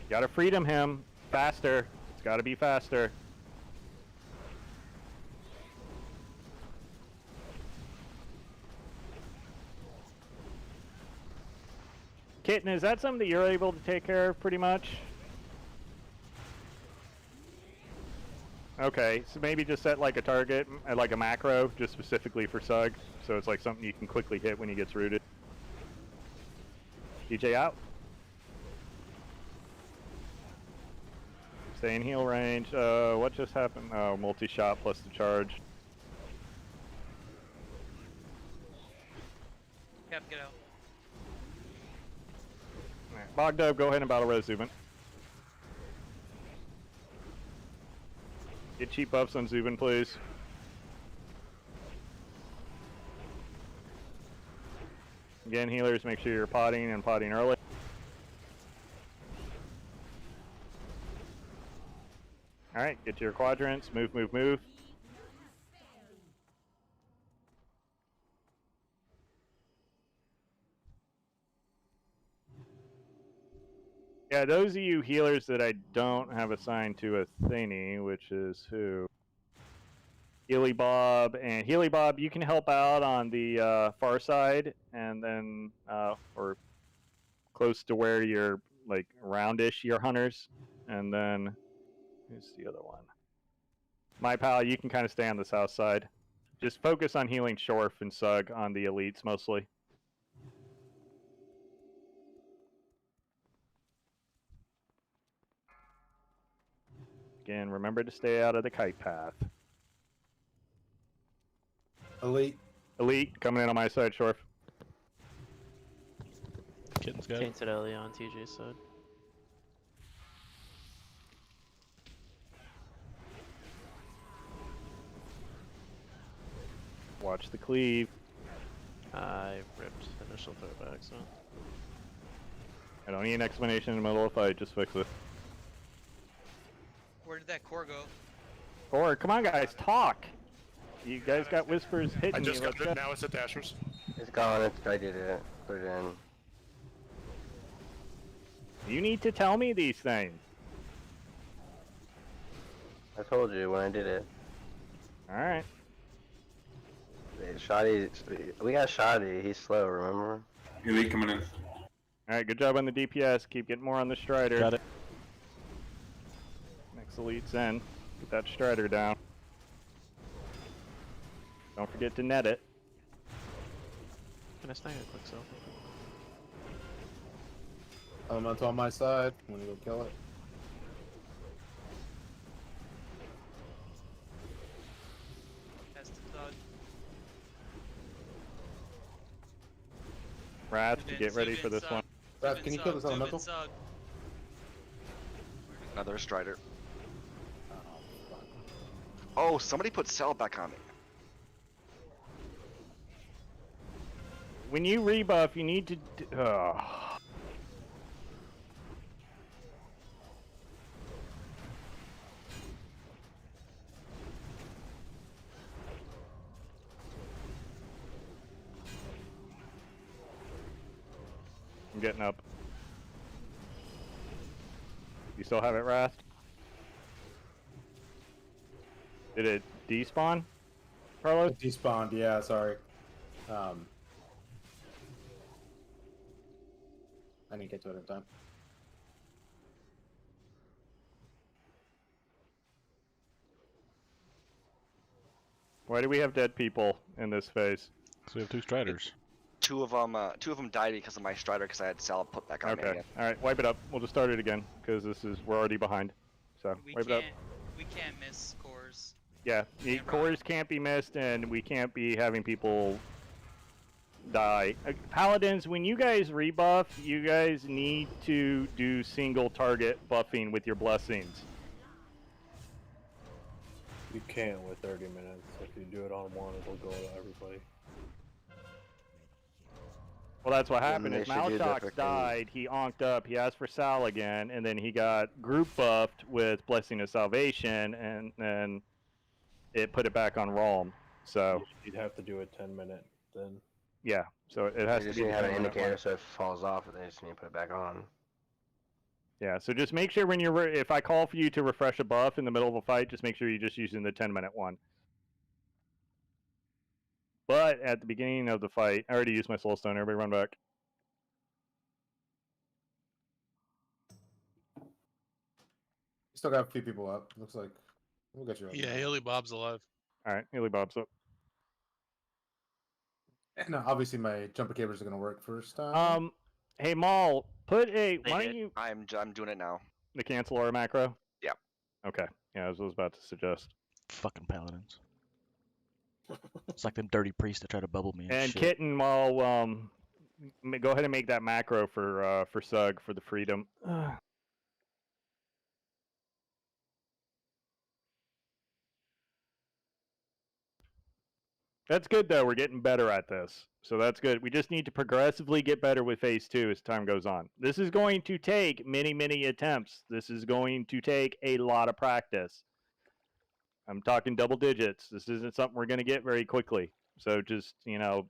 Got to freedom him faster. It's got to be faster. Kitten, is that something that you're able to take care of pretty much? Okay, so maybe just set like a target, like a macro, just specifically for Sug, so it's like something you can quickly hit when he gets rooted. DJ out. Stay in heal range. What just happened? Oh, multi-shot plus the charge. Cap, get out. Bogdub, go ahead and battle res Zubin. Get cheap buffs on Zubin, please. Again, healers, make sure you're potting and potting early. Alright, get to your quadrants. Move, move, move. Yeah, those of you healers that I don't have assigned to a thingy, which is who? Healy Bob. And Healy Bob, you can help out on the far side, and then, or close to where you're, like, roundish your hunters. And then, who's the other one? My pal, you can kind of stay on the south side. Just focus on healing Shorf and Sug on the elites mostly. Again, remember to stay out of the kite path. Elite. Elite, coming in on my side, Shorf. Kitten's got it. Tainted Ellie on TJ's side. Watch the cleave. I ripped initial throwback, so. I don't need an explanation in the middle of the fight, just fix it. Where did that core go? Or, come on guys, talk! You guys got whispers hitting I you, just let's got go. it. Now it's at Dashers. It's gone. I did it. Put it in. You need to tell me these things. I told you when I did it. Alright. Shoddy, we got Shoddy. He's slow, remember? Elite coming in. Alright, good job on the DPS. Keep getting more on the Strider. Got it. Next Elite's in. Get that Strider down. Don't forget to net it. Can I snag a quick self? Elemental on my side. I'm gonna go kill it. That's the thug. Wrath, to get ready for this one. Wrath, can you kill this elemental? Another Strider. Oh, somebody put Cell back on me. When you rebuff, you need to. I'm getting up. You still have it, Wrath? Did it despawn, Carlos? It despawned, yeah, sorry. I didn't get to it in time. Why do we have dead people in this phase? So we have 2 Striders. Two of them died because of my Strider because I had Cell put back on me Okay. again. All right, wipe it up. We'll just start it again because we're already behind. So wipe it up. We can't miss cores. Yeah, the cores can't be missed, and we can't be having people die. Paladins, when you guys rebuff, you guys need to do single target buffing with your blessings. You can't with 30 minutes. If you do it on one, it'll go to everybody. Well, that's what Then happened they is should do the Malshox frickin- died, he onked up, he asked for Sal again, and then he got group buffed with Blessing of Salvation, and then it put it back on Ralm. So You'd have to do a 10-minute then. yeah, so it has They to just be need the to have an 10-minute indicator one. so if it falls off, they just need to put it back on. Yeah, so just make sure when you're if I call for you to refresh a buff in the middle of a fight, just make sure you're just using the 10-minute one. But at the beginning of the fight, I already used my soul stone. Everybody run back. You still got a few people up. Looks like we'll get you up. Yeah, Hilly Bob's alive. All right, Hilly Bob's up. And obviously my jumper cables are gonna work first time. Hey Maul, put a. Why don't you I'm doing it now. the cancel or macro? Yeah. Okay. Yeah, I was about to suggest. Fucking paladins. It's like them dirty priests that try to bubble me And shit. Kitten, Maul, go ahead and make that macro for Sug for the freedom. That's good though. We're getting better at this, so that's good. We just need to progressively get better with phase 2 as time goes on. This is going to take many attempts. This is going to take a lot of practice. I'm talking double digits. This isn't something we're going to get very quickly. So just, beware,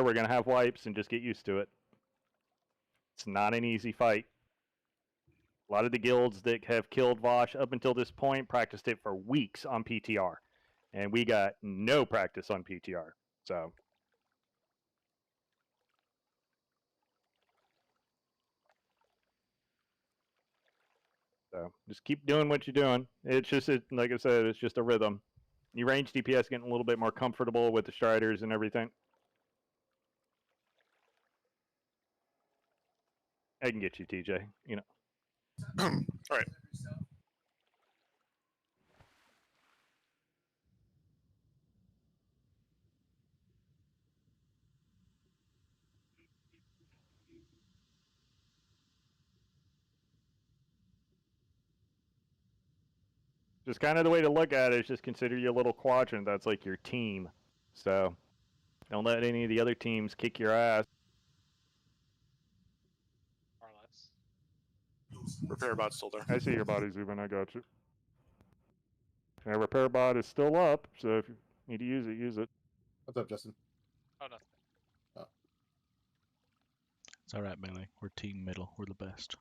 we're going to have wipes and just get used to it. It's not an easy fight. A lot of the guilds that have killed Vosh up until this point practiced it for weeks on PTR. And we got no practice on PTR. So just keep doing what you're doing. It's just, like I said, it's just a rhythm. Your range DPS getting a little bit more comfortable with the Striders and everything. I can get you, TJ. All right. Just kind of the way to look at it is just consider your little quadrant. That's like your team. So don't let any of the other teams kick your ass. More or less. Repair bot's still there. I see your body, Zubin. I got you. And repair bot is still up, so if you need to use it, use it. What's up, Justin? Oh, nothing. Oh. It's alright, Melee. We're team middle. We're the best.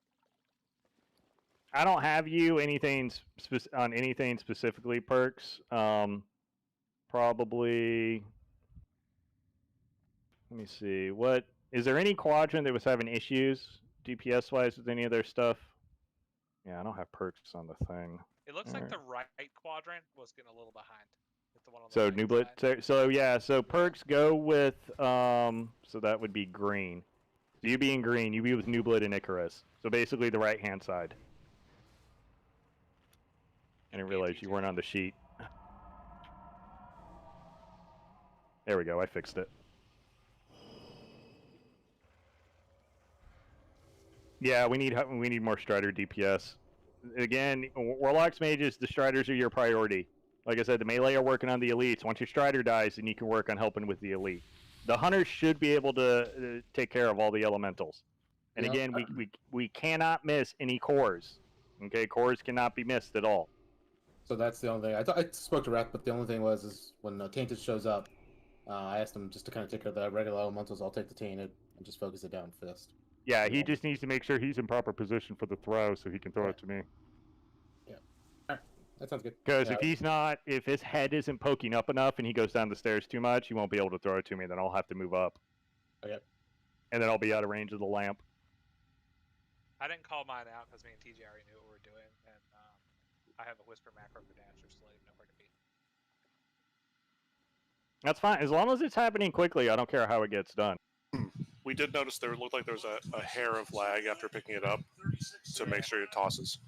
I don't have you on anything specifically perks. Probably. Let me see. What is there any quadrant that was having issues DPS wise with any of their stuff? Yeah, I don't have perks on the thing. It looks like the right quadrant was getting a little behind. With the one on the So right Nublet. So yeah. So perks go with. So that would be green. So you being green, you be with Nublet and Icarus. So basically the right hand side. I didn't realize you weren't on the sheet. There we go. I fixed it. Yeah, we need more Strider DPS. Again, Warlocks, Mages, the Striders are your priority. Like I said, the melee are working on the elites. Once your Strider dies, then you can work on helping with the elite. The Hunters should be able to take care of all the elementals. And again, we cannot miss any cores. Okay, cores cannot be missed at all. So that's the only thing. I spoke to Wrath, but the only thing is when Tainted shows up, I asked him just to kind of take care of the regular elementals. I'll take the Tainted and just focus it down fist. Yeah, he just needs to make sure he's in proper position for the throw so he can throw it to me. Yeah. All right. That sounds good. Because if his head isn't poking up enough and he goes down the stairs too much, he won't be able to throw it to me. Then I'll have to move up. Okay. And then I'll be out of range of the lamp. I didn't call mine out because me and TJ already knew what we were doing, and I have a whisper macro for Dancer, so let him know where to be. That's fine. As long as it's happening quickly, I don't care how it gets done. We did notice there looked like there was a hair of lag after picking it up to make sure it tosses.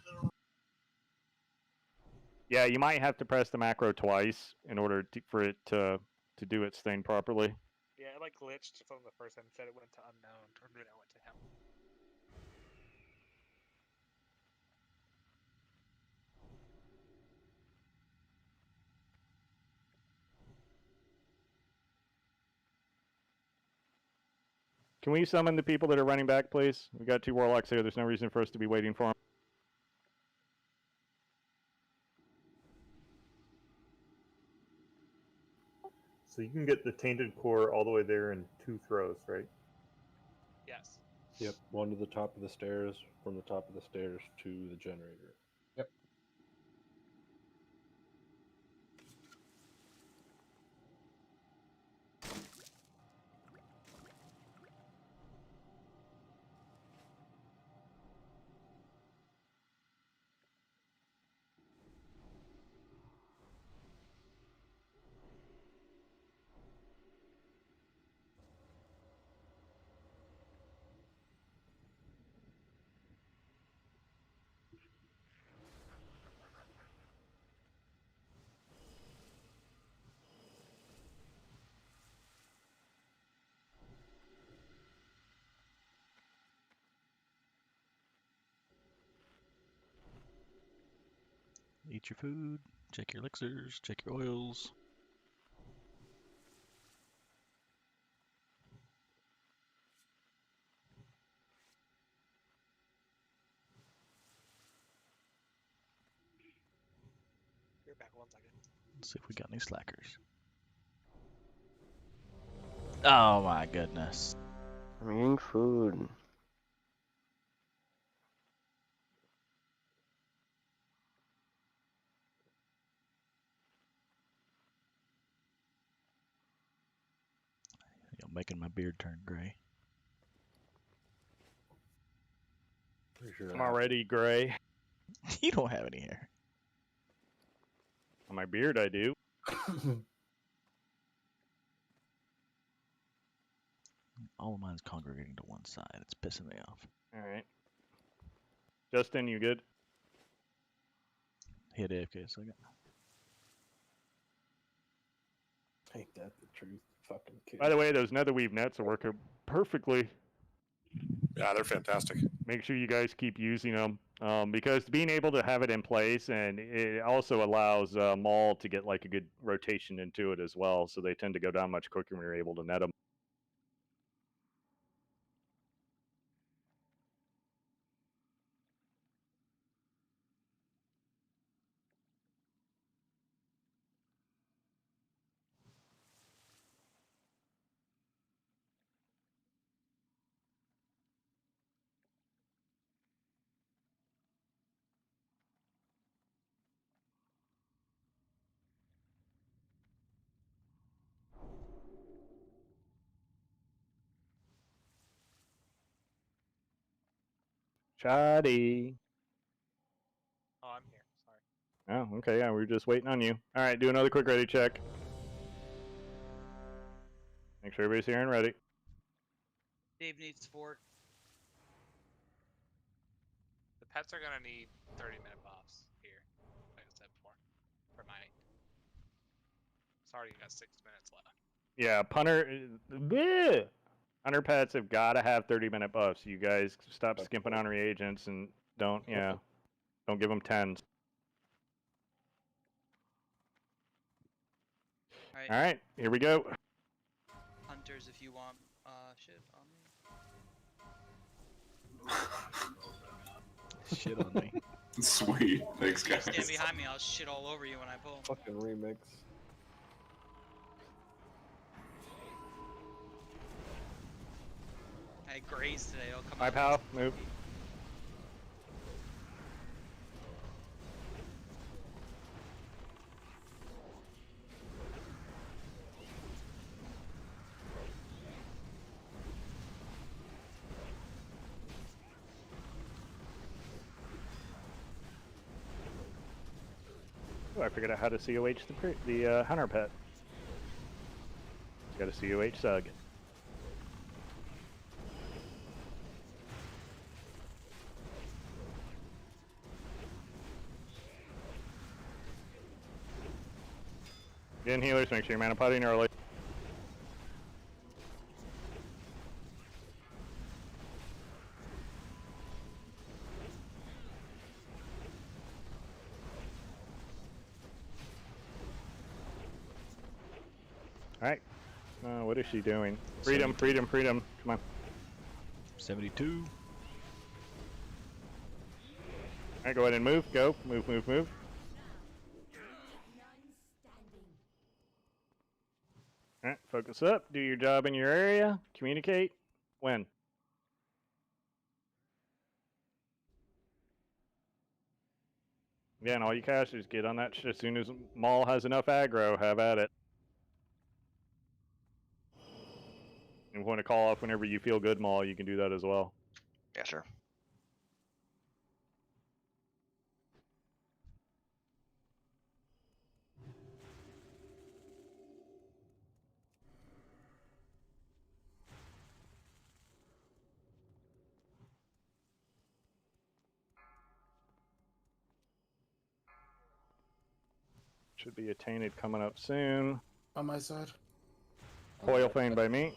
Yeah, you might have to press the macro twice in order for it to do its thing properly. Yeah, like glitched from the first time. It said it went to unknown. Or maybe I went to him. Can we summon the people that are running back, please? We got 2 warlocks here. There's no reason for us to be waiting for them. So you can get the tainted core all the way there in 2 throws, right? Yes. Yep, one to the top of the stairs, from the top of the stairs to the generator. Yep. Eat your food, check your elixirs, check your oils. You're back 1 second. Let's see if we got any slackers. Oh my goodness. I'm eating food. You're making my beard turn gray. Pretty sure I'm already gray. You don't have any hair. On my beard, I do. All of mine's congregating to one side. It's pissing me off. Alright. Justin, you good? Hit AFK a second. Ain't that the truth? Fucking kid. By the way, those netherweave nets are working perfectly. Yeah, they're fantastic. Make sure you guys keep using them. Because being able to have it in place, and it also allows Maul to get like a good rotation into it as well, so they tend to go down much quicker when you're able to net them. Shoddy. Oh, I'm here. Sorry. Oh, okay, yeah, we were just waiting on you. Alright, do another quick ready check. Make sure everybody's here and ready. Dave needs support. The pets are gonna need 30-minute buffs here, like I said before. For my. Sorry, you got 6 minutes left. Yeah, punter. Hunter pets have got to have 30-minute buffs. You guys stop skimping on reagents and don't give them 10s. All right, here we go. Hunters, if you want shit on me. Shit on me. Sweet. Thanks, guys. Stand behind me, I'll shit all over you when I pull. Fucking remix. I grazed today, I'll come My out. pal, move. Oh, I figured out how to COH the hunter pet. Got a COH sug. Again, healers, make sure you're mana potting early. Alright. What is she doing? Freedom, freedom, freedom. Come on. 72. Alright, go ahead and move. Go. Move, move, move. Alright, focus up. Do your job in your area. Communicate. When? Yeah, and all you casters get on that shit as soon as Maul has enough aggro, have at it. And want to call off whenever you feel good, Maul, you can do that as well. Yeah, sure. Should be a Tainted coming up soon. On my side. Coil Fane by me.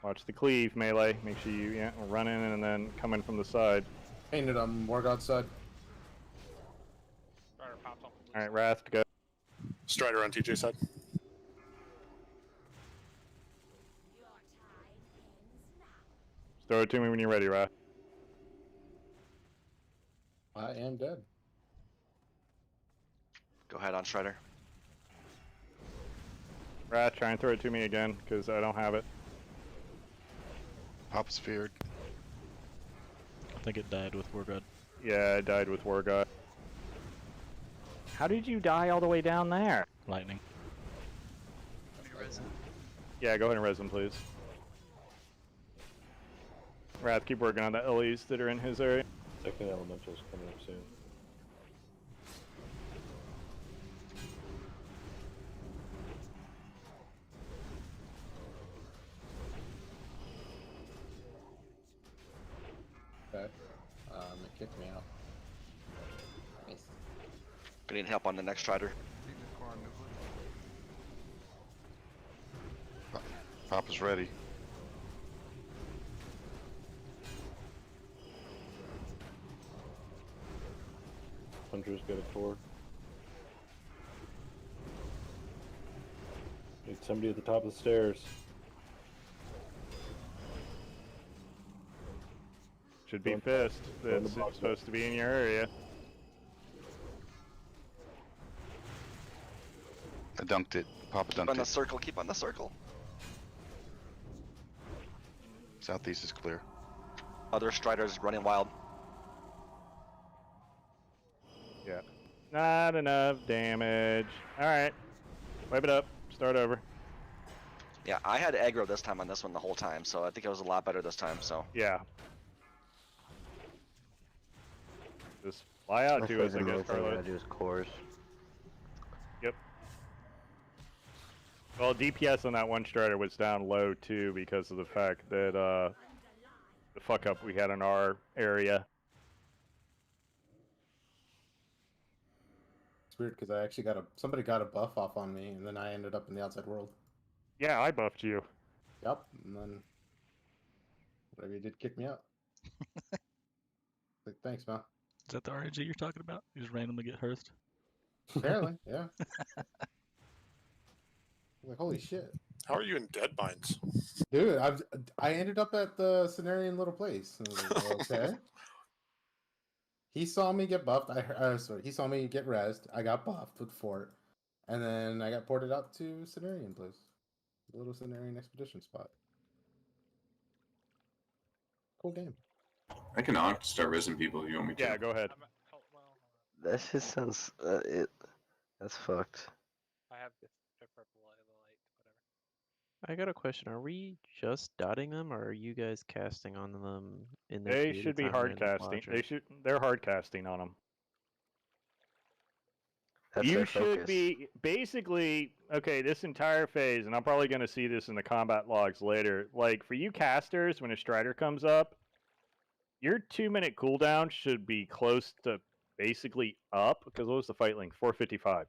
Watch the cleave melee. Make sure you run in and then come in from the side. Painted on War God's side. Alright, Wrath, go. Strider on TJ side. Throw it to me when you're ready, Wrath. I am dead. Go ahead on Strider. Wrath, try and throw it to me again, because I don't have it. Pop's feared. I think it died with War God. Yeah, I died with War God. How did you die all the way down there? Lightning. Yeah, go ahead and res him, please. Wrath, keep working on the LEs that are in his area. Second elemental's coming up soon. Okay. It kicked me out. Nice. Gonna need help on the next Strider. Pop is ready. Hunter's got a tor. Need somebody at the top of the stairs. Should be Fist. That's supposed to be in your area. I dunked it. Papa Keep dunked on the it. circle, keep on the circle. Southeast is clear. Other Striders running wild. Yeah. Not enough damage. Alright. Wipe it up. Start over. Yeah, I had aggro this time on this one the whole time, so I think it was a lot better this time, so. Yeah. Just fly out to us, I guess, Carlos. I do is cores. Yep. Well, DPS on that one Strider was down low, too, because of the fact that, the fuck up we had in our area. It's weird because I actually somebody got a buff off on me, and then I ended up in the outside world. Yeah, I buffed you. Yep, and then whatever you did kick me out. Like, thanks, man. Is that the RNG you're talking about? You just randomly get hearthed? Apparently, yeah. Like, holy shit. How are you in Deadmines? Dude, I ended up at the Cenarian little place. And I was like, okay. He saw me get buffed. He saw me get rezzed. I got buffed with Fort. And then I got ported out to Cenarian place. The little Cenarian expedition spot. Cool game. I can start rezzing people if you want me to. Yeah, go ahead. That just sounds that's fucked. I have the purple light, whatever. I got a question. Are we just dotting them, or are you guys casting on them in their They creative should be time hard and in casting. Watcher? They're hard casting on them. That's You their should focus. be basically okay. This entire phase, and I'm probably going to see this in the combat logs later. Like for you casters, when a Strider comes up, your 2-minute cooldown should be close to basically up. Because what was the fight length? 455.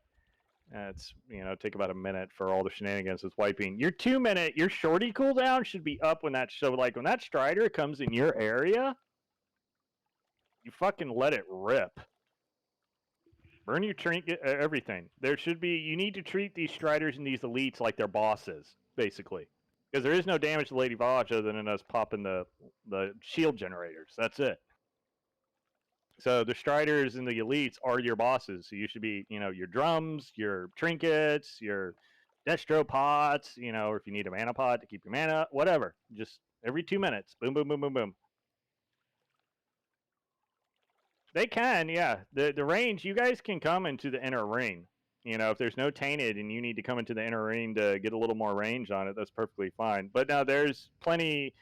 It's take about a minute for all the shenanigans it's wiping. Your 2-minute, your shorty cooldown should be up when that when that Strider comes in your area. You fucking let it rip. Burn your trinket, everything. There should be. You need to treat these striders and these elites like they're bosses, basically, because there is no damage to Lady Vosh other than us popping the shield generators. That's it. So the striders and the elites are your bosses. So you should be, your drums, your trinkets, your destro pots, or if you need a mana pot to keep your mana up, whatever. Just every 2 minutes, boom, boom, boom, boom, boom. They can, yeah. The range, you guys can come into the inner ring. If there's no tainted and you need to come into the inner ring to get a little more range on it, that's perfectly fine. But now there's plenty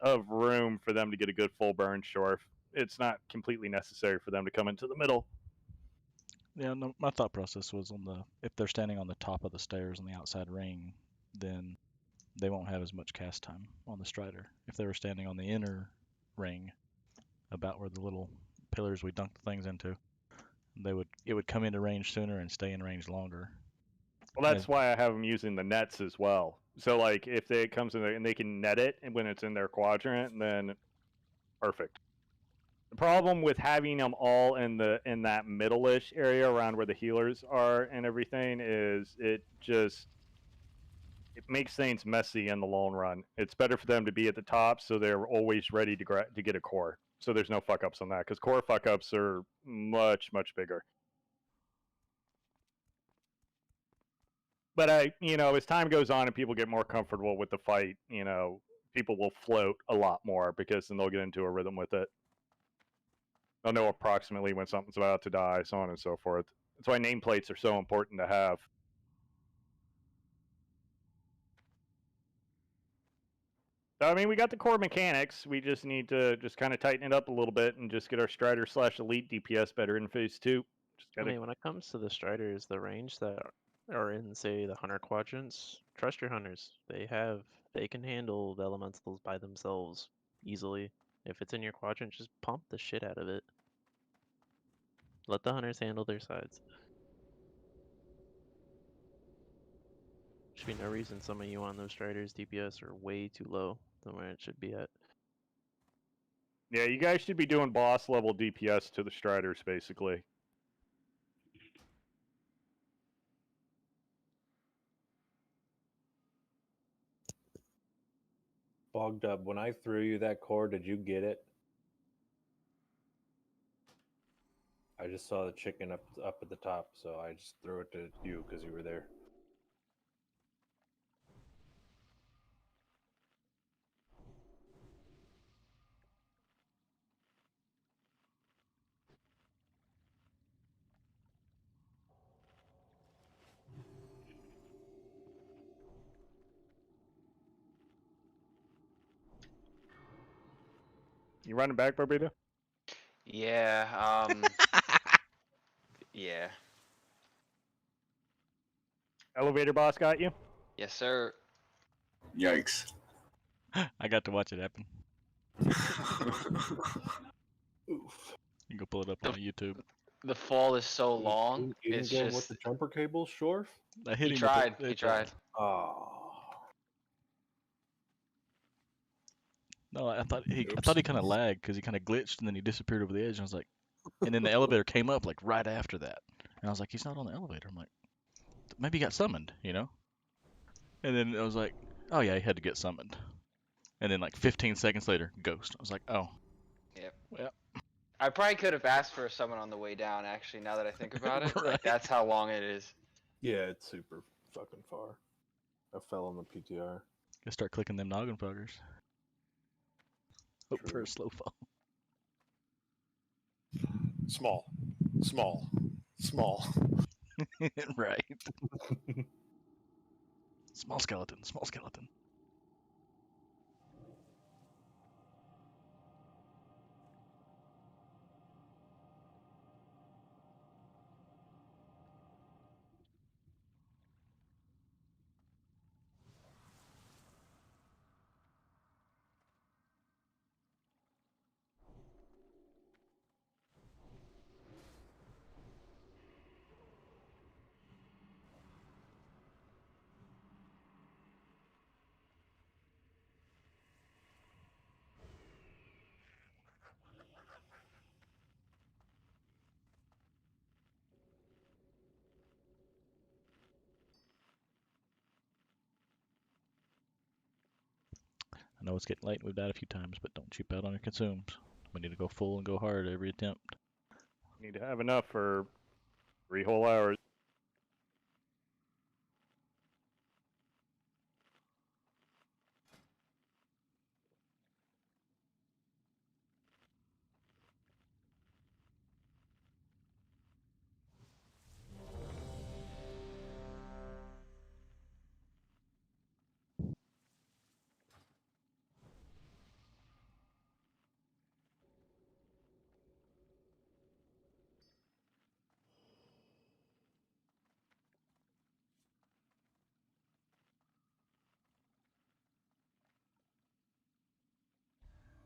of room for them to get a good full burn Shorf. It's not completely necessary for them to come into the middle. Yeah, no, my thought process was if they're standing on the top of the stairs on the outside ring, then they won't have as much cast time on the strider. If they were standing on the inner ring, about where the little pillars we dunked things into, it would come into range sooner and stay in range longer. Well, that's why I have them using the nets as well. So like if it comes in there and they can net it and when it's in their quadrant, then perfect. The problem with having them all in that middle-ish area around where the healers are and everything is it makes things messy in the long run. It's better for them to be at the top so they're always ready to get a core. So there's no fuck ups on that because core fuck ups are much bigger. But as time goes on and people get more comfortable with the fight, people will float a lot more because then they'll get into a rhythm with it. They'll know approximately when something's about to die, so on and so forth. That's why nameplates are so important to have. So, I mean, we got the core mechanics. We just need to just kind of tighten it up a little bit and just get our Strider / Elite DPS better in Phase 2. I mean, when it comes to the Striders, the range that are in, say, the Hunter quadrants, trust your Hunters. They can handle the Elementals by themselves easily. If it's in your quadrant, just pump the shit out of it. Let the Hunters handle their sides. Should be no reason some of you on those Striders DPS are way too low than where it should be at. Yeah, you guys should be doing boss level DPS to the Striders, basically. Bogged up. When I threw you that core, did you get it? I just saw the chicken up at the top, so I just threw it to you because you were there. You running back, Barbito? Yeah, yeah. Elevator boss got you? Yes, sir. Yikes. I got to watch it happen. Oof. You can go pull it up on YouTube. The fall is so long. You didn't It's get him just with the jumper cable, Shorf? I hit he him. tried. He tried. Oh. No, I thought he kind of lagged because he kind of glitched and then he disappeared over the edge. And I was like, and then the elevator came up like right after that, and I was like, he's not on the elevator. I'm like, maybe he got summoned, And then I was like, oh yeah, he had to get summoned. And then like 15 seconds later, ghost. I was like, oh. Yep. Yep. I probably could have asked for someone on the way down. Actually, now that I think about it, Right. like that's how long it is. Yeah, it's super fucking far. I fell on the PTR. Gotta start clicking them noggin fuckers. Hope for a slow fall. Small. Right. Small skeleton. Small skeleton. know it's getting late. We've died a few times, but don't cheap out on your consumes. We need to go full and go hard every attempt. Need to have enough for 3 whole hours.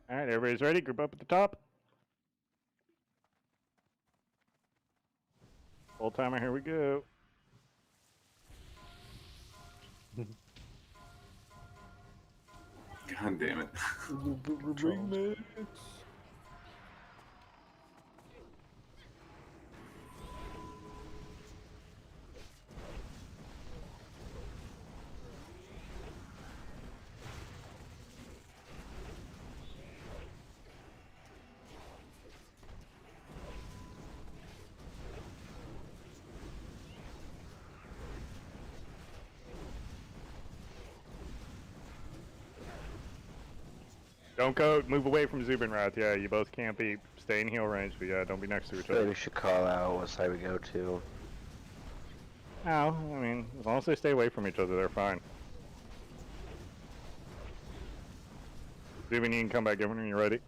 All right, everybody's ready? Group up at the top. Full timer, here we go. God damn it. Remix. Don't go, move away from Zubinrath. Yeah, you both can't be, stay in heal range, but yeah, don't be next to each Maybe other. we should call out what side we go to. No, I mean, as long as they stay away from each other, they're fine. Zubin, you can come back in when you're ready.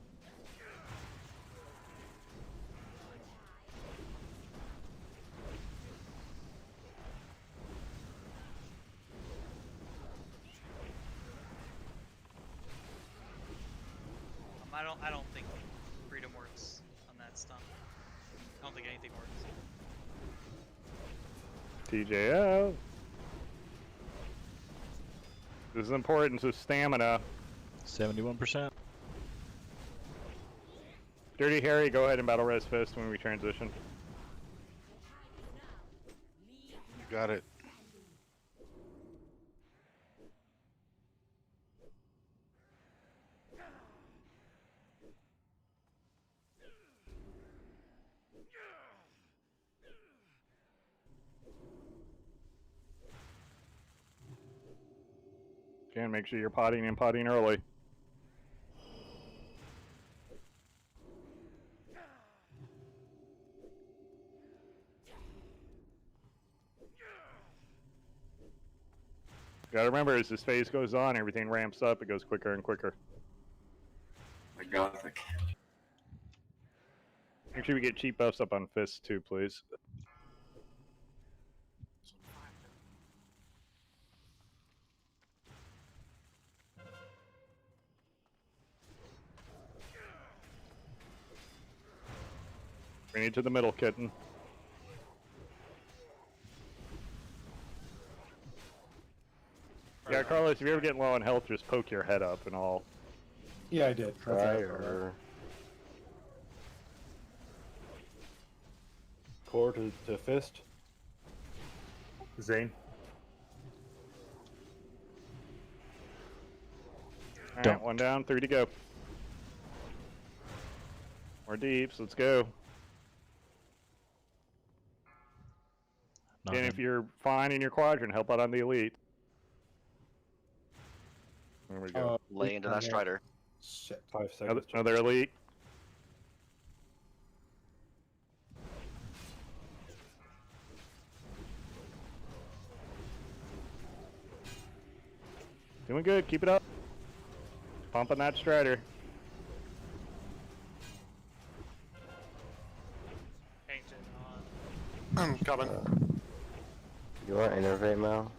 I don't think freedom works on that stun. I don't think anything works. TJO. This is important, so stamina. 71%. Dirty Harry, go ahead and battle res fist when we transition. You got it. Again, make sure you're potting and potting early. Gotta remember, as this phase goes on, everything ramps up, it goes quicker and quicker. My Gothic. Make sure we get cheap buffs up on fists too, please. Bring it to the middle, kitten. Yeah, Carlos, if you ever get low on health, just poke your head up and all. Yeah, I did. That's Fire. Core to fist. Zane. Alright, one down, 3 to go. More deeps, let's go. And if you're fine in your quadrant, help out on the elite. There we go. Lay into that Strider. Shit. 5 seconds. Another elite. Doing good, keep it up. Pumping that Strider. I'm coming. You want to innervate, Mal?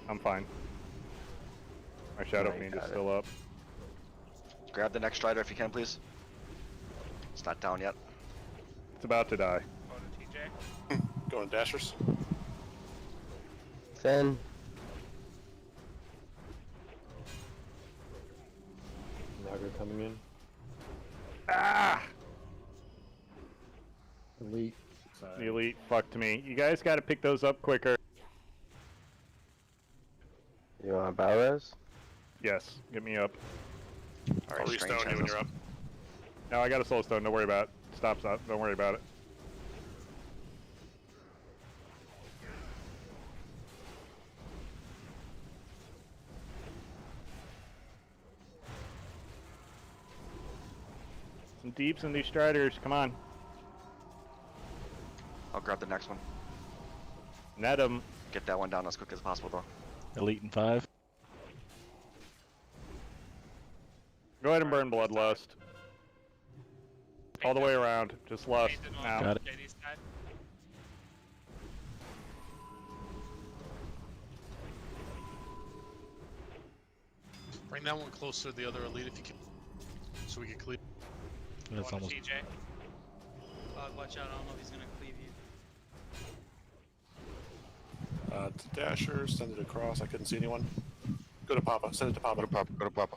I'm fine. My Shadow I Fiend got is it. still up. Grab the next Strider if you can, please. It's not down yet. It's about to die. TJ. Going dashers. Finn. Naga coming in. Ah! Elite. The elite fucked me. You guys gotta pick those up quicker. You want Balres? Yes, get me up. All right, I'll Strange restone you has when us. you're up. No, I got a soul stone. Don't worry about it. Stop. Don't worry about it. Some deeps in these striders. Come on. I'll grab the next one. Net them. Get that one down as quick as possible, though. Elite in 5. Go ahead and burn Bloodlust. All the way around. Just lust now. Got it. JD's side. Bring that one closer to the other elite if you can, so we can clear. That's Going to almost. TJ. Watch out, I don't know if he's gonna cleave you. To Dasher, send it across. I couldn't see anyone. Go to Papa. Send it to Papa. Go to Papa. Go to Papa.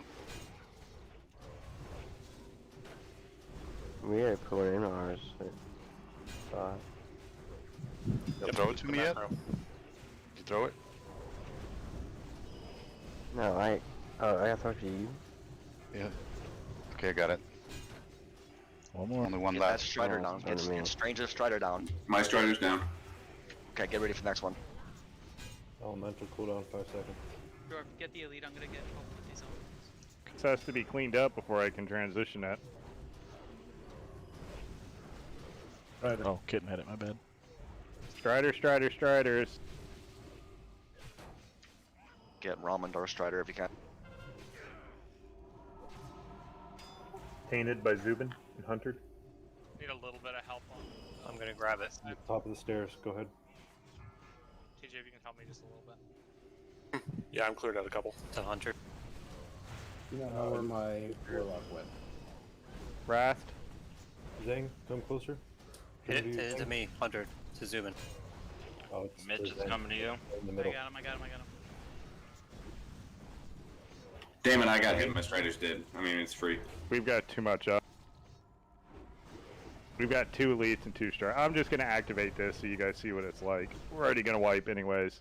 We are pulling in ours. You throw it to me yet? Macro. Did you throw it? No, I gotta talk to you. Yeah. Okay, I got it. One more. Only one Get that left. Strider Oh, down. it's better Get Stranger's Strider down. My Strider's down. Okay, get ready for the next one. Elemental cooldown 5 seconds. Shorf, get the elite. I'm gonna get both of these on. This has to be cleaned up before I can transition it. Right. Oh, Kitten had it. My bad. Striders. Get Ramondor Strider if you can. Tainted by Zubin and Hunter. Need a little bit of help on. I'm gonna grab it. At the top of the stairs. Go ahead. TJ, if you can help me just a little bit. Yeah, I'm cleared out a couple. To Hunter. Do not know where my warlock went. Wrath. Zang, come closer. Hit Come to you, it to Zang. me, Hunter. To Zubin. Oh, it's Mitch there's is Zang coming to you. in the I middle. got him. Damn it, I got hit. My Strider's dead. I mean, it's free. We've got too much up. We've got 2 elites and 2 striders. I'm just gonna activate this so you guys see what it's like. We're already gonna wipe anyways.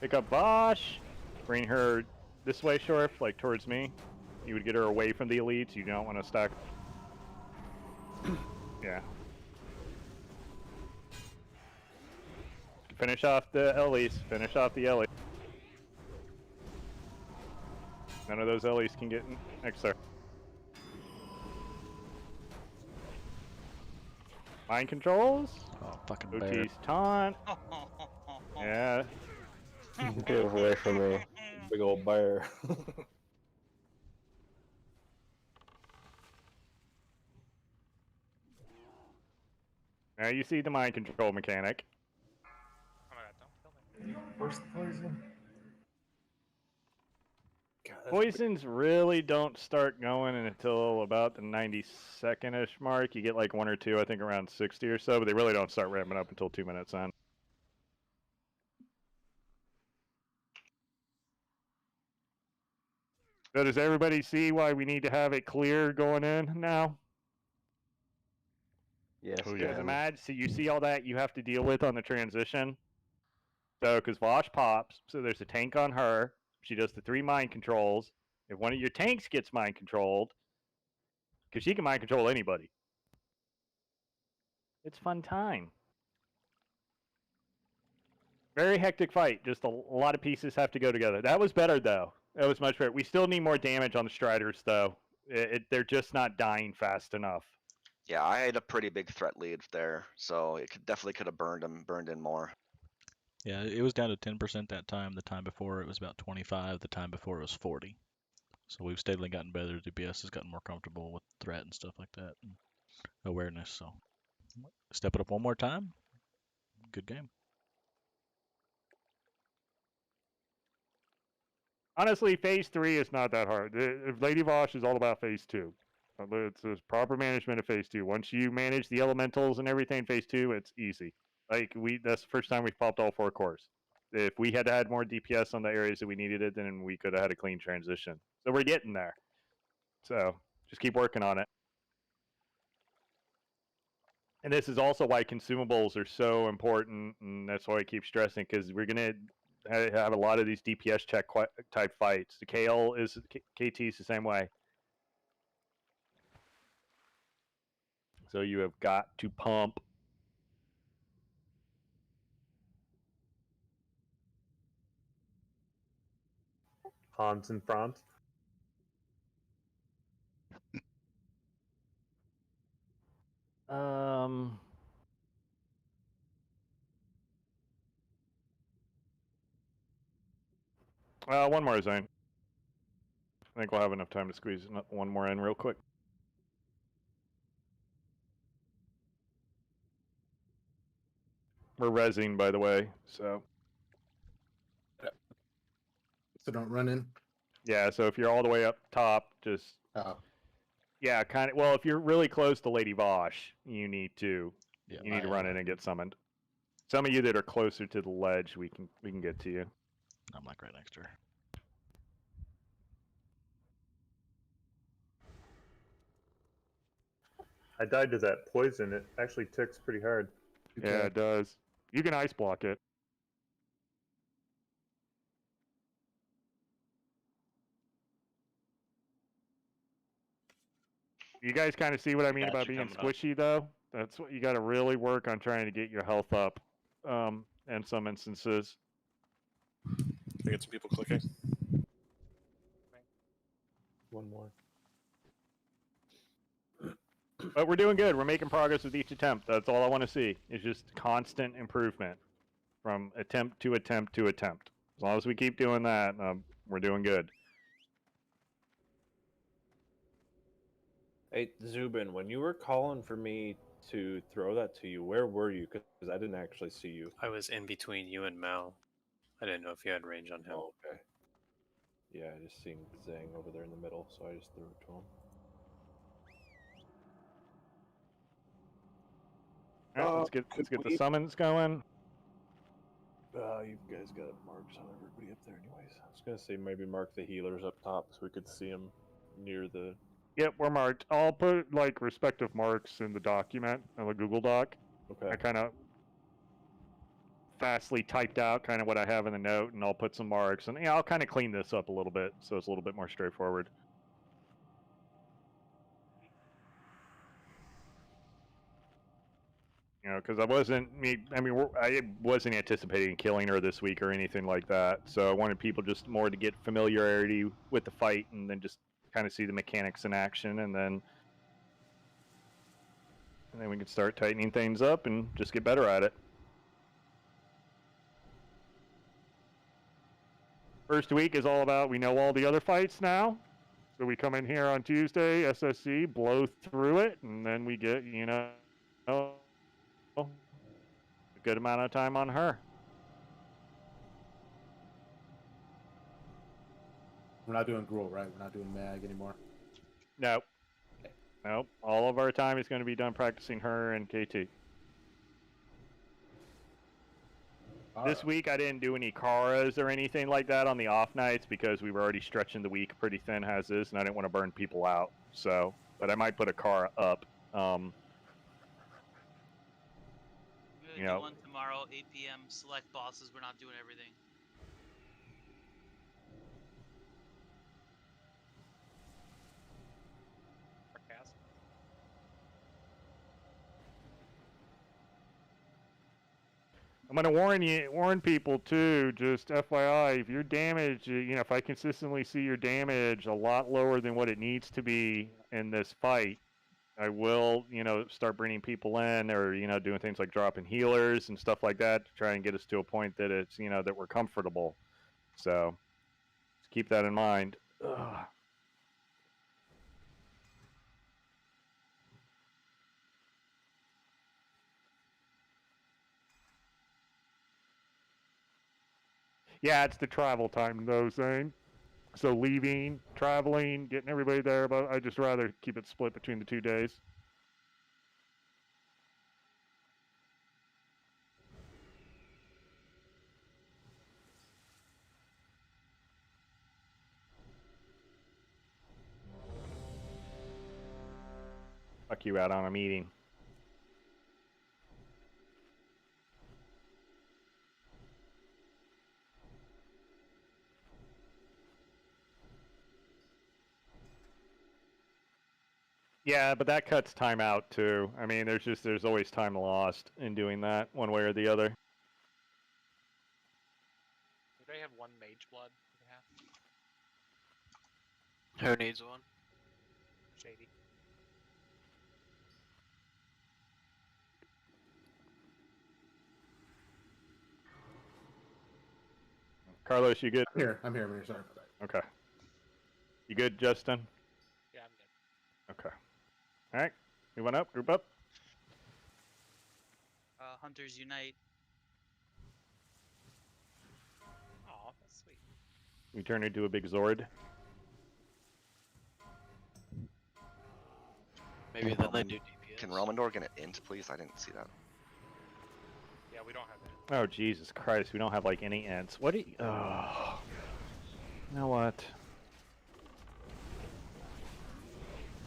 Pick up Bosch. Bring her this way, Shorf, like towards me. You would get her away from the elites. You don't want to stack. Yeah. Finish off the Ellies. Finish off the Ellie. None of those Ellies can get next there. Mind controls. Oh, fucking bear. OT's taunt. Yeah. Get away from me. Big old bear. Now you see the mind control mechanic. Oh my god, don't kill me. Where's the poison? Poisons really don't start going until about the 92nd-ish mark. You get like 1 or 2, I think around 60 or so, but they really don't start ramping up until 2 minutes in. So does everybody see why we need to have it clear going in now? Yes. Oh, Because yeah. imagine, so you see all that you have to deal with on the transition. So, because Vosh pops, so there's a tank on her. She does the 3 mind controls. If one of your tanks gets mind controlled, because she can mind control anybody, it's fun time. Very hectic fight. Just a lot of pieces have to go together. That was better though. That was much better. We still need more damage on the Striders though. They're just not dying fast enough. Yeah, I had a pretty big threat lead there, so it definitely could have burned in more. Yeah, it was down to 10% that time. The time before it was about 25. The time before it was 40. So we've steadily gotten better. DPS has gotten more comfortable with threat and stuff like that, and awareness. So step it up one more time. Good game. Honestly, phase 3 is not that hard. Lady Vosh is all about phase 2. It's proper management of phase 2. Once you manage the elementals and everything in phase 2, it's easy. Like that's the first time we've popped all 4 cores. If we had had more DPS on the areas that we needed it, then we could have had a clean transition. So we're getting there. So just keep working on it. And this is also why consumables are so important, and that's why I keep stressing, because we're gonna have a lot of these DPS check type fights. The KL is KT's the same way. So you have got to pump. Hans and Franz. One more zone. I think we'll have enough time to squeeze one more in real quick. We're rezzing, by the way, so. So don't run in. Yeah, so if you're all the way up top, just. Oh. Yeah, kind of. Well, if you're really close to Lady Vosh, you need to. Yeah, you need to run in and get summoned. Some of you that are closer to the ledge, we can get to you. I'm like right next to her. I died to that poison. It actually ticks pretty hard. Yeah, it does. You can ice block it. You guys kind of see what I mean Got about you being coming up. squishy, though? That's what you got to really work on, trying to get your health up in some instances. I get some people clicking. One more. But we're doing good. We're making progress with each attempt. That's all I want to see. It's just constant improvement from attempt to attempt to attempt. As long as we keep doing that, we're doing good. Hey, Zubin, when you were calling for me to throw that to you, where were you? Because I didn't actually see you. I was in between you and Mel. I didn't know if you had range on him. Oh, okay. Yeah, I just seen Zhang over there in the middle, so I just threw it to him. All right, let's get the summons going. You guys got marks on everybody up there anyways. I was going to say maybe mark the healers up top so we could see them near the... Yep, we're marked. I'll put like respective marks in the document, in the Google Doc. Okay. I kind of fastly typed out kind of what I have in the note, and I'll put some marks. And yeah, I'll kind of clean this up a little bit so it's a little bit more straightforward. You know, because I wasn't anticipating killing her this week or anything like that. So I wanted people just more to get familiarity with the fight and then just kind of see the mechanics in action, and then we can start tightening things up and just get better at it. First week is all about, we know all the other fights now. So we come in here on Tuesday, SSC, blow through it, and then we get, a good amount of time on her. We're not doing Gruul, right? We're not doing Mag anymore. Nope. Nope. All of our time is going to be done practicing her and KT. This week I didn't do any Karas or anything like that on the off nights because we were already stretching the week pretty thin as is, and I didn't want to burn people out. So, but I might put a Kara up. We're gonna do one tomorrow, 8 p.m. Select bosses. We're not doing everything. I'm going to warn people too, just FYI, if your damage, if I consistently see your damage a lot lower than what it needs to be in this fight, I will, start bringing people in or, doing things like dropping healers and stuff like that to try and get us to a point that it's, that we're comfortable. So, just keep that in mind. Ugh. Yeah, it's the travel time though, Zane. So leaving, traveling, getting everybody there, but I'd just rather keep it split between the 2 days. Fuck you out on a meeting. Yeah, but that cuts time out too. I mean, there's always time lost in doing that one way or the other. Do they have one mage blood? We can have? Who needs one? Shady. Carlos, you good? I'm here. I'm here. Sorry about that. Okay. You good, Justin? Yeah, I'm good. Okay. All right. We went up. Group up. Hunters unite. Oh, that's sweet. We turn into a big Zord. Maybe then they do DPS. Can Relmandor get an int, please? I didn't see that. Yeah, we don't have that. Oh, Jesus Christ. We don't have, like, any ants. What do you... Oh. You know what?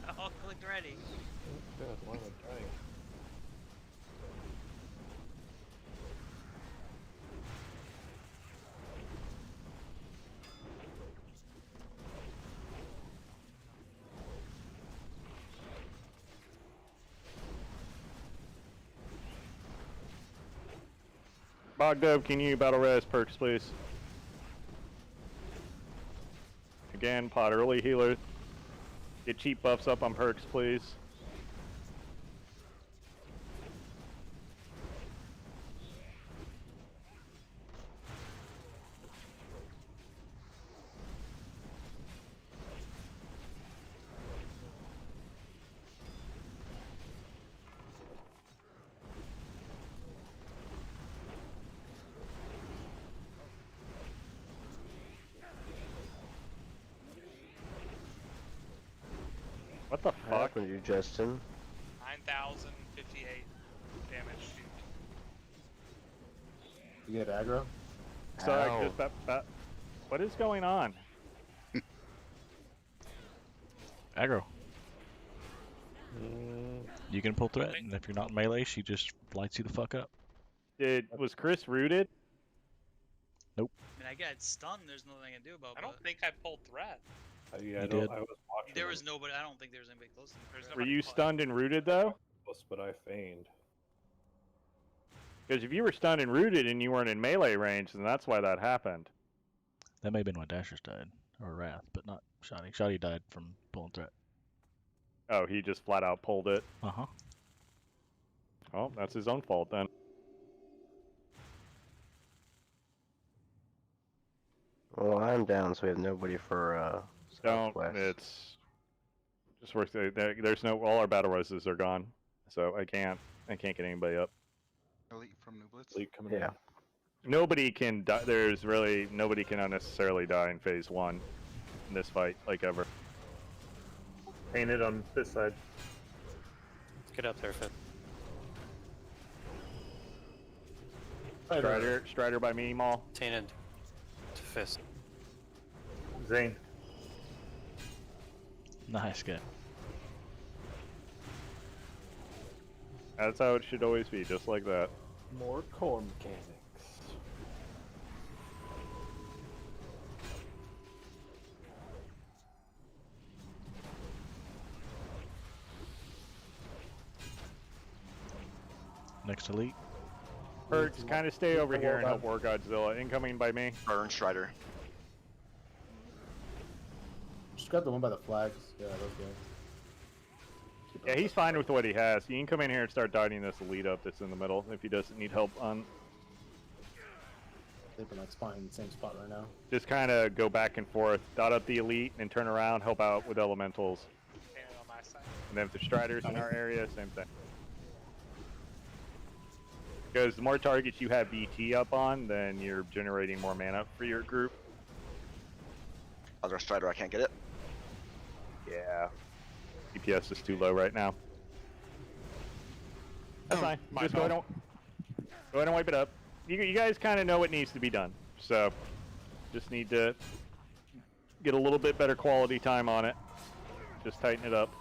Oh, clicked ready. God, why am I dying? Bogdov, can you battle res perks, please? Again, pot early healer. Get cheap buffs up on perks, please. What the What fuck? happened to you, Justin? 9,058 damage. You get aggro? Sorry, Ow. just that. What is going on? Aggro. You can pull threat, and if you're not in melee, she just lights you the fuck up. Was Chris rooted? Nope. I mean, I got stunned. There's nothing I can do about it. I don't think I pulled threat. Yeah, You did. I was watching. There was nobody. I don't think there was anybody close to me. There's Were nobody you close. stunned and rooted, though? But I feigned. Because if you were stunned and rooted and you weren't in melee range, then that's why that happened. That may have been when Dashers died, or Wrath, but not Shoddy. Shoddy died from pulling threat. Oh, he just flat out pulled it. Uh-huh. Oh, that's his own fault then. Well, I'm down, so we have nobody for Don't. Southwest. It's just worth it. There's no. All our battle roses are gone, so I can't get anybody up. Elite from New Blitz. Elite coming Yeah. Nobody can die. There's really nobody can unnecessarily die in phase 1 in this fight, like ever. Painted on this side. Get up there, Finn. Strider by me, Maul. Tainted to fist. Zane. Nice, good. That's how it should always be, just like that. More core mechanics. Next elite. Perks, kind of stay over here and help War Godzilla. Incoming by me. Burn Strider. Just grab the one by the flags. Yeah, those guys. Yeah, he's fine with what he has. He can come in here and start dotting this elite up that's in the middle if he doesn't need help on. They've been like spawning in the same spot right now. Just kind of go back and forth, dot up the elite, and turn around, help out with elementals. Tainted on my side. And then if the Striders in our area, same thing. Because the more targets you have BT up on, then you're generating more mana for your group. Other Strider, I can't get it. Yeah. DPS is too low right now. That's fine. Just go ahead and wipe it up. You guys kind of know what needs to be done. So, just need to get a little bit better quality time on it. Just tighten it up.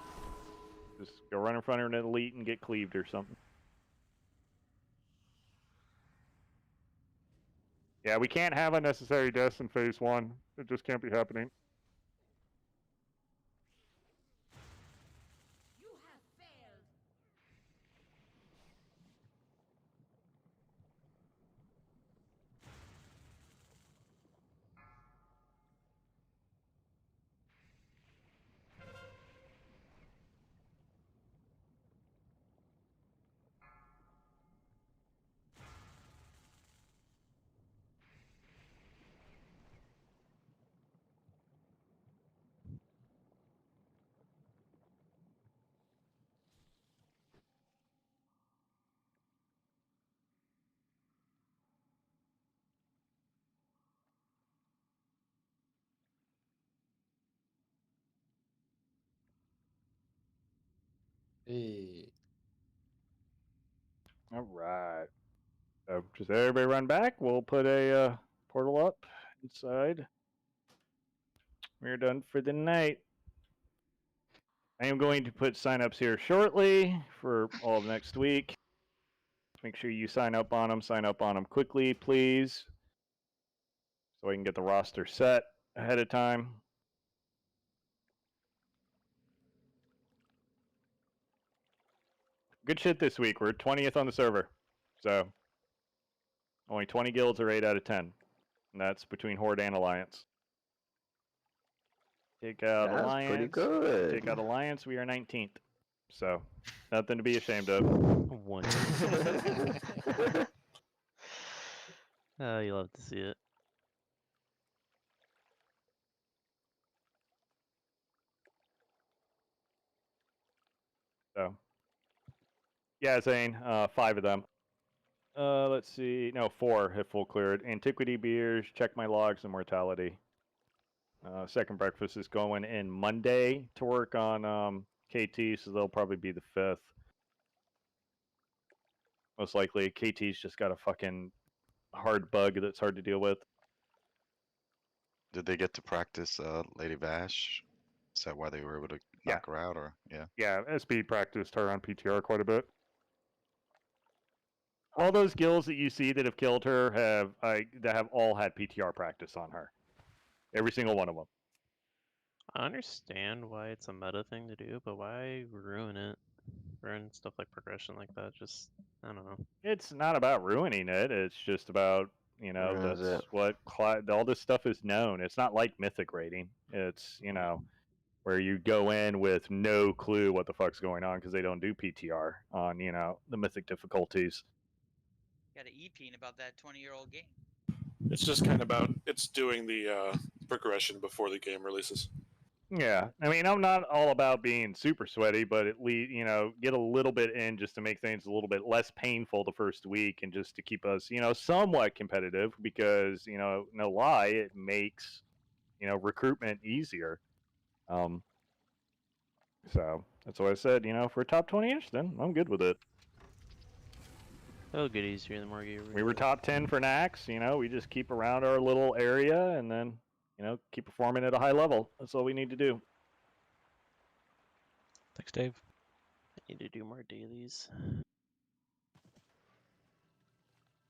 Just go run in front of an elite and get cleaved or something. Yeah, we can't have unnecessary deaths in phase 1. It just can't be happening. Hey. All right. So just everybody run back. We'll put a portal up inside. We're done for the night. I am going to put signups here shortly for all of next week. Make sure you sign up on them. Sign up on them quickly, please, so I can get the roster set ahead of time. Good shit this week. We're 20th on the server. So only 20 guilds are 8 out of 10. And that's between Horde and Alliance. Take out That's Alliance. pretty good. Take out Alliance. We are 19th. So nothing to be ashamed of. One. Oh, you love to see it. So yeah, Zane, 5 of them. Let's see. No, 4 have full cleared. Antiquity beers, check my logs, and mortality. Second breakfast is going in Monday to work on KT, so they'll probably be the 5th. Most likely, KT's just got a fucking hard bug that's hard to deal with. Did they get to practice Lady Vash? Is that why they were able to knock her out, or yeah? Yeah, SB practiced her on PTR quite a bit. All those guilds that you see that have killed her that have all had PTR practice on her. Every single one of them. I understand why it's a meta thing to do, but why ruin it? Ruin stuff like progression like that. Just, I don't know. It's not about ruining it. It's just about, Ruins that's it. what all this stuff is known. It's not like mythic rating. It's, where you go in with no clue what the fuck's going on because they don't do PTR on, the mythic difficulties. Got an EP about that 20-year-old game. It's just kind of about doing the progression before the game releases. Yeah, I mean, I'm not all about being super sweaty, but at least, get a little bit in just to make things a little bit less painful the first week and just to keep us, somewhat competitive because, no lie, it makes, recruitment easier. So that's why I said, if we're top 20-ish, then I'm good with it. It'll get easier the more you We were top 10 for Nax, we just keep around our little area and then, keep performing at a high level. That's all we need to do. Thanks, Dave. I need to do more dailies.